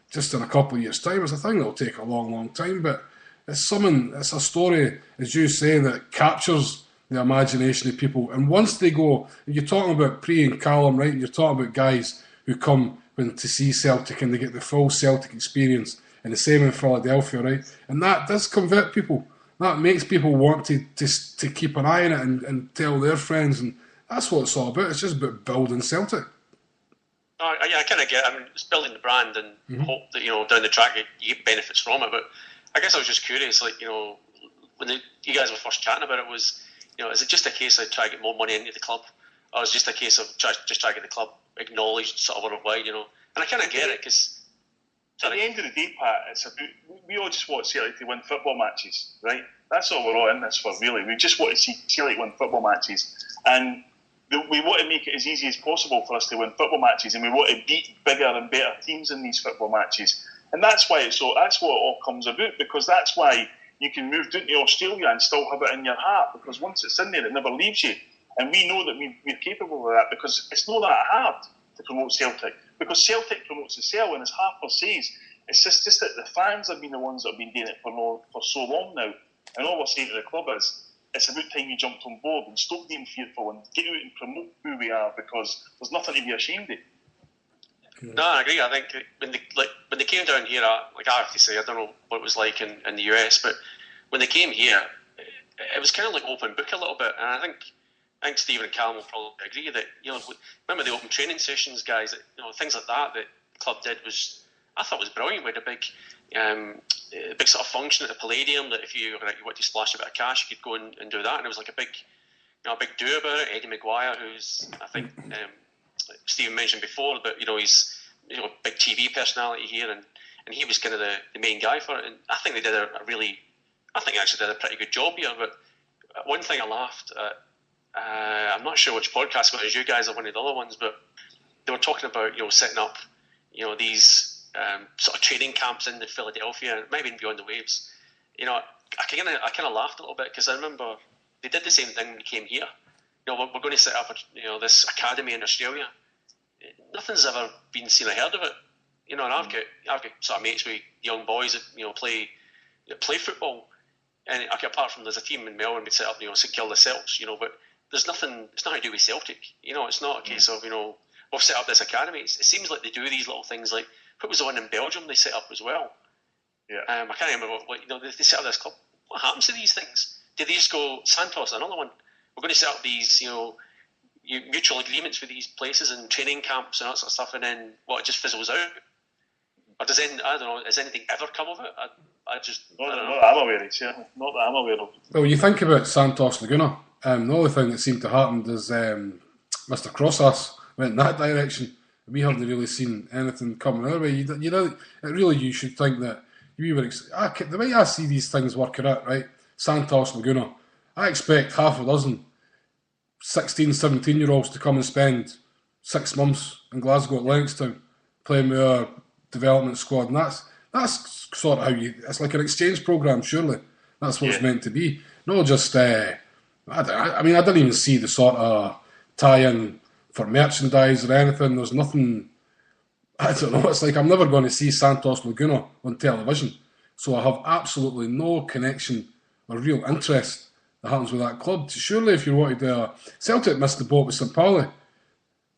just in a couple of years' time. It's a thing that'll take a long, long time, but it's a story, as you say, that captures the imagination of people. And once they go, you're talking about Pre and Callum, right? And you're talking about guys who come when to see Celtic and they get the full Celtic experience, and the same in Philadelphia, right? And that does convert people. That makes people want to keep an eye on it and tell their friends, and that's what it's all about. It's just about building Celtic. I kind of get. I mean, it's building the brand and hope that down the track you get benefits from it. But I guess I was just curious, like when you guys were first chatting about it, was is it just a case of trying to get more money into the club, or is it just a case of just trying to get the club acknowledged sort of worldwide? And I kind of get it because. At the end of the day, Pat, it's about, we all just want Celtic to win football matches, right? That's all we're all in this for, really. We just want to see Celtic win football matches, and we want to make it as easy as possible for us to win football matches, and we want to beat bigger and better teams in these football matches. And that's why that's what it all comes about, because that's why you can move down to Australia and still have it in your heart, because once it's in there, it never leaves you. And we know that we're capable of that, because it's not that hard to promote Celtic. Because Celtic promotes itself, and as Harper says, it's just that the fans have been the ones that have been doing it for so long now. And all we're saying to the club is, it's about time you jumped on board and stop being fearful and get out and promote who we are, because there's nothing to be ashamed of. No, I agree. I think when they came down here, I have to say, I don't know what it was like in the US, but when they came here, it was kind of like open book a little bit, and I think Stephen and Callum will probably agree that remember the open training sessions, guys. That, things like that the club did I thought was brilliant. We had a big sort of function at the Palladium that if you want to splash a bit of cash, you could go and do that, and it was like a big do about it. Eddie Maguire, who's I think Stephen mentioned before, but he's a big TV personality here, and he was kind of the main guy for it. And I think they did actually did a pretty good job here. But one thing I laughed at. I'm not sure which podcast it was, you guys or one of the other ones, but they were talking about setting up these sort of training camps in Philadelphia, maybe even beyond the waves. I kind of laughed a little bit because I remember they did the same thing when they came here. We're going to set up this academy in Australia. Nothing's ever been seen or heard of it. And I've got sort of mates with young boys that play football, and apart from there's a team in Melbourne we set up St Kilda Celts, but there's nothing. It's not to do with Celtic. It's not a case of we've set up this academy. It seems like they do these little things. Like what was the one in Belgium they set up as well? Yeah. I can't remember. They set up this club. What happens to these things? Did they just go Santos? Another one. We're going to set up these mutual agreements with these places and training camps and that sort of stuff, and then it just fizzles out. Or does anything ever come of it? Not that I'm aware of, certainly. Not that I'm aware of. Well, you think about Santos Laguna. The only thing that seemed to happen is Mr. Crossas went in that direction. We haven't really seen anything coming our way. You should think that we were. The way I see these things working out, right? Santos Laguna. I expect half a dozen 16, 17-year-olds to come and spend 6 months in Glasgow at Lennoxtown playing with our development squad, and that's sort of how it's like an exchange programme, surely. That's what it's meant to be. Not just, I didn't even see the sort of tie-in for merchandise or anything. There's nothing, I don't know, it's like I'm never going to see Santos Laguna on television. So I have absolutely no connection or real interest that happens with that club. Surely if you wanted to, Celtic missed the boat with St. Pauli.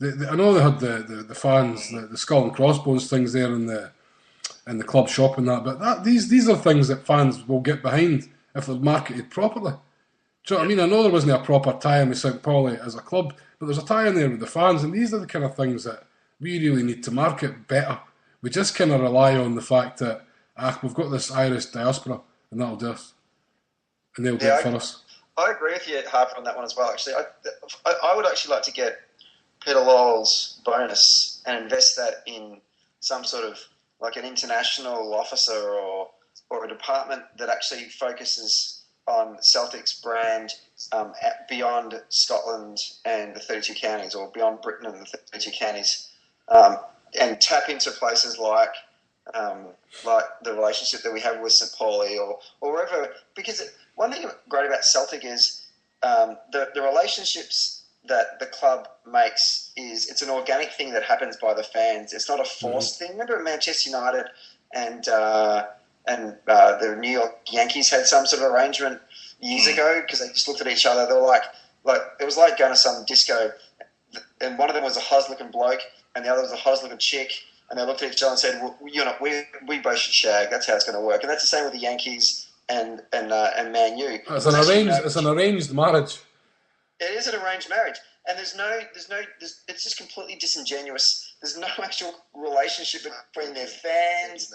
I know they had the fans, the skull and crossbones things there in the club shop and that, but these are things that fans will get behind if they're marketed properly. Do you know what I mean? I know there wasn't a proper tie-in with St. Pauli as a club, but there's a tie-in there with the fans, and these are the kind of things that we really need to market better. We just kind of rely on the fact that we've got this Irish diaspora, and that'll do us. And they'll do it for us. I agree with you, Harper, on that one as well, actually. I would actually like to get Peter Lowell's bonus and invest that in some sort of like an international officer or a department that actually focuses on Celtic's brand beyond Scotland and the 32 counties, or beyond Britain and the 32 counties, and tap into places like the relationship that we have with St. Pauli or wherever. Because one thing great about Celtic is the relationships that the club makes it's an organic thing that happens by the fans. It's not a forced thing. Remember Manchester United and the New York Yankees had some sort of arrangement, years ago because they just looked at each other. They were like it was like going to some disco, and one of them was a hot-looking bloke, and the other was a hot-looking chick, and they looked at each other and said, "Well, we both should shag. That's how it's going to work." And that's the same with the Yankees and Man U. It's an arranged marriage. It is an arranged marriage, and it's just completely disingenuous. There's no actual relationship between their fans.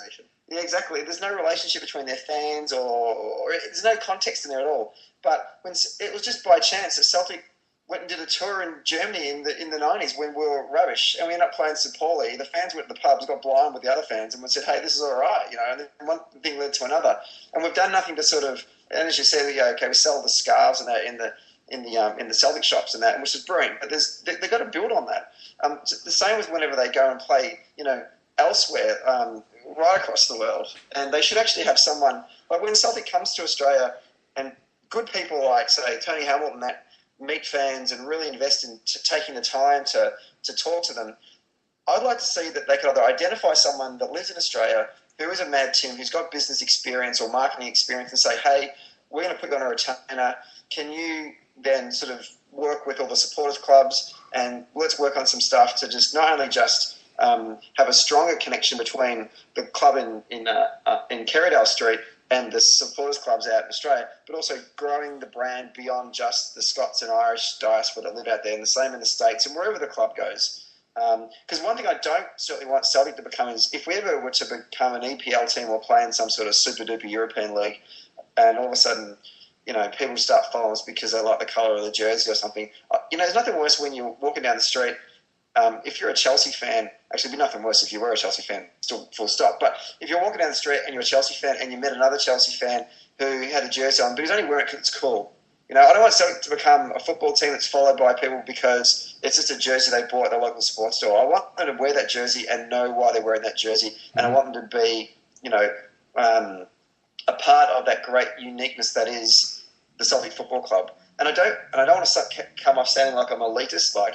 Yeah, exactly. There's no relationship between their fans, or there's no context in there at all. But when it was just by chance that Celtic went and did a tour in Germany in the 90s when we were rubbish, and we ended up playing so poorly. The fans went to the pubs, got blind with the other fans, and we said, "Hey, this is all right," And then one thing led to another, and we've done nothing to sort of. And as you said, we sell the scarves and that in the Celtic shops and that, which is brilliant. But they've got to build on that. The same with whenever they go and play, elsewhere, right across the world, and they should actually have someone like when Celtic comes to Australia, and good people like say Tony Hamilton that meet fans and really invest in taking the time to talk to them. I'd like to see that they could either identify someone that lives in Australia who is a Mad Tim, who's got business experience or marketing experience, and say, "Hey, we're going to put you on a retainer. Can you then sort of work with all the supporters clubs and let's work on some stuff to just not only just have a stronger connection between the club in Kerrydale Street and the supporters clubs out in Australia, but also growing the brand beyond just the Scots and Irish diaspora that live out there, and the same in the States and wherever the club goes." Because one thing I don't certainly want Celtic to become is if we ever were to become an EPL team or play in some sort of super-duper European league, and all of a sudden, people start following us because they like the colour of the jersey or something. There's nothing worse when you're walking down the street. If you're a Chelsea fan, actually, it'd be nothing worse if you were a Chelsea fan, still full stop. But if you're walking down the street and you're a Chelsea fan and you met another Chelsea fan who had a jersey on, but he's only wearing it because it's cool. I don't want Celtic to become a football team that's followed by people because it's just a jersey they bought at the local sports store. I want them to wear that jersey and know why they're wearing that jersey, and I want them to be, a part of that great uniqueness that is the Celtic Football Club. And I don't want to come off sounding like I'm elitist, like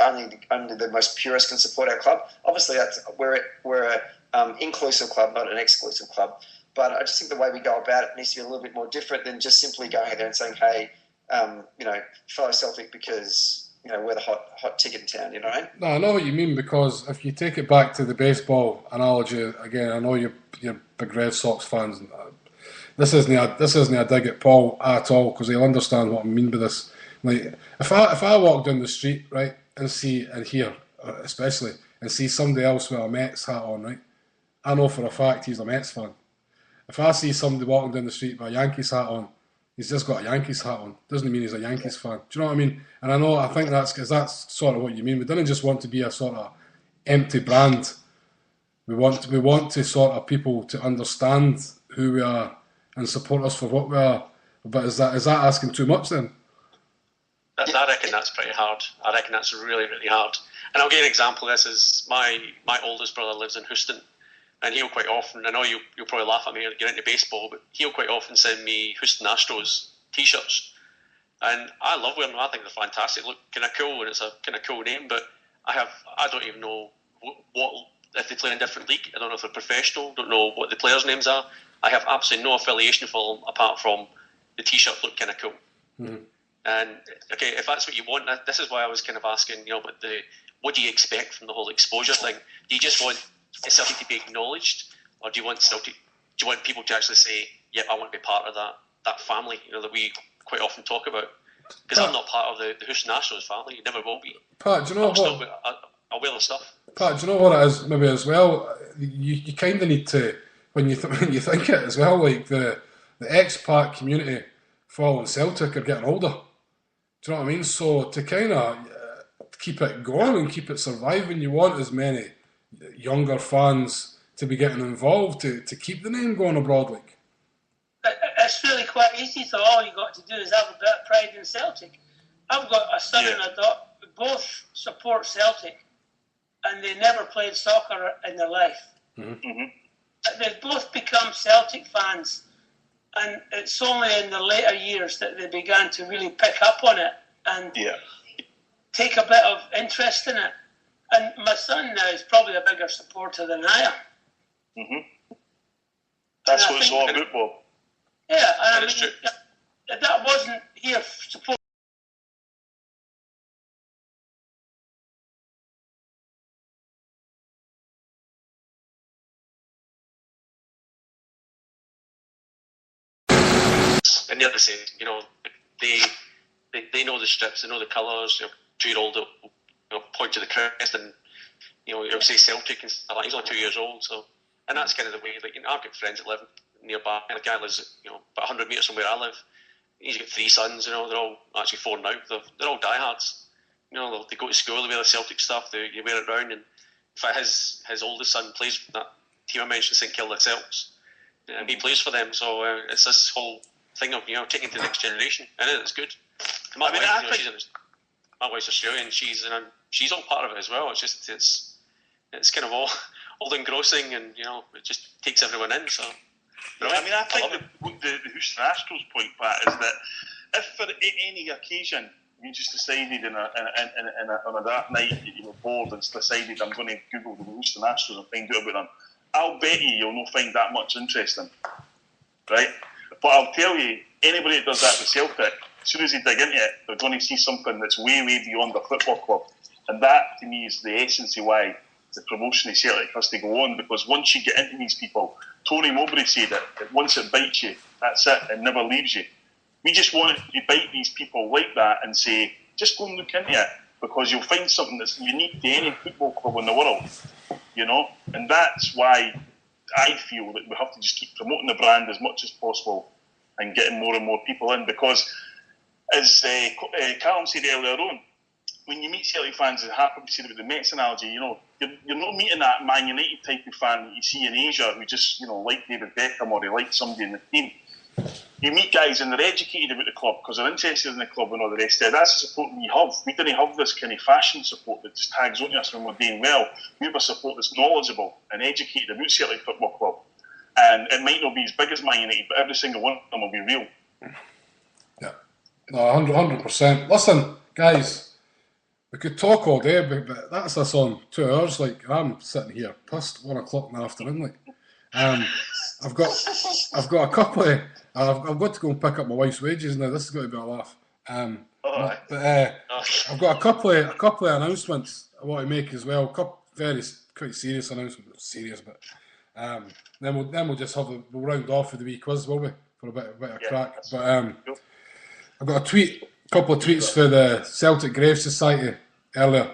only the most purist can support our club. Obviously, we're an inclusive club, not an exclusive club. But I just think the way we go about it needs to be a little bit more different than just simply going there and saying, "Hey, follow Celtic because we're the hot ticket in town." You know what I mean? No, I know what you mean, because if you take it back to the baseball analogy again, I know you're big Red Sox fans. And this isn't a dig at Paul at all, because he'll understand what I mean by this. Like if I walk down the street, right, and hear especially somebody else with a Mets hat on, right, I know for a fact he's a Mets fan. If I see somebody walking down the street with a Yankees hat on, he's just got a Yankees hat on. Doesn't mean he's a Yankees fan. Do you know what I mean? And I think that's because that's sort of what you mean. We don't just want to be a sort of empty brand. We want to sort of people to understand who we are and support us for what we are. But is that asking too much then? I reckon that's pretty hard. I reckon that's really, really hard. And I'll give you an example of this. Is my oldest brother lives in Houston. And he'll quite often, I know you'll probably laugh at me or get into baseball, but he'll quite often send me Houston Astros t-shirts. And I love wearing them. I think they're fantastic. Look kind of cool, and it's a kind of cool name, but I don't even know what if they play in a different league. I don't know if they're professional, don't know what the players' names are. I have absolutely no affiliation for them apart from the t-shirt look kind of cool. Mm-hmm. And okay, if that's what you want, this is why I was kind of asking, but what do you expect from the whole exposure thing? Do you just want Celtic to be acknowledged, or do you want people to actually say, "Yep, I want to be part of that family," that we quite often talk about? Because I'm not part of the Houston Astros family. Never will be. Pat, do you know I'll wear the stuff. Pat, do you know what it is? Maybe as well. You kind of need to when you think it as well. Like the expat community following Celtic are getting older. Do you know what I mean? So to kind of keep it going and keep it surviving, you want as many younger fans to be getting involved to keep the name going abroad. Like it's really quite easy. So all you got to do is have a bit of pride in Celtic. I've got a son and a daughter, both support Celtic, and they never played soccer in their life. Mm-hmm. They've both become Celtic fans, and it's only in the later years that they began to really pick up on it and take a bit of interest in it. And my son now is probably a bigger supporter than I am. Mm-hmm. That's what it's all about, Bob. Yeah, and that wasn't here supposed. And they're the same, you know. They know the strips, they know the colours. You know, 2-year-old will point to the crest, and you know, he'll say Celtic and stuff like that. He's only 2 years old, so and that's kind of the way. Like, you know, I've got friends that live nearby, and a guy lives, you know, about 100 metres from where I live. He's got 3 sons, you know. They're all actually 4 now. They're all diehards. You know, they go to school, they wear the Celtic stuff, they wear it round. And in fact, his oldest son plays for that team I mentioned, St Kilda Celts, and he plays for them. So it's this whole thing of, you know, taking to the next generation, and it's good. My wife's Australian. She's all part of it as well. It's just it's kind of all engrossing, and you know, it just takes everyone in. So, I mean, I think the Houston Astros point, Pat, is that if for any occasion you just decided on a dark night that you were bored and decided I'm going to Google the Houston Astros and find out about them, I'll bet you'll not find that much interesting, right? But I'll tell you, anybody that does that with Celtic, as soon as they dig into it, they're going to see something that's way, way beyond the football club. And that, to me, is the essence of why the promotion of Celtic has to go on, because once you get into these people, Tony Mowbray said it, that once it bites you, that's it, it never leaves you. We just want to bite these people like that and say, just go and look into it, because you'll find something that's unique to any football club in the world, you know? And that's why I feel that we have to just keep promoting the brand as much as possible and getting more and more people in, because as Callum said earlier on, when you meet Celtic fans, it happened to say about the Mets analogy, you know, you're not meeting that Man United type of fan that you see in Asia who just, you know, like David Beckham or they like somebody in the team. You meet guys and they're educated about the club because they're interested in the club and all the rest of it. That's the support we have. We didn't have this kind of fashion support that just tags on to us when we're doing well. We have a support that's knowledgeable and educated about Celtic Football Club. And it might not be as big as Man United, but every single one of them will be real. Yeah, no, 100%. Listen, guys, we could talk all day, but that's us on 2 hours. Like, I'm sitting here pissed 1 o'clock in the afternoon. Like, I've got a couple of. I've got to go and pick up my wife's wages now. This is going to be a laugh. But I've got a couple of announcements I want to make as well. A couple quite serious announcements. Not serious, but then we'll just we'll round off with the wee quiz, will we, for a bit of crack. But I've got a couple of tweets for the Celtic Grave Society earlier.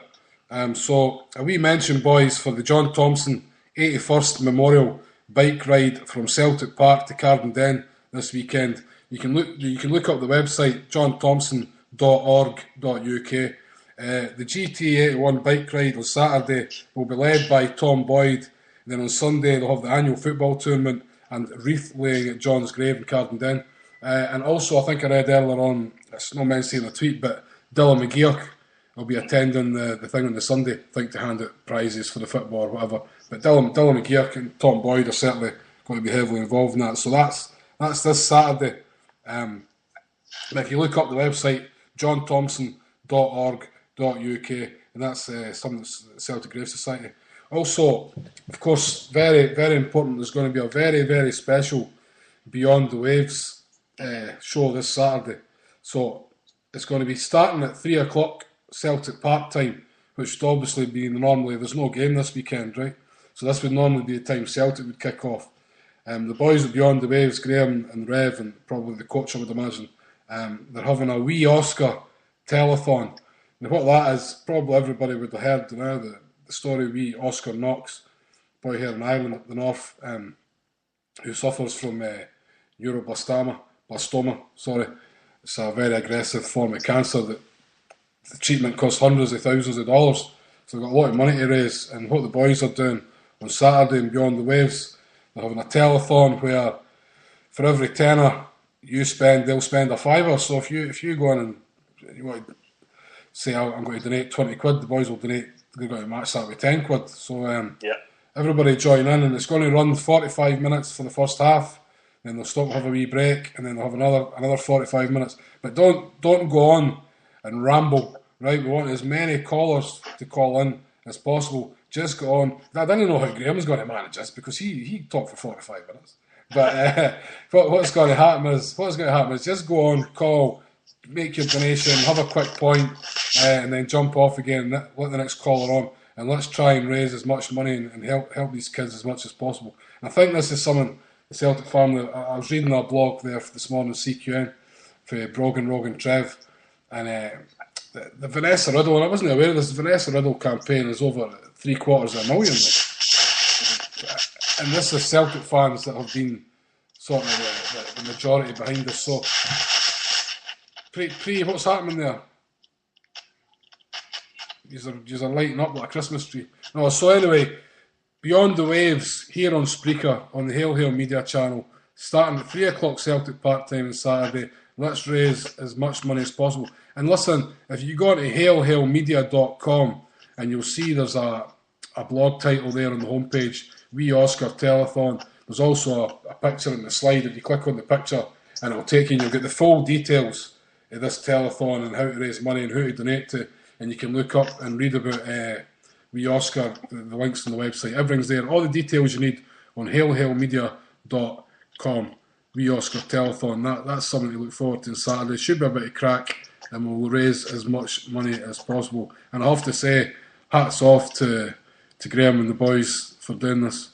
So a wee mention, boys, for the John Thompson 81st Memorial Bike Ride from Celtic Park to Cardenden this weekend. You can look up the website johnthomson.org.uk. The GT81 bike ride on Saturday will be led by Tom Boyd. And then on Sunday they'll have the annual football tournament and wreath laying at John's grave in Cardenden. And also, I think I read earlier on, it's not meant to say in a tweet, but Dylan McGeoch will be attending the thing on the Sunday, I think, to hand out prizes for the football or whatever. But Dylan McGeoch and Tom Boyd are certainly going to be heavily involved in that. So that's this Saturday. And if you look up the website, johnthomson.org.uk, and that's something that's Celtic Grave Society. Also, of course, very, very important, there's going to be a very, very special Beyond the Waves show this Saturday. So it's going to be starting at 3 o'clock Celtic Park time, which would obviously be normally, there's no game this weekend, right? So this would normally be the time Celtic would kick off. The boys at Beyond the Waves, Graham and Rev, and probably the coach, I would imagine, they're having a wee Oscar telethon. And what that is, probably everybody would have heard now, the story of wee Oscar Knox, boy here in Ireland up the north, who suffers from neuroblastoma. It's a very aggressive form of cancer that the treatment costs hundreds of thousands of dollars. So they've got a lot of money to raise. And what the boys are doing on Saturday in Beyond the Waves, they're having a telethon where for every tenner you spend, they'll spend a fiver. So if you go in and you want to say, I'm going to donate 20 quid, the boys will donate, they're going to match that with 10 quid. So everybody join in, and it's going to run 45 minutes for the first half. Then they'll stop and have a wee break, and then they'll have another 45 minutes. But don't go on and ramble, right? We want as many callers to call in as possible. Just go on. I didn't know how Graham was going to manage this, because he talked for 45 minutes. But what's going to happen is just go on, call, make your donation, have a quick point, and then jump off again. Let the next caller on, and let's try and raise as much money and help these kids as much as possible. And I think this is something the Celtic family. I was reading a blog there this morning, CQN, for Brogan, Rogan, Trev, and the Vanessa Riddle. And I wasn't aware of this. The Vanessa Riddle campaign is over $750,000. And this is Celtic fans that have been sort of the majority behind us. So, Pre, what's happening there? You're lighting up like a Christmas tree. No, so anyway, Beyond the Waves here on Spreaker on the Hail Media channel, starting at 3 o'clock Celtic Park time on Saturday. Let's raise as much money as possible. And listen, if you go to hailmedia.com and you'll see there's a blog title there on the homepage, We Oscar Telethon. There's also a picture in the slide. If you click on the picture and it'll take you and you'll get the full details of this telethon and how to raise money and who to donate to. And you can look up and read about We Oscar, the links on the website. Everything's there. All the details you need on hailmedia.com. We Oscar Telethon. That's something to look forward to on Saturday. Should be a bit of crack and we'll raise as much money as possible. And I have to say, hats off to Graham and the boys for doing this.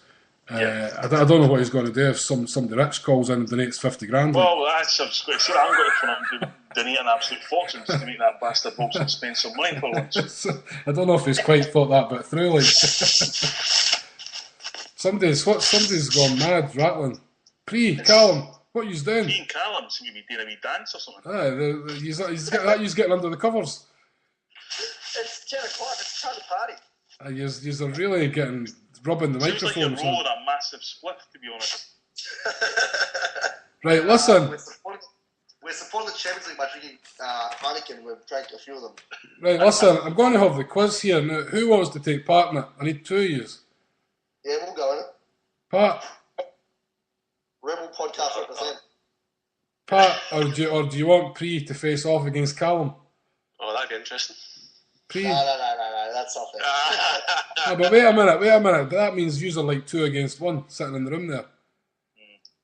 I don't know what he's going to do if somebody rich calls in and donates 50 grand. Well, that's I was going to say, I'm going to come up and donate an absolute fortune just to make that bastard Bolton spend some money for once. I don't know if he's quite thought that bit through. Like somebody's gone mad rattling. Callum, what are you doing? Me and Callum seem to be doing a wee dance or something. He's getting under the covers. It's 10 o'clock. It's time to party. You're really rubbing the microphone. Seems like you're rolling a massive split, to be honest. Right, listen. We're supporting the Champions League by drinking Heineken. We've drank a few of them. Right, listen. I'm going to have the quiz here now. Who wants to take part in it? I need 2 of yous. Yeah, we'll go in it. Pat. Rebel podcast represent. Pat, or do you want Pre to face off against Callum? Oh, that'd be interesting. Pre. No, that's not fair. No, but wait a minute. That means you're like 2 against 1 sitting in the room there.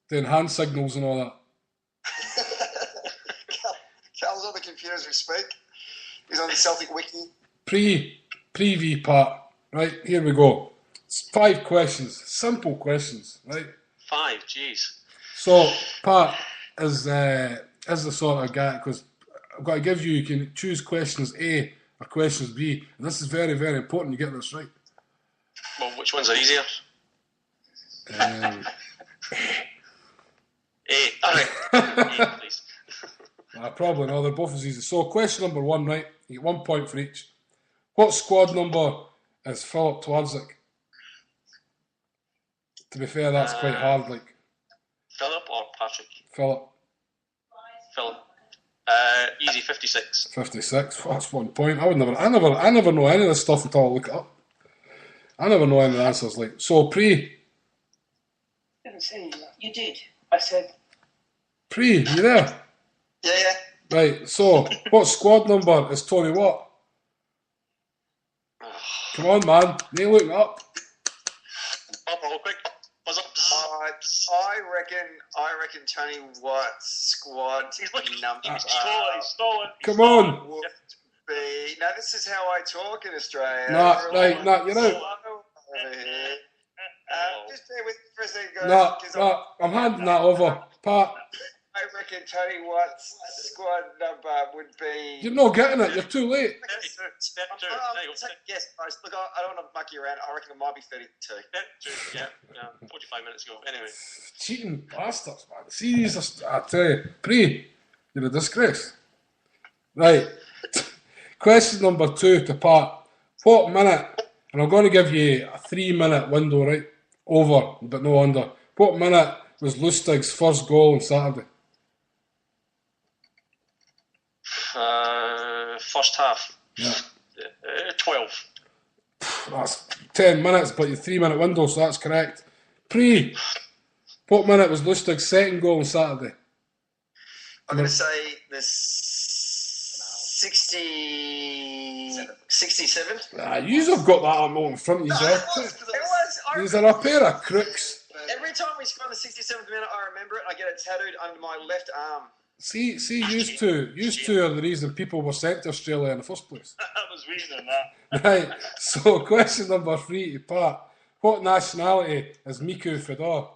Doing hand signals and all that. Cal's on the computer as we speak. He's on the Celtic Wiki. Pre-V Pat. Right, here we go. It's 5 questions. Simple questions, right? 5, jeez. So, Pat is the sort of guy, because I've got to give you can choose questions A or questions B. And this is very, very important you get this right. Well, which ones are easier? A. Alright. A, please. Probably no, they're both as easy. So, question number 1, right? You get 1 point for each. What squad number is Philip Twardzik? To be fair, that's quite hard. Like Philip or Patrick? Philip. Easy 56. 56. Well, that's 1 point. I never know any of this stuff until I look it up. I never know any of the answers. Like so, Pre. Didn't say you did. I said. Pre, you there? Yeah. Right. So, what squad number is Tony Watt? Come on, man. They looking up. Up real quick. Buzz up. I reckon Tony Watt's squad number. He's stolen. Come on. No, this is how I talk in Australia. Nah, you're out. Just bear with me for a second, guys. I'm handing that over. Pat. I reckon Tony Watt's squad number would be... You're not getting it. You're too late. Step 2. Yes, look, I don't want to muck you around. I reckon it might be 32. Step 2, yeah. 45 minutes ago. Anyway. Cheating bastards, man. See, I tell you. Pre, you're a disgrace. Right. Question number 2 to Pat. What minute, and I'm going to give you a 3-minute window, right? Over, but no under. What minute was Lustig's first goal on Saturday? First half. Yeah. 12. That's 10 minutes, but your 3-minute window, so that's correct. Pre, what minute was Lustig's second goal on Saturday? I'm going to say the 67. You've got that in front of you, sir. These are a pair of crooks. Every time we score in the 67th minute, I remember it. I get it tattooed under my left arm. See, used to are the reason people were sent to Australia in the first place. I was reading on that. Right, so question number 3 to Pat. What nationality is Miku Fedor?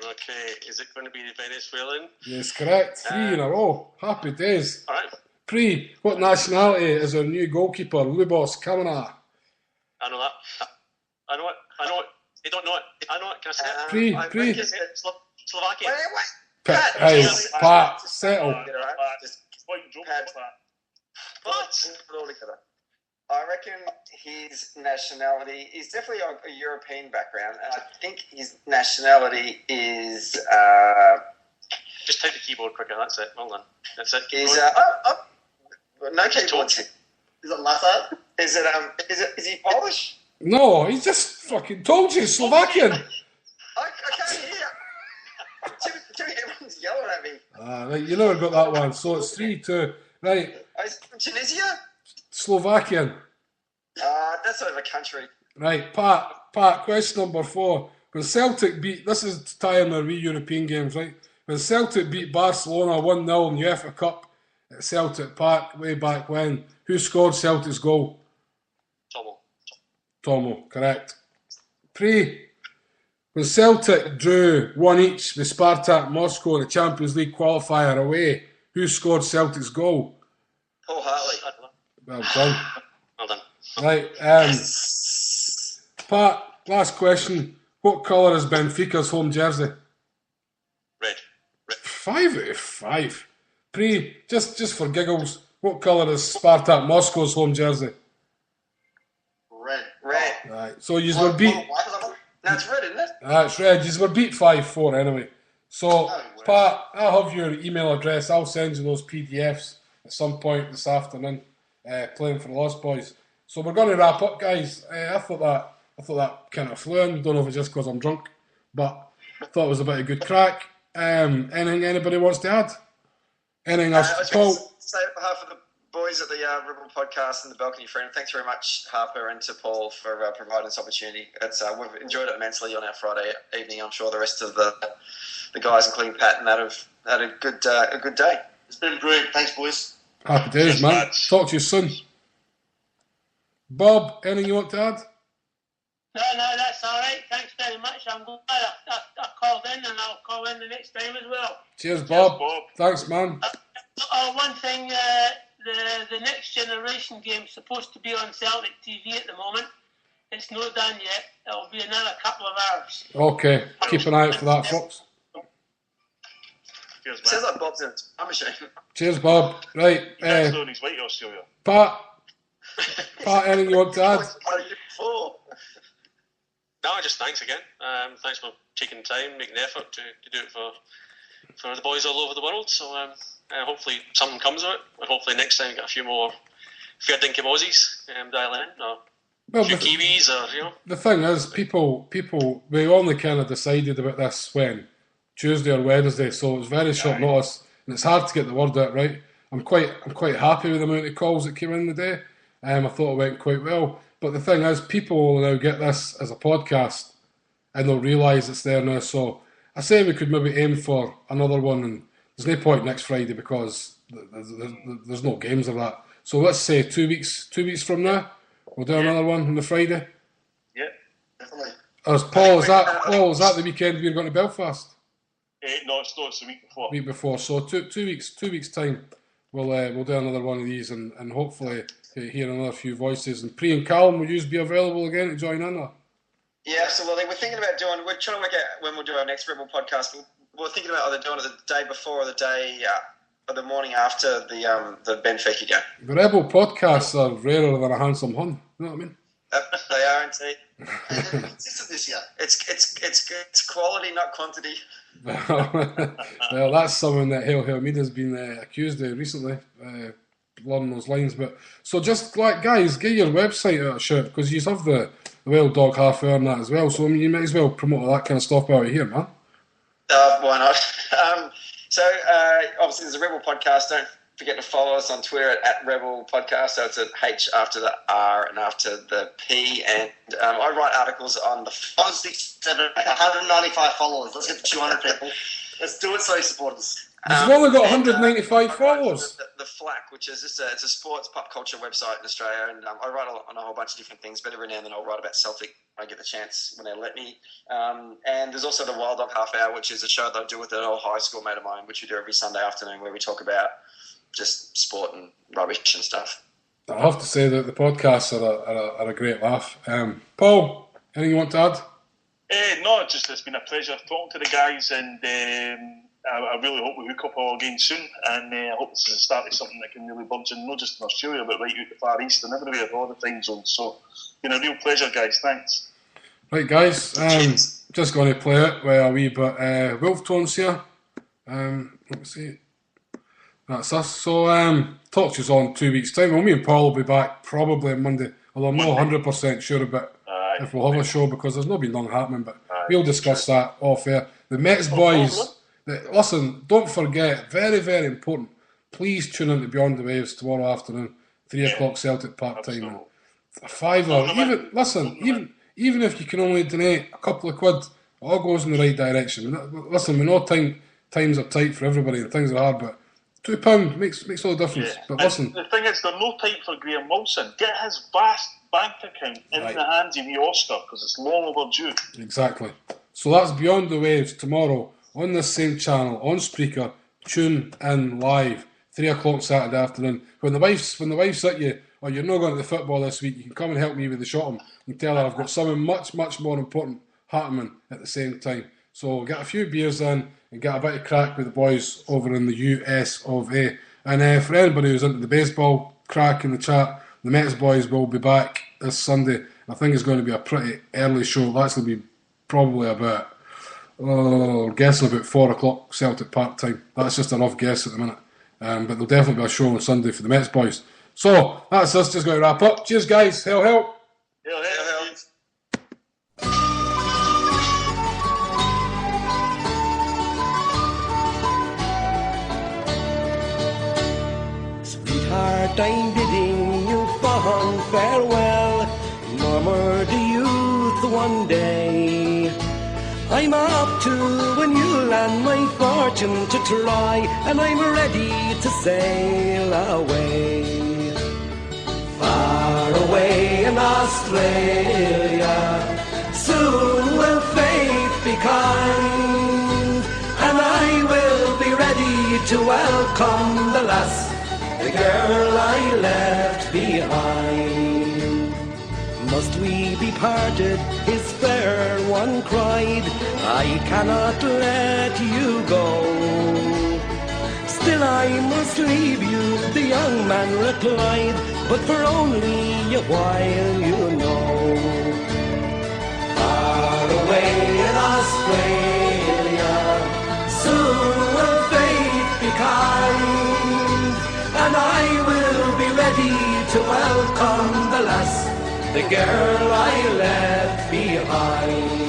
Okay, is it going to be Venezuelan? Yes, correct. 3 in a row. Happy days. All right. Pre, what nationality is our new goalkeeper, Lubos Kamana? I know that. I know it. You don't know it. I know it. Can I say it? Pre. Slovakia. Pat, settle. I reckon his nationality is definitely a European background, and I think his nationality is. Just type the keyboard quicker. That's it. Well done. That's it. No keyboards. Is it Lassa? Is he Polish? No, he just fucking told you, Slovakian. I can't hear. Everyone's yelling at me. Right, you never got that one, so it's 3-2. Right. Tunisia? Slovakian. That's sort of a country. Right, Pat, question number 4. When Celtic beat, this is tying the European games, right? When Celtic beat Barcelona 1-0 in the UEFA Cup at Celtic Park way back when, who scored Celtic's goal? Tomo, correct. When Celtic drew 1 each with Spartak Moscow in the Champions League qualifier away, who scored Celtic's goal? Paul Hartley. Well done. Well done. Right, Pat, last question. What colour is Benfica's home jersey? Red. 5 out of 5. Just for giggles, what colour is Spartak Moscow's home jersey? Red. Right, so you were beat. No, it's red, isn't it? It's red. You were beat 5-4 anyway. So, Pat, I'll have your email address. I'll send you those PDFs at some point this afternoon. Playing for the Lost Boys. So we're going to wrap up, guys. I thought that kind of flew in. Don't know if it's just because I'm drunk, but I thought it was a bit of good crack. Anything anybody wants to add? Anything else? Paul? Say on behalf of the boys at the Rebel Podcast and the Balcony Friend, thanks very much, Harper, and to Paul for providing this opportunity. We've enjoyed it immensely on our Friday evening. I'm sure the rest of the guys, including Pat and that, have had a good day. It's been brilliant. Thanks, boys. Happy days, man. Talk to you soon. Bob, anything you want to add? No, that's all right. Thanks very much. I'm glad I called in, and I'll call in the next time as well. Cheers, Bob. Thanks, man. One thing, the Next Generation game's supposed to be on Celtic TV at the moment. It's not done yet. It'll be another couple of hours. Okay, keep an eye out for that, folks. Cheers, man. Sounds like Bob's in a time machine. Cheers, Bob. Right. He's white Australia. Pat, anything you want to add? No, just thanks again. Thanks for taking time, making the effort to do it for the boys all over the world. So hopefully something comes of it. And hopefully next time we get a few more fair dinkum Aussies dialing in, or a few Kiwis, or The thing is, people, we only kind of decided about this when Tuesday or Wednesday, so it's very short notice, and it's hard to get the word out. Right, I'm quite happy with the amount of calls that came in the day. I thought it went quite well. But the thing is, people will now get this as a podcast and they'll realise it's there now. So I say we could maybe aim for another one, and there's no point next Friday because there's no games of that. So let's say 2 weeks from now, we'll do another one on the Friday. Yeah, definitely. Paul, is that the weekend we're going to Belfast? No, it's the week before. Week before. So two weeks time, we'll do another one of these and hopefully hear another few voices. And Pre and Callum, will you be available again to join in? Or? Yeah, absolutely. We're trying to work out when we'll do our next Rebel podcast. We're thinking about either doing it the day before or the day or the morning after the Benfica game. The Rebel podcasts are rarer than a handsome hun. You know what I mean? They are indeed. Consistent this year. It's quality, not quantity. Well, that's something that Hail Media's been accused of recently. Along those lines, but so just like guys, get your website out a shout because you have the Wild Dog half hour and that as well. So I mean, you might as well promote all that kind of stuff while you're here, man. Why not? So obviously, there's a Rebel podcast. forget to follow us on Twitter at Rebel Podcast. So it's an H after the R and after the P. And I write articles on the 195 followers. Let's get to 200 people. Let's do it, so supporters. You've only got 195 followers. The Flack, which is just it's a sports pop culture website in Australia, and I write on a whole bunch of different things, but every now and then I'll write about Celtic when I get the chance, when they let me. And there's also the Wild Dog Half Hour, which is a show that I do with an old high school mate of mine, which we do every Sunday afternoon, where we talk about just sport and rubbish and stuff. I have to say that the podcasts are a great laugh. Paul, anything you want to add? No, just it's been a pleasure talking to the guys, and I really hope we hook up all again soon, and I hope this is the start of something that can really budge in, not just in Australia, but right out the Far East and everywhere, all the time zones. So, been a real pleasure, guys. Thanks. Right, guys, just going to play it with a wee bit Wolf Tones here. Let's see. That's us. So, talk to us on 2 weeks' time. Well, me and Paul will be back probably on Monday, although I'm not 100% sure about if we'll have a show, because there's not been long happening, but we'll discuss that off air. The Mets boys, listen, don't forget, very, very important, please tune in to Beyond the Waves tomorrow afternoon, 3 o'clock Celtic Park time. A fiver, even if you can only donate a couple of quid, it all goes in the right direction. Listen, we know times are tight for everybody and things are hard, but £2 makes all the difference. Yeah. But listen, the thing is, there's no time for Graham Wilson. Get his vast bank account in the hands of the Oscar, because it's long overdue. Exactly. So that's Beyond the Waves tomorrow on this same channel on Spreaker. Tune in live, 3 o'clock Saturday afternoon. When the wife's at you, or you're not going to the football this week, you can come and help me with the shot. You can tell her I've got something much, much more important happening at the same time. So get a few beers in and get a bit of crack with the boys over in the US of A. And for anybody who's into the baseball crack in the chat, the Mets boys will be back this Sunday. I think it's going to be a pretty early show. It'll actually be probably about, guessing about 4 o'clock Celtic Park time. That's just a rough guess at the minute. But there'll definitely be a show on Sunday for the Mets boys. So that's us, just going to wrap up. Cheers, guys. Hail, hail. Hail, hail, hail. Sweetheart, I'm bidding you fond farewell. Murmured the youth one day. I'm up to a new land, my fortune to try, and I'm ready to sail away. Far away in Australia, soon will fate be kind, and I will be ready to welcome the lass, the girl I left behind. Must we be parted? His fair one cried, I cannot let you go. Still I must leave you, the young man replied, but for only a while, you know. Far away in Australia, soon will fate be kind, and I will be ready to welcome the lass, the girl I left behind.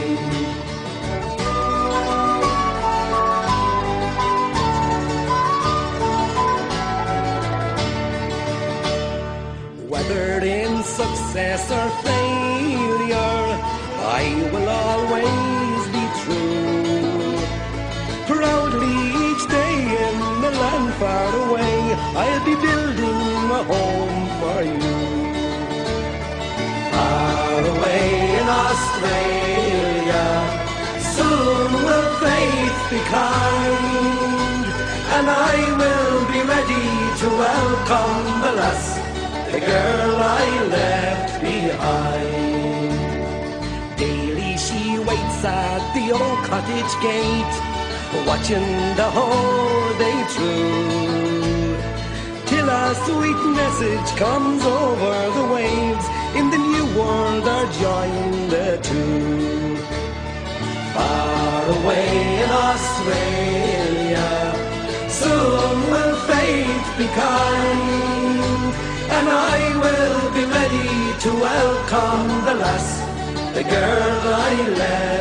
Whether in success or failure, I will always be true. Proudly each day in the land far away, I'll be building a home for you. Far away in Australia, soon will fate be kind, and I will be ready to welcome the lass, the girl I left behind. Daily she waits at the old cottage gate, watching the whole day through, till a sweet message comes over the waves, in the new world are joined the two. Far away in Australia, soon will fate be kind, and I will be ready to welcome the lass, the girl I left